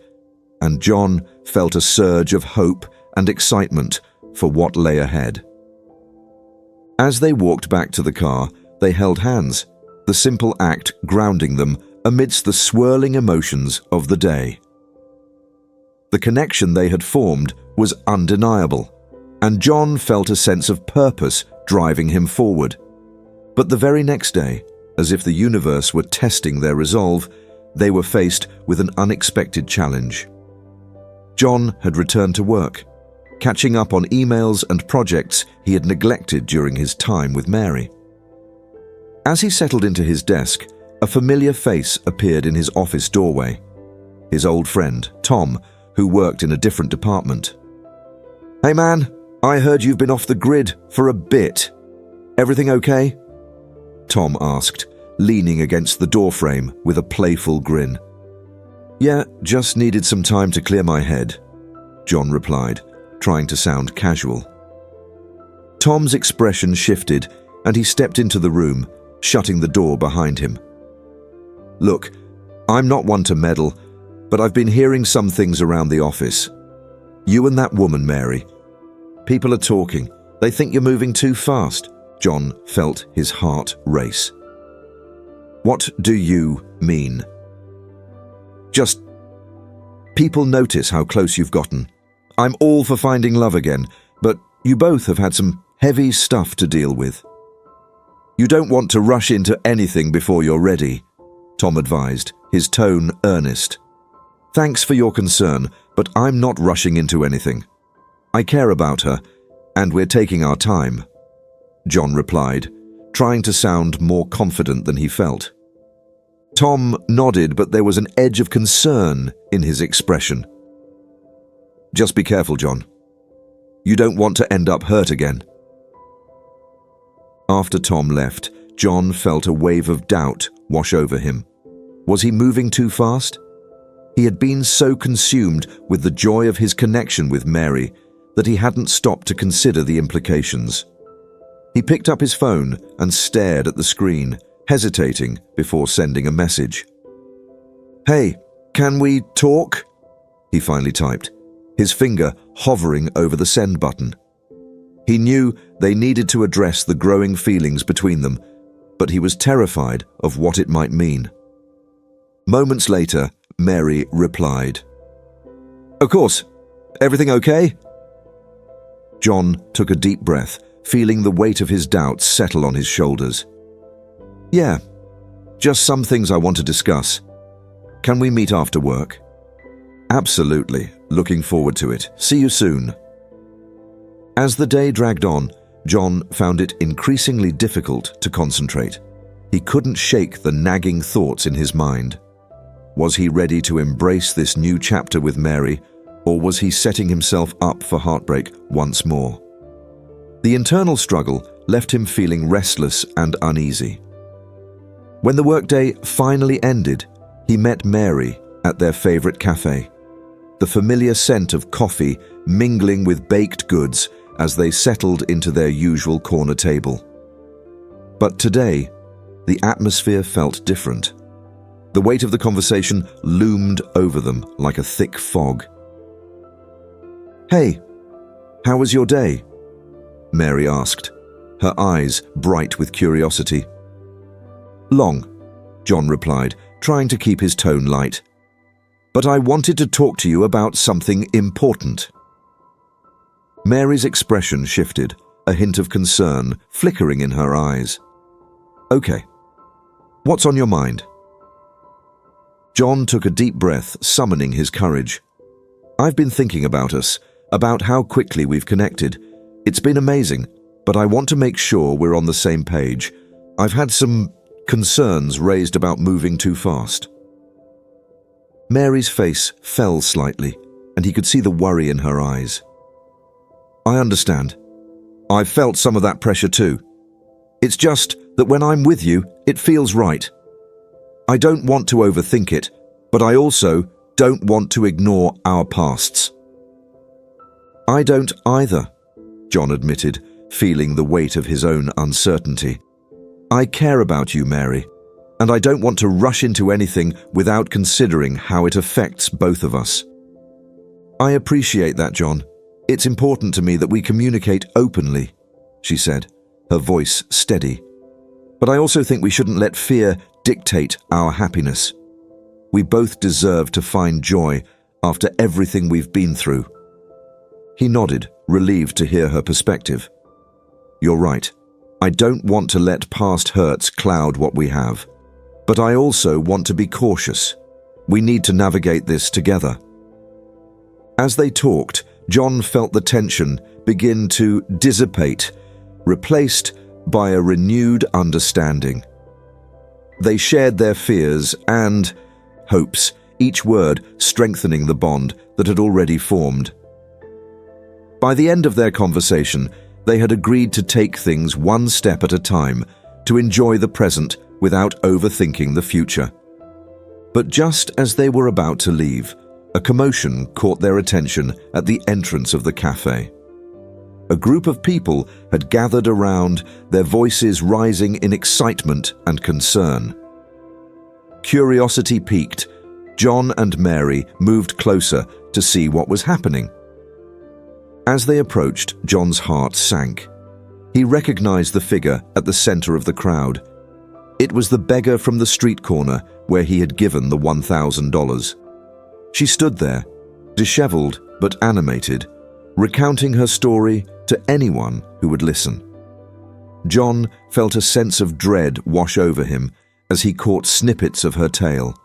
and John felt a surge of hope and excitement for what lay ahead. As they walked back to the car, they held hands, the simple act grounding them amidst the swirling emotions of the day. The connection they had formed was undeniable, and John felt a sense of purpose driving him forward. But the very next day, as if the universe were testing their resolve, they were faced with an unexpected challenge. John had returned to work, catching up on emails and projects he had neglected during his time with Mary. As he settled into his desk, a familiar face appeared in his office doorway. His old friend, Tom, who worked in a different department. "Hey man, I heard you've been off the grid for a bit. Everything okay?" Tom asked, leaning against the doorframe with a playful grin. "Yeah, just needed some time to clear my head," John replied, trying to sound casual. Tom's expression shifted, and he stepped into the room, shutting the door behind him. "Look, I'm not one to meddle, but I've been hearing some things around the office. You and that woman, Mary. People are talking. They think you're moving too fast." John felt his heart race. "What do you mean?" "Just, people notice how close you've gotten. I'm all for finding love again, but you both have had some heavy stuff to deal with. You don't want to rush into anything before you're ready," Tom advised, his tone earnest. "Thanks for your concern, but I'm not rushing into anything. I care about her, and we're taking our time," John replied, trying to sound more confident than he felt. Tom nodded, but there was an edge of concern in his expression. "Just be careful, John. You don't want to end up hurt again." After Tom left, John felt a wave of doubt wash over him. Was he moving too fast? He had been so consumed with the joy of his connection with Mary that he hadn't stopped to consider the implications. He picked up his phone and stared at the screen, hesitating before sending a message. "Hey, can we talk?" he finally typed, his finger hovering over the send button. He knew they needed to address the growing feelings between them, but he was terrified of what it might mean. Moments later, Mary replied, "Of course. Everything okay?" John took a deep breath, feeling the weight of his doubts settle on his shoulders. "Yeah, just some things I want to discuss. Can we meet after work?" "Absolutely. Looking forward to it. See you soon." As the day dragged on, John found it increasingly difficult to concentrate. He couldn't shake the nagging thoughts in his mind. Was he ready to embrace this new chapter with Mary, or was he setting himself up for heartbreak once more? The internal struggle left him feeling restless and uneasy. When the workday finally ended, he met Mary at their favorite cafe, the familiar scent of coffee mingling with baked goods as they settled into their usual corner table. But today, the atmosphere felt different. The weight of the conversation loomed over them like a thick fog. "Hey, how was your day?" Mary asked, her eyes bright with curiosity. "Long," John replied, trying to keep his tone light. "But I wanted to talk to you about something important." Mary's expression shifted, a hint of concern flickering in her eyes. "Okay. What's on your mind?" John took a deep breath, summoning his courage. "I've been thinking about us, about how quickly we've connected. It's been amazing, but I want to make sure we're on the same page. I've had some concerns raised about moving too fast." Mary's face fell slightly, and he could see the worry in her eyes. I understand. I've felt some of that pressure too. It's just that when I'm with you, it feels right. I don't want to overthink it, but I also don't want to ignore our pasts. I don't either, John admitted, feeling the weight of his own uncertainty. I care about you, Mary, and I don't want to rush into anything without considering how it affects both of us. I appreciate that, John. It's important to me that we communicate openly, she said, her voice steady. But I also think we shouldn't let fear dictate our happiness. We both deserve to find joy after everything we've been through. He nodded, relieved to hear her perspective. You're right. I don't want to let past hurts cloud what we have. But I also want to be cautious. We need to navigate this together. As they talked, John felt the tension begin to dissipate, replaced by a renewed understanding. They shared their fears and hopes, each word strengthening the bond that had already formed. By the end of their conversation, they had agreed to take things one step at a time, to enjoy the present without overthinking the future. But just as they were about to leave, a commotion caught their attention at the entrance of the cafe. A group of people had gathered around, their voices rising in excitement and concern. Curiosity piqued, John and Mary moved closer to see what was happening. As they approached, John's heart sank. He recognized the figure at the center of the crowd. It was the beggar from the street corner where he had given the $1,000. She stood there, disheveled but animated, recounting her story to anyone who would listen. John felt a sense of dread wash over him as he caught snippets of her tale.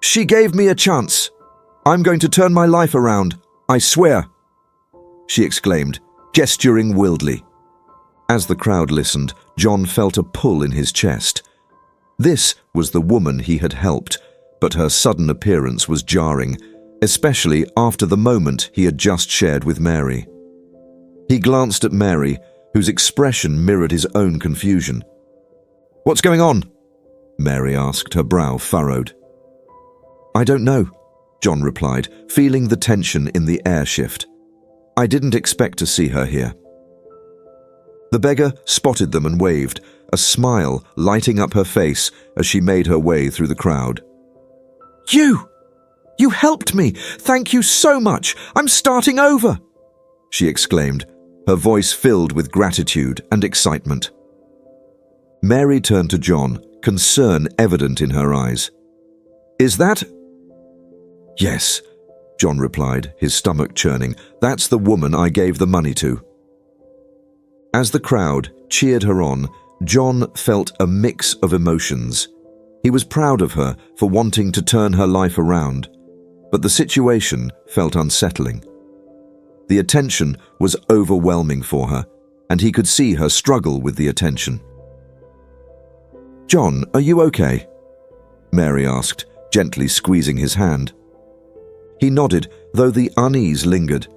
She gave me a chance. I'm going to turn my life around, I swear, she exclaimed, gesturing wildly. As the crowd listened, John felt a pull in his chest. This was the woman he had helped, but her sudden appearance was jarring, especially after the moment he had just shared with Mary. He glanced at Mary, whose expression mirrored his own confusion. What's going on? Mary asked, her brow furrowed. I don't know, John replied, feeling the tension in the air shift. I didn't expect to see her here. The beggar spotted them and waved, a smile lighting up her face as she made her way through the crowd. You helped me! Thank you so much! I'm starting over! She exclaimed, her voice filled with gratitude and excitement. Mary turned to John, concern evident in her eyes. Is that? Yes, John replied, his stomach churning. That's the woman I gave the money to. As the crowd cheered her on, John felt a mix of emotions. He was proud of her for wanting to turn her life around, but the situation felt unsettling. The attention was overwhelming for her, and he could see her struggle with the attention. John, are you okay? Mary asked, gently squeezing his hand. He nodded, though the unease lingered.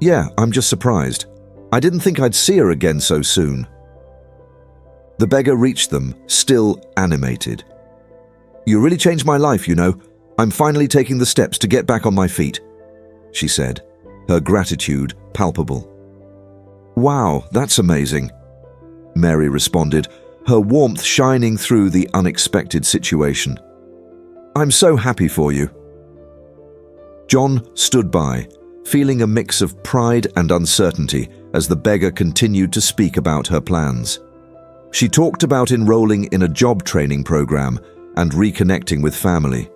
Yeah, I'm just surprised. I didn't think I'd see her again so soon. The beggar reached them, still animated. You really changed my life, you know. I'm finally taking the steps to get back on my feet, she said, her gratitude palpable. Wow, that's amazing, Mary responded, her warmth shining through the unexpected situation. I'm so happy for you. John stood by, feeling a mix of pride and uncertainty as the beggar continued to speak about her plans. She talked about enrolling in a job training program and reconnecting with family.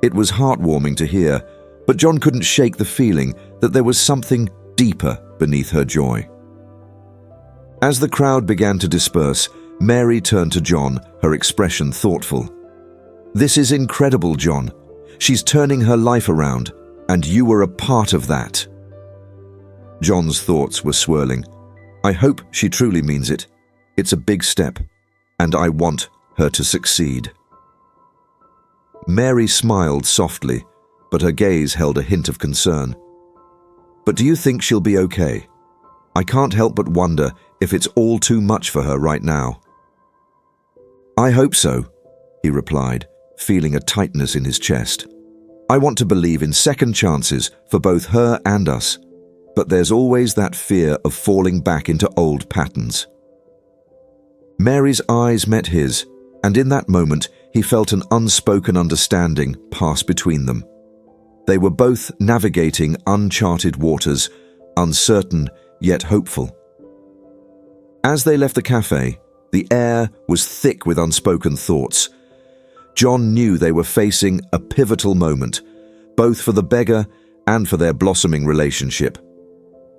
It was heartwarming to hear, but John couldn't shake the feeling that there was something deeper beneath her joy. As the crowd began to disperse, Mary turned to John, her expression thoughtful. This is incredible, John. She's turning her life around, and you were a part of that. John's thoughts were swirling. I hope she truly means it. It's a big step, and I want her to succeed. Mary smiled softly, but her gaze held a hint of concern. "But do you think she'll be okay? I can't help but wonder if it's all too much for her right now." "I hope so," he replied, feeling a tightness in his chest. "I want to believe in second chances for both her and us, but there's always that fear of falling back into old patterns." Mary's eyes met his, and in that moment he felt an unspoken understanding pass between them. They were both navigating uncharted waters, uncertain yet hopeful. As they left the cafe, the air was thick with unspoken thoughts. John knew they were facing a pivotal moment, both for the beggar and for their blossoming relationship.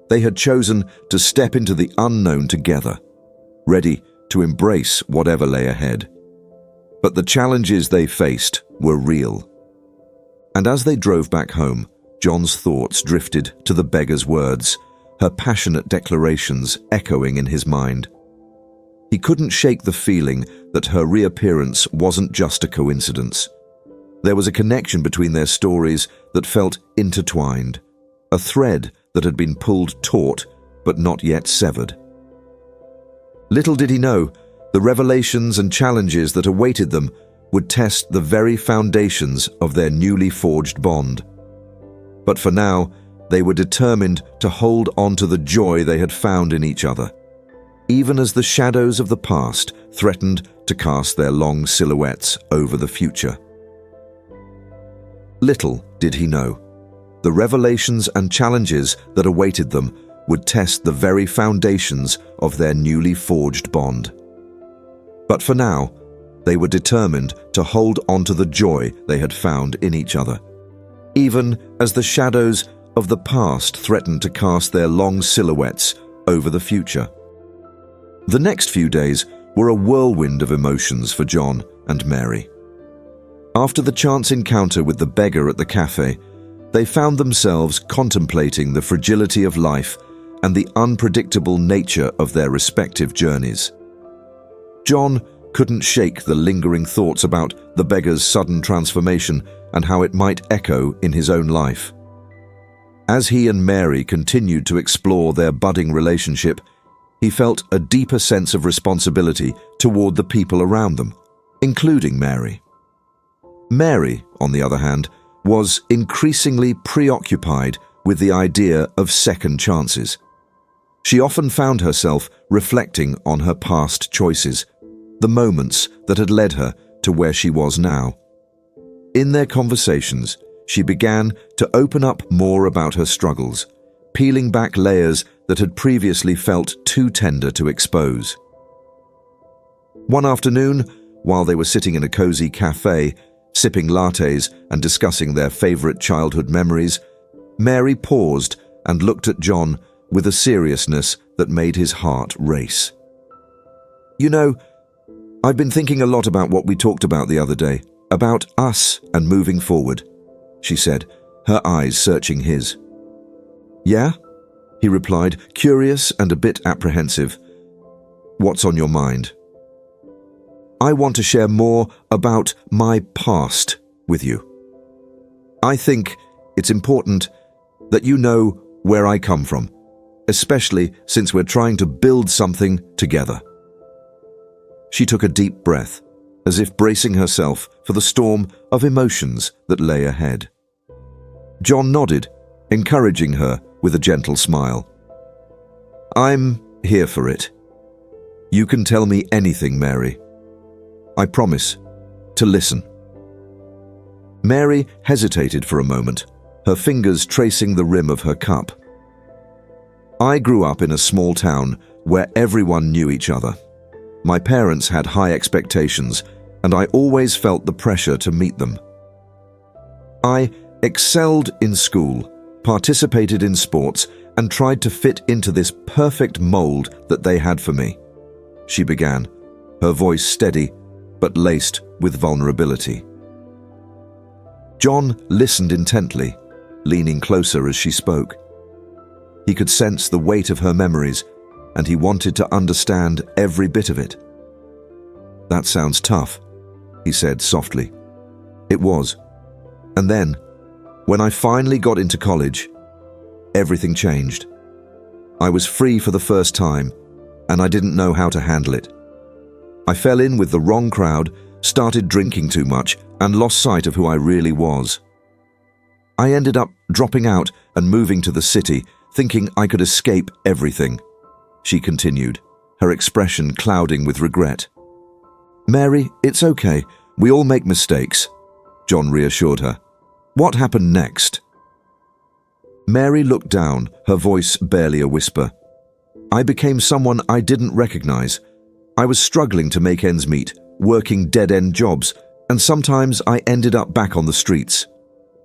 They had chosen to step into the unknown together, ready to embrace whatever lay ahead. But the challenges they faced were real. And as they drove back home, John's thoughts drifted to the beggar's words, her passionate declarations echoing in his mind. He couldn't shake the feeling that her reappearance wasn't just a coincidence. There was a connection between their stories that felt intertwined, a thread that had been pulled taut but not yet severed. Little did he know, the revelations and challenges that awaited them would test the very foundations of their newly forged bond. But for now, they were determined to hold on to the joy they had found in each other, even as the shadows of the past threatened to cast their long silhouettes over the future. Little did he know, the revelations and challenges that awaited them would test the very foundations of their newly forged bond. But for now, they were determined to hold on to the joy they had found in each other, even as the shadows of the past threatened to cast their long silhouettes over the future. The next few days were a whirlwind of emotions for John and Mary. After the chance encounter with the beggar at the cafe, they found themselves contemplating the fragility of life and the unpredictable nature of their respective journeys. John couldn't shake the lingering thoughts about the beggar's sudden transformation and how it might echo in his own life. As he and Mary continued to explore their budding relationship, he felt a deeper sense of responsibility toward the people around them, including Mary. Mary, on the other hand, was increasingly preoccupied with the idea of second chances. She often found herself reflecting on her past choices, the moments that had led her to where she was now. In their conversations, she began to open up more about her struggles, peeling back layers that had previously felt too tender to expose. One afternoon, while they were sitting in a cozy cafe, sipping lattes and discussing their favorite childhood memories, Mary paused and looked at John with a seriousness that made his heart race. "You know, I've been thinking a lot about what we talked about the other day, about us and moving forward," she said, her eyes searching his. "Yeah?" he replied, curious and a bit apprehensive. "What's on your mind?" "I want to share more about my past with you. I think it's important that you know where I come from, especially since we're trying to build something together." She took a deep breath, as if bracing herself for the storm of emotions that lay ahead. John nodded, encouraging her with a gentle smile. "I'm here for it. You can tell me anything, Mary. I promise to listen." Mary hesitated for a moment, her fingers tracing the rim of her cup. "I grew up in a small town where everyone knew each other. My parents had high expectations, and I always felt the pressure to meet them. I excelled in school, participated in sports, and tried to fit into this perfect mold that they had for me," she began, her voice steady but laced with vulnerability. John listened intently, leaning closer as she spoke. He could sense the weight of her memories, and he wanted to understand every bit of it. "That sounds tough," he said softly. It was. And then, when I finally got into college, everything changed. I was free for the first time, and I didn't know how to handle it. I fell in with the wrong crowd, started drinking too much, and lost sight of who I really was. I ended up dropping out and moving to the city, thinking I could escape everything, she continued, her expression clouding with regret. Mary, it's okay. We all make mistakes, John reassured her. What happened next? Mary looked down, her voice barely a whisper. I became someone I didn't recognize. I was struggling to make ends meet, working dead-end jobs, and sometimes I ended up back on the streets.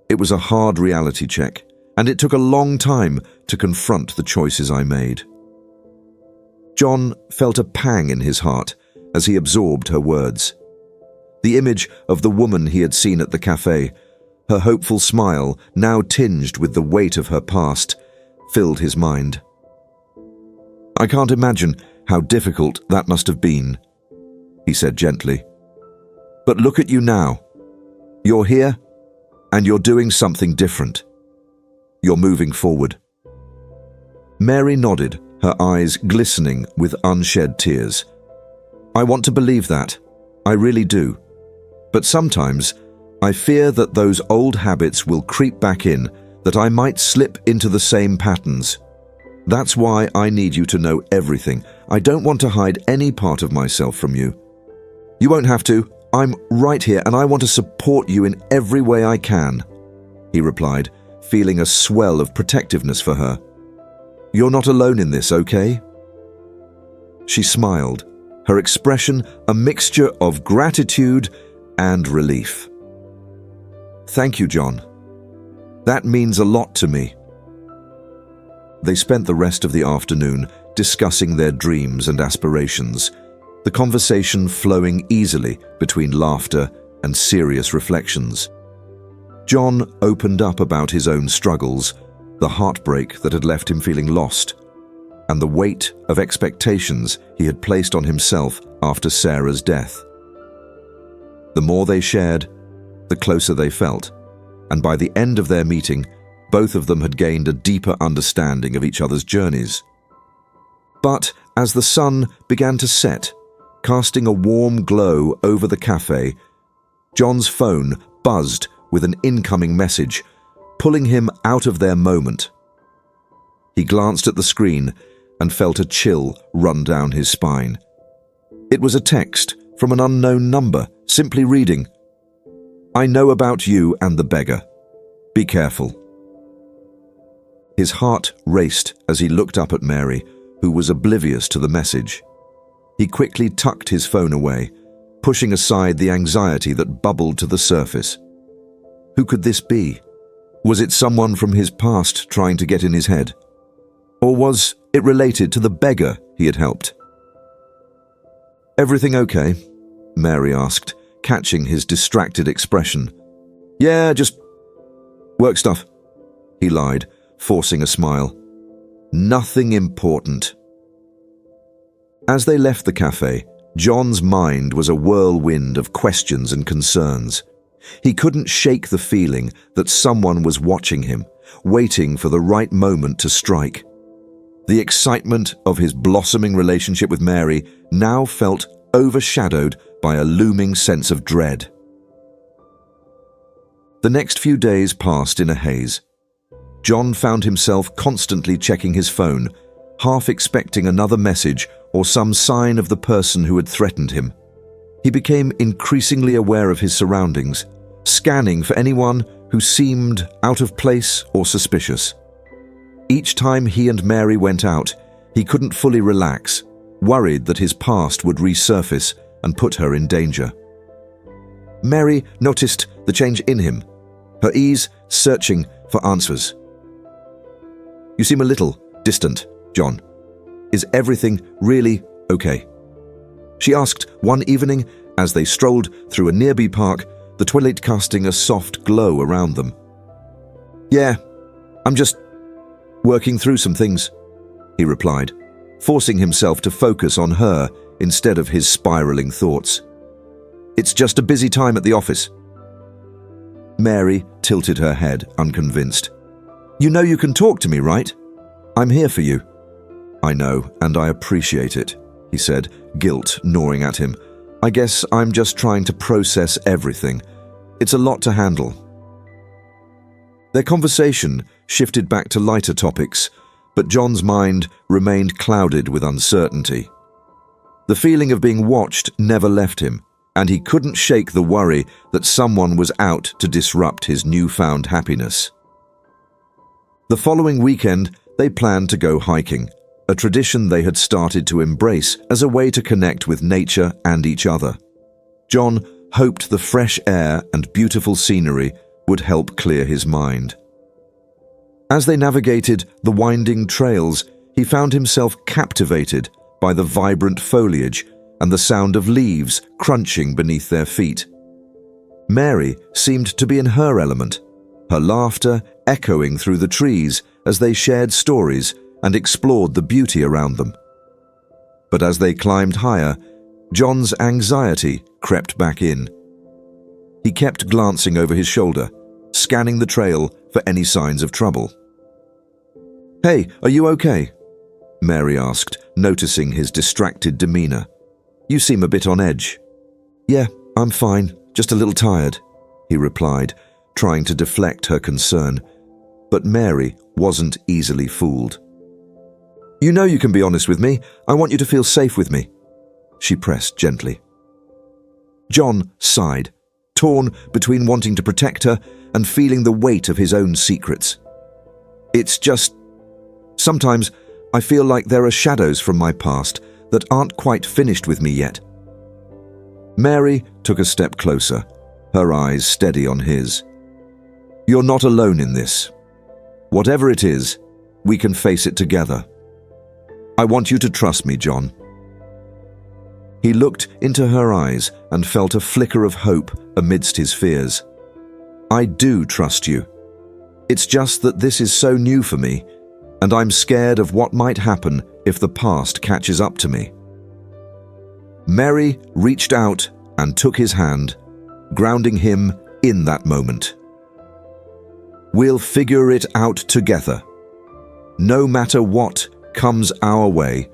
It was a hard reality check, and it took a long time to confront the choices I made. John felt a pang in his heart as he absorbed her words. The image of the woman he had seen at the cafe, her hopeful smile, now tinged with the weight of her past, filled his mind. I can't imagine how difficult that must have been, he said gently. But look at you now. You're here, and you're doing something different. You're moving forward. Mary nodded, her eyes glistening with unshed tears. I want to believe that. I really do. But sometimes I fear that those old habits will creep back in, that I might slip into the same patterns. That's why I need you to know everything. I don't want to hide any part of myself from you. You won't have to. I'm right here, and I want to support you in every way I can, he replied, feeling a swell of protectiveness for her. You're not alone in this, okay? She smiled, her expression a mixture of gratitude and relief. Thank you, John. That means a lot to me. They spent the rest of the afternoon discussing their dreams and aspirations, the conversation flowing easily between laughter and serious reflections. John opened up about his own struggles, the heartbreak that had left him feeling lost, and the weight of expectations he had placed on himself after Sarah's death. The more they shared, the closer they felt, and by the end of their meeting, both of them had gained a deeper understanding of each other's journeys. But as the sun began to set, casting a warm glow over the cafe, John's phone buzzed with an incoming message, pulling him out of their moment. He glanced at the screen and felt a chill run down his spine. It was a text from an unknown number, simply reading, I know about you and the beggar. Be careful. His heart raced as he looked up at Mary, who was oblivious to the message. He quickly tucked his phone away, pushing aside the anxiety that bubbled to the surface. Who could this be? Was it someone from his past trying to get in his head? Or was it related to the beggar he had helped? Everything okay? Mary asked, catching his distracted expression. Yeah, just work stuff, he lied, forcing a smile. Nothing important. As they left the cafe, John's mind was a whirlwind of questions and concerns. He couldn't shake the feeling that someone was watching him, waiting for the right moment to strike. The excitement of his blossoming relationship with Mary now felt overshadowed by a looming sense of dread. The next few days passed in a haze. John found himself constantly checking his phone, half expecting another message or some sign of the person who had threatened him. He became increasingly aware of his surroundings, scanning for anyone who seemed out of place or suspicious. Each time he and Mary went out, he couldn't fully relax, worried that his past would resurface and put her in danger. Mary noticed the change in him, her ease searching for answers. You seem a little distant, John. Is everything really okay? She asked one evening as they strolled through a nearby park, the twilight casting a soft glow around them. Yeah, I'm just working through some things, he replied, forcing himself to focus on her instead of his spiraling thoughts. It's just a busy time at the office. Mary tilted her head, unconvinced. "You know you can talk to me, right? I'm here for you." "I know, and I appreciate it," he said, guilt gnawing at him. "I guess I'm just trying to process everything. It's a lot to handle." Their conversation shifted back to lighter topics, but John's mind remained clouded with uncertainty. The feeling of being watched never left him, and he couldn't shake the worry that someone was out to disrupt his newfound happiness. The following weekend, they planned to go hiking, a tradition they had started to embrace as a way to connect with nature and each other. John hoped the fresh air and beautiful scenery would help clear his mind. As they navigated the winding trails, he found himself captivated by the vibrant foliage and the sound of leaves crunching beneath their feet. Mary seemed to be in her element, her laughter echoing through the trees as they shared stories and explored the beauty around them. But as they climbed higher, John's anxiety crept back in. He kept glancing over his shoulder, scanning the trail for any signs of trouble. "Hey, are you okay?" Mary asked, noticing his distracted demeanor. "You seem a bit on edge." "Yeah, I'm fine, just a little tired," he replied, trying to deflect her concern. But Mary wasn't easily fooled. "You know you can be honest with me. I want you to feel safe with me," she pressed gently. John sighed, torn between wanting to protect her and feeling the weight of his own secrets. "It's just, sometimes I feel like there are shadows from my past that aren't quite finished with me yet." Mary took a step closer, her eyes steady on his. "You're not alone in this. Whatever it is, we can face it together. I want you to trust me, John." He looked into her eyes and felt a flicker of hope amidst his fears. "I do trust you. It's just that this is so new for me, and I'm scared of what might happen if the past catches up to me." Mary reached out and took his hand, grounding him in that moment. "We'll figure it out together. No matter what comes our way,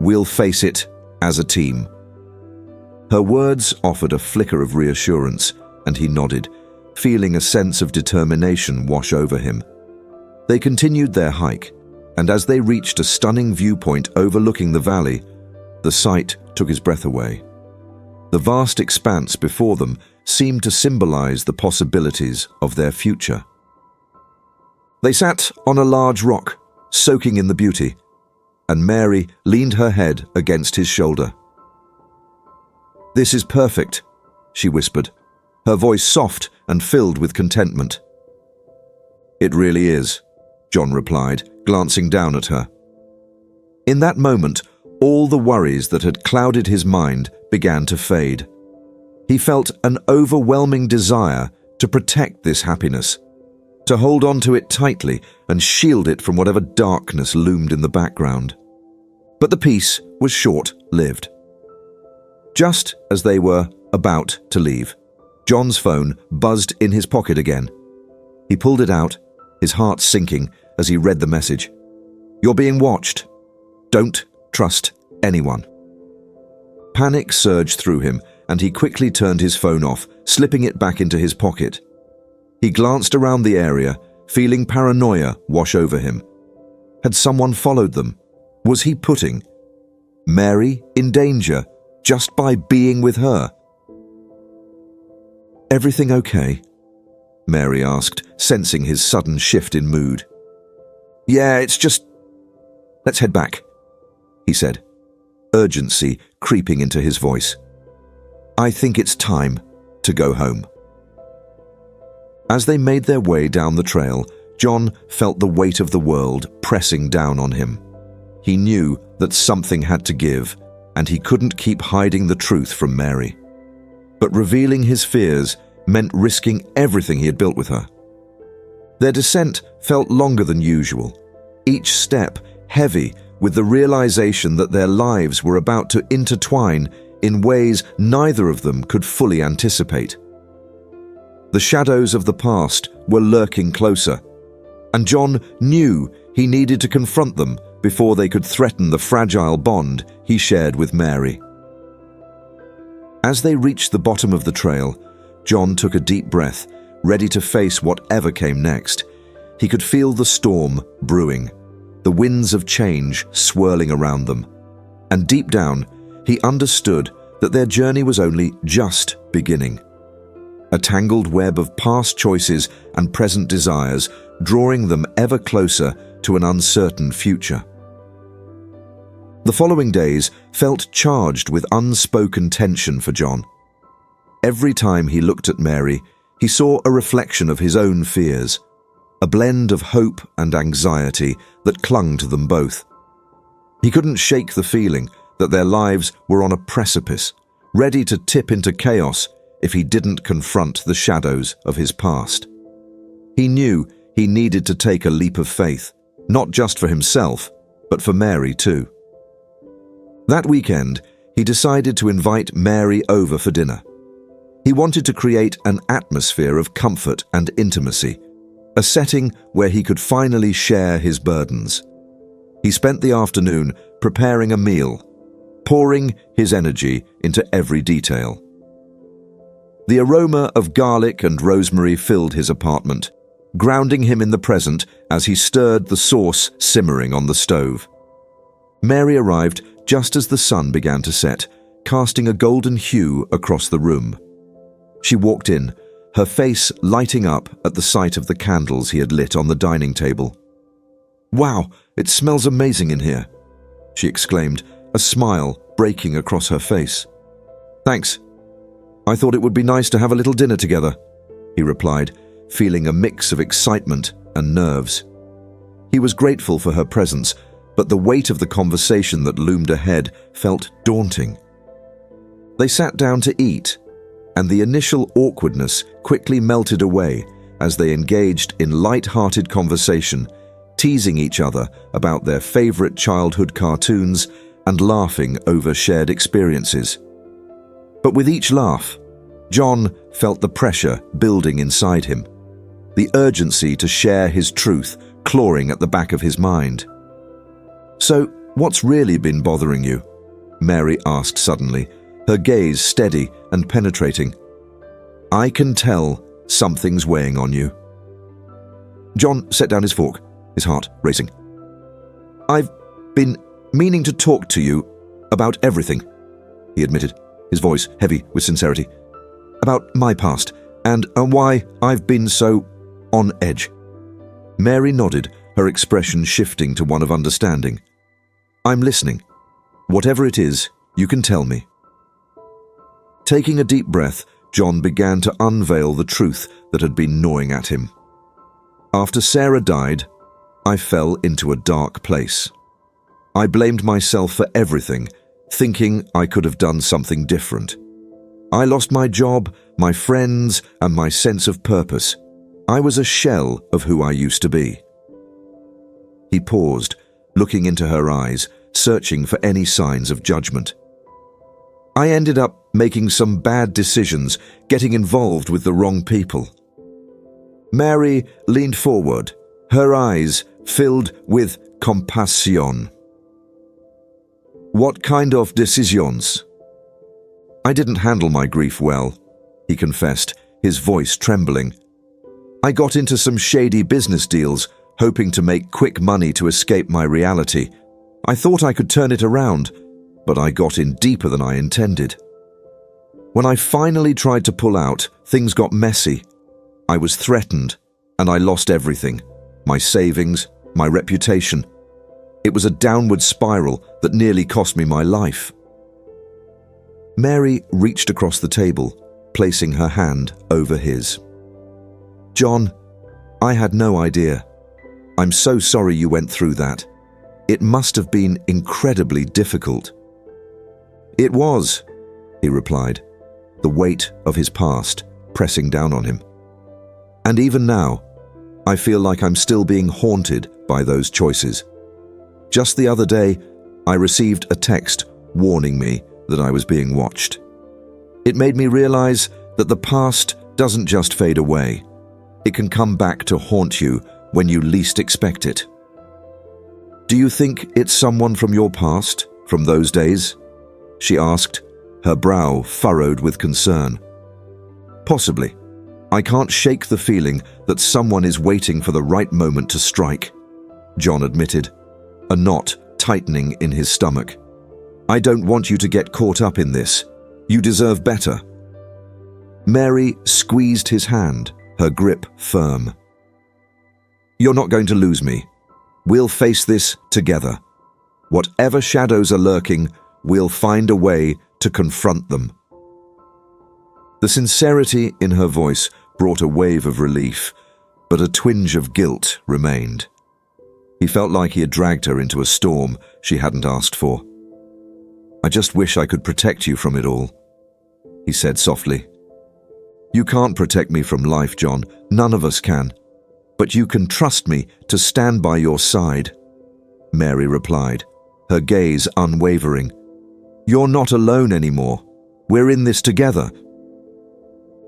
we'll face it as a team." Her words offered a flicker of reassurance, and he nodded, feeling a sense of determination wash over him. They continued their hike, and as they reached a stunning viewpoint overlooking the valley, the sight took his breath away. The vast expanse before them seemed to symbolize the possibilities of their future. They sat on a large rock, soaking in the beauty, and Mary leaned her head against his shoulder. "This is perfect," she whispered, her voice soft and filled with contentment. "It really is," John replied, glancing down at her. In that moment, all the worries that had clouded his mind began to fade. He felt an overwhelming desire to protect this happiness, to hold on to it tightly and shield it from whatever darkness loomed in the background. But the peace was short-lived. Just as they were about to leave, John's phone buzzed in his pocket again. He pulled it out, his heart sinking as he read the message. "You're being watched. Don't trust anyone." Panic surged through him, and he quickly turned his phone off, slipping it back into his pocket. He glanced around the area, feeling paranoia wash over him. Had someone followed them? Was he putting Mary in danger just by being with her? "Everything okay?" Mary asked, sensing his sudden shift in mood. "Yeah, it's just... Let's head back," he said, urgency creeping into his voice. "I think it's time to go home." As they made their way down the trail, John felt the weight of the world pressing down on him. He knew that something had to give, and he couldn't keep hiding the truth from Mary. But revealing his fears meant risking everything he had built with her. Their descent felt longer than usual, each step heavy with the realization that their lives were about to intertwine in ways neither of them could fully anticipate. The shadows of the past were lurking closer, and John knew he needed to confront them before they could threaten the fragile bond he shared with Mary. As they reached the bottom of the trail, John took a deep breath, ready to face whatever came next. He could feel the storm brewing, the winds of change swirling around them. And deep down, he understood that their journey was only just beginning. A tangled web of past choices and present desires, drawing them ever closer to an uncertain future. The following days felt charged with unspoken tension for John. Every time he looked at Mary, he saw a reflection of his own fears, a blend of hope and anxiety that clung to them both. He couldn't shake the feeling that their lives were on a precipice, ready to tip into chaos if he didn't confront the shadows of his past. He knew he needed to take a leap of faith, not just for himself, but for Mary too. That weekend, he decided to invite Mary over for dinner. He wanted to create an atmosphere of comfort and intimacy, a setting where he could finally share his burdens. He spent the afternoon preparing a meal, pouring his energy into every detail. The aroma of garlic and rosemary filled his apartment, grounding him in the present as he stirred the sauce simmering on the stove. Mary arrived just as the sun began to set, casting a golden hue across the room. She walked in, her face lighting up at the sight of the candles he had lit on the dining table. "Wow, it smells amazing in here," she exclaimed, a smile breaking across her face. "Thanks. I thought it would be nice to have a little dinner together," he replied, feeling a mix of excitement and nerves. He was grateful for her presence, but the weight of the conversation that loomed ahead felt daunting. They sat down to eat, and the initial awkwardness quickly melted away as they engaged in light-hearted conversation, teasing each other about their favorite childhood cartoons and laughing over shared experiences. But with each laugh, John felt the pressure building inside him, the urgency to share his truth clawing at the back of his mind. "So, what's really been bothering you?" Mary asked suddenly, her gaze steady and penetrating. "I can tell something's weighing on you." John set down his fork, his heart racing. "I've been meaning to talk to you about everything," he admitted, his voice heavy with sincerity. "About my past, and why I've been so on edge." Mary nodded, her expression shifting to one of understanding. "I'm listening. Whatever it is, you can tell me." Taking a deep breath, John began to unveil the truth that had been gnawing at him. "After Sarah died, I fell into a dark place. I blamed myself for everything, thinking I could have done something different. I lost my job, my friends, and my sense of purpose. I was a shell of who I used to be." He paused, looking into her eyes, searching for any signs of judgment. "I ended up making some bad decisions, getting involved with the wrong people." Mary leaned forward, her eyes filled with compassion. "What kind of decisions?" "I didn't handle my grief well," he confessed, his voice trembling. "I got into some shady business deals, hoping to make quick money to escape my reality. I thought I could turn it around, but I got in deeper than I intended. When I finally tried to pull out, things got messy. I was threatened, and I lost everything, my savings, my reputation. It was a downward spiral that nearly cost me my life." Mary reached across the table, placing her hand over his. "John, I had no idea. I'm so sorry you went through that. It must have been incredibly difficult." "It was," he replied, the weight of his past pressing down on him. "And even now, I feel like I'm still being haunted by those choices. Just the other day, I received a text warning me that I was being watched. It made me realize that the past doesn't just fade away. It can come back to haunt you when you least expect it. Do you think it's someone from your past, from those days? She asked, her brow furrowed with concern. Possibly. I can't shake the feeling that someone is waiting for the right moment to strike, John admitted, a knot tightening in his stomach. I don't want you to get caught up in this. You deserve better. Mary squeezed his hand, her grip firm. You're not going to lose me. We'll face this together. Whatever shadows are lurking, we'll find a way to confront them. The sincerity in her voice brought a wave of relief, but a twinge of guilt remained. He felt like he had dragged her into a storm she hadn't asked for. I just wish I could protect you from it all, he said softly. You can't protect me from life, John. None of us can. But you can trust me to stand by your side, Mary replied, her gaze unwavering. You're not alone anymore. We're in this together.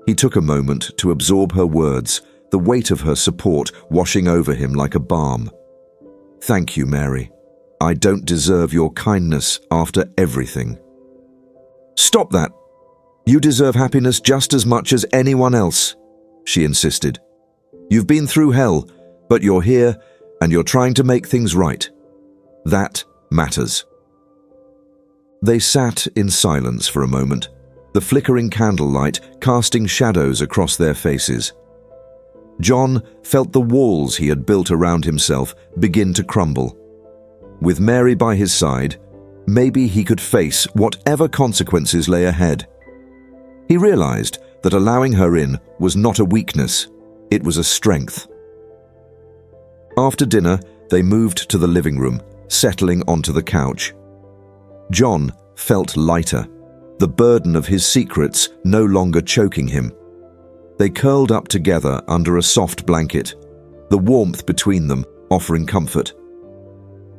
He took a moment to absorb her words, the weight of her support washing over him like a balm. Thank you, Mary. I don't deserve your kindness after everything. Stop that. You deserve happiness just as much as anyone else, she insisted. You've been through hell, but you're here and you're trying to make things right. That matters. They sat in silence for a moment, the flickering candlelight casting shadows across their faces. John felt the walls he had built around himself begin to crumble. With Mary by his side, maybe he could face whatever consequences lay ahead. He realized that allowing her in was not a weakness, it was a strength. After dinner, they moved to the living room, settling onto the couch. John felt lighter, the burden of his secrets no longer choking him. They curled up together under a soft blanket, the warmth between them offering comfort.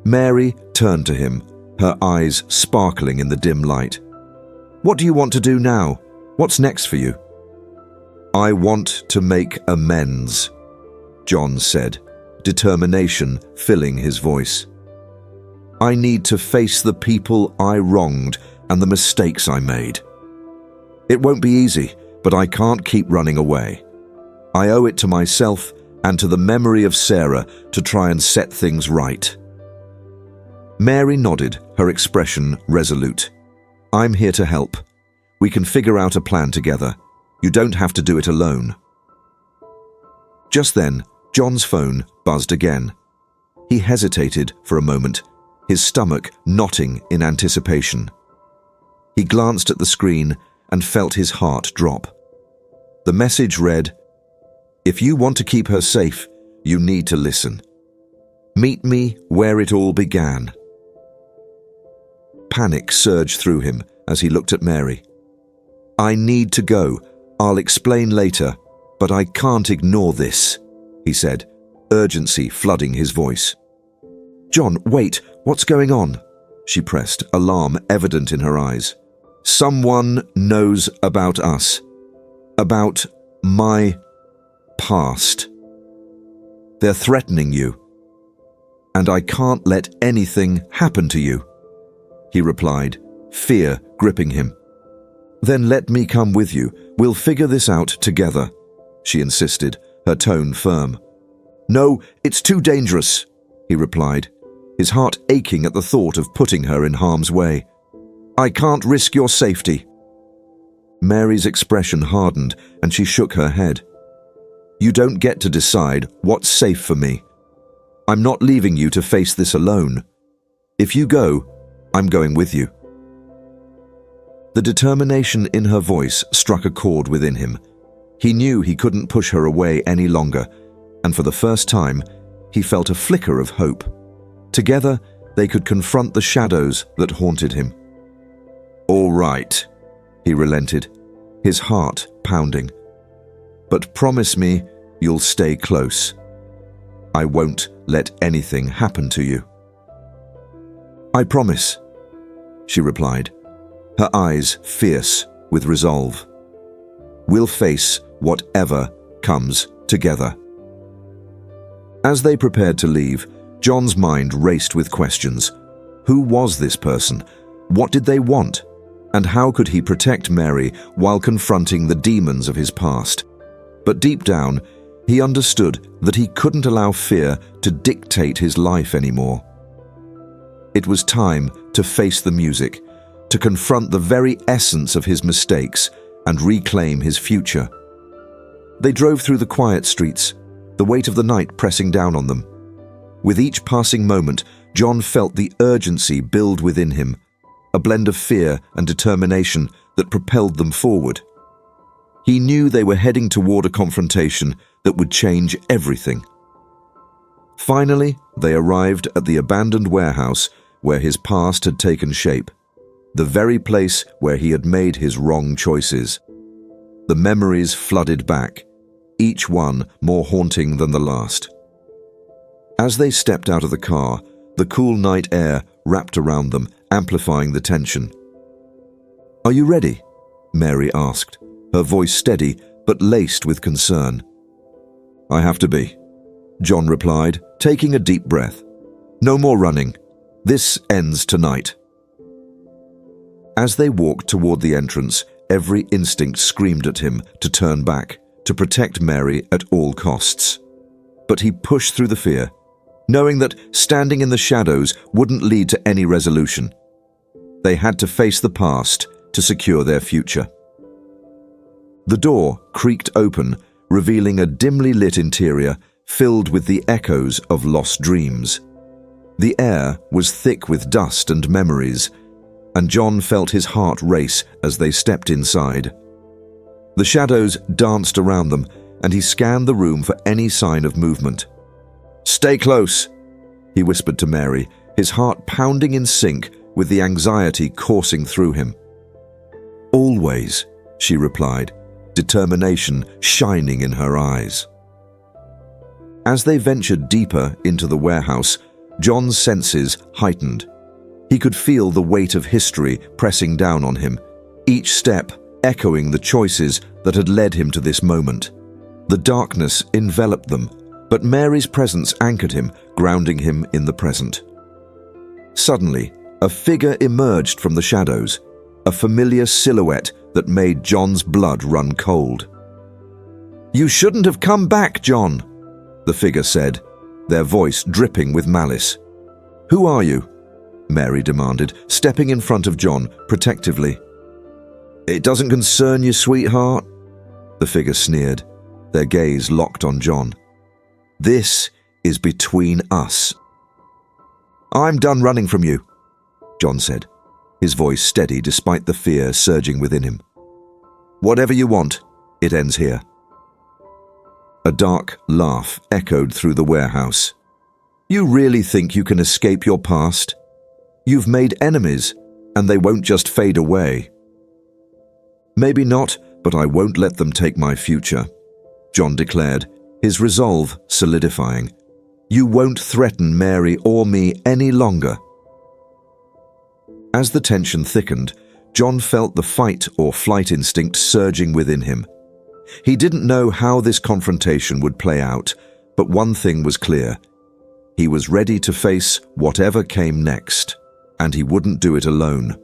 Mary turned to him, her eyes sparkling in the dim light. What do you want to do now? What's next for you? I want to make amends, John said, determination filling his voice. I need to face the people I wronged and the mistakes I made. It won't be easy, but I can't keep running away. I owe it to myself and to the memory of Sarah to try and set things right. Mary nodded, her expression resolute. I'm here to help. We can figure out a plan together. You don't have to do it alone. Just then, John's phone buzzed again. He hesitated for a moment, his stomach knotting in anticipation. He glanced at the screen and felt his heart drop. The message read, If you want to keep her safe, you need to listen. Meet me where it all began. Panic surged through him as he looked at Mary. I need to go. I'll explain later, but I can't ignore this, he said, urgency flooding his voice. John, wait, what's going on? She pressed, alarm evident in her eyes. Someone knows about us, about my past. They're threatening you, and I can't let anything happen to you, he replied, fear gripping him. Then let me come with you. We'll figure this out together, she insisted, her tone firm. No, it's too dangerous, he replied, his heart aching at the thought of putting her in harm's way. I can't risk your safety. Mary's expression hardened and she shook her head. You don't get to decide what's safe for me. I'm not leaving you to face this alone. If you go, I'm going with you. The determination in her voice struck a chord within him. He knew he couldn't push her away any longer, and for the first time, he felt a flicker of hope. Together, they could confront the shadows that haunted him. All right, he relented, his heart pounding. But promise me you'll stay close. I won't let anything happen to you. I promise, she replied, her eyes fierce with resolve. We'll face whatever comes together. As they prepared to leave, John's mind raced with questions. Who was this person? What did they want? And how could he protect Mary while confronting the demons of his past? But deep down, he understood that he couldn't allow fear to dictate his life anymore. It was time to face the music, to confront the very essence of his mistakes and reclaim his future. They drove through the quiet streets, the weight of the night pressing down on them. With each passing moment, John felt the urgency build within him, a blend of fear and determination that propelled them forward. He knew they were heading toward a confrontation that would change everything. Finally, they arrived at the abandoned warehouse where his past had taken shape, the very place where he had made his wrong choices. The memories flooded back, each one more haunting than the last. As they stepped out of the car, the cool night air wrapped around them, amplifying the tension. "Are you ready?" Mary asked, her voice steady but laced with concern. "I have to be," John replied, taking a deep breath. "No more running. This ends tonight." As they walked toward the entrance, every instinct screamed at him to turn back, to protect Mary at all costs. But he pushed through the fear, knowing that standing in the shadows wouldn't lead to any resolution. They had to face the past to secure their future. The door creaked open, revealing a dimly lit interior filled with the echoes of lost dreams. The air was thick with dust and memories, and John felt his heart race as they stepped inside. The shadows danced around them, and he scanned the room for any sign of movement. "Stay close," he whispered to Mary, his heart pounding in sync with the anxiety coursing through him. "Always," she replied, determination shining in her eyes. As they ventured deeper into the warehouse, John's senses heightened. He could feel the weight of history pressing down on him, each step echoing the choices that had led him to this moment. The darkness enveloped them, but Mary's presence anchored him, grounding him in the present. Suddenly, a figure emerged from the shadows, a familiar silhouette that made John's blood run cold. "You shouldn't have come back, John," the figure said, their voice dripping with malice. "Who are you?" Mary demanded, stepping in front of John protectively. "It doesn't concern you, sweetheart," the figure sneered, their gaze locked on John. "This is between us." "I'm done running from you," John said, his voice steady despite the fear surging within him. "Whatever you want, it ends here." A dark laugh echoed through the warehouse. "You really think you can escape your past? You've made enemies, and they won't just fade away." "Maybe not, but I won't let them take my future," John declared, his resolve solidifying. "You won't threaten Mary or me any longer." As the tension thickened, John felt the fight or flight instinct surging within him. He didn't know how this confrontation would play out, but one thing was clear. He was ready to face whatever came next, and he wouldn't do it alone.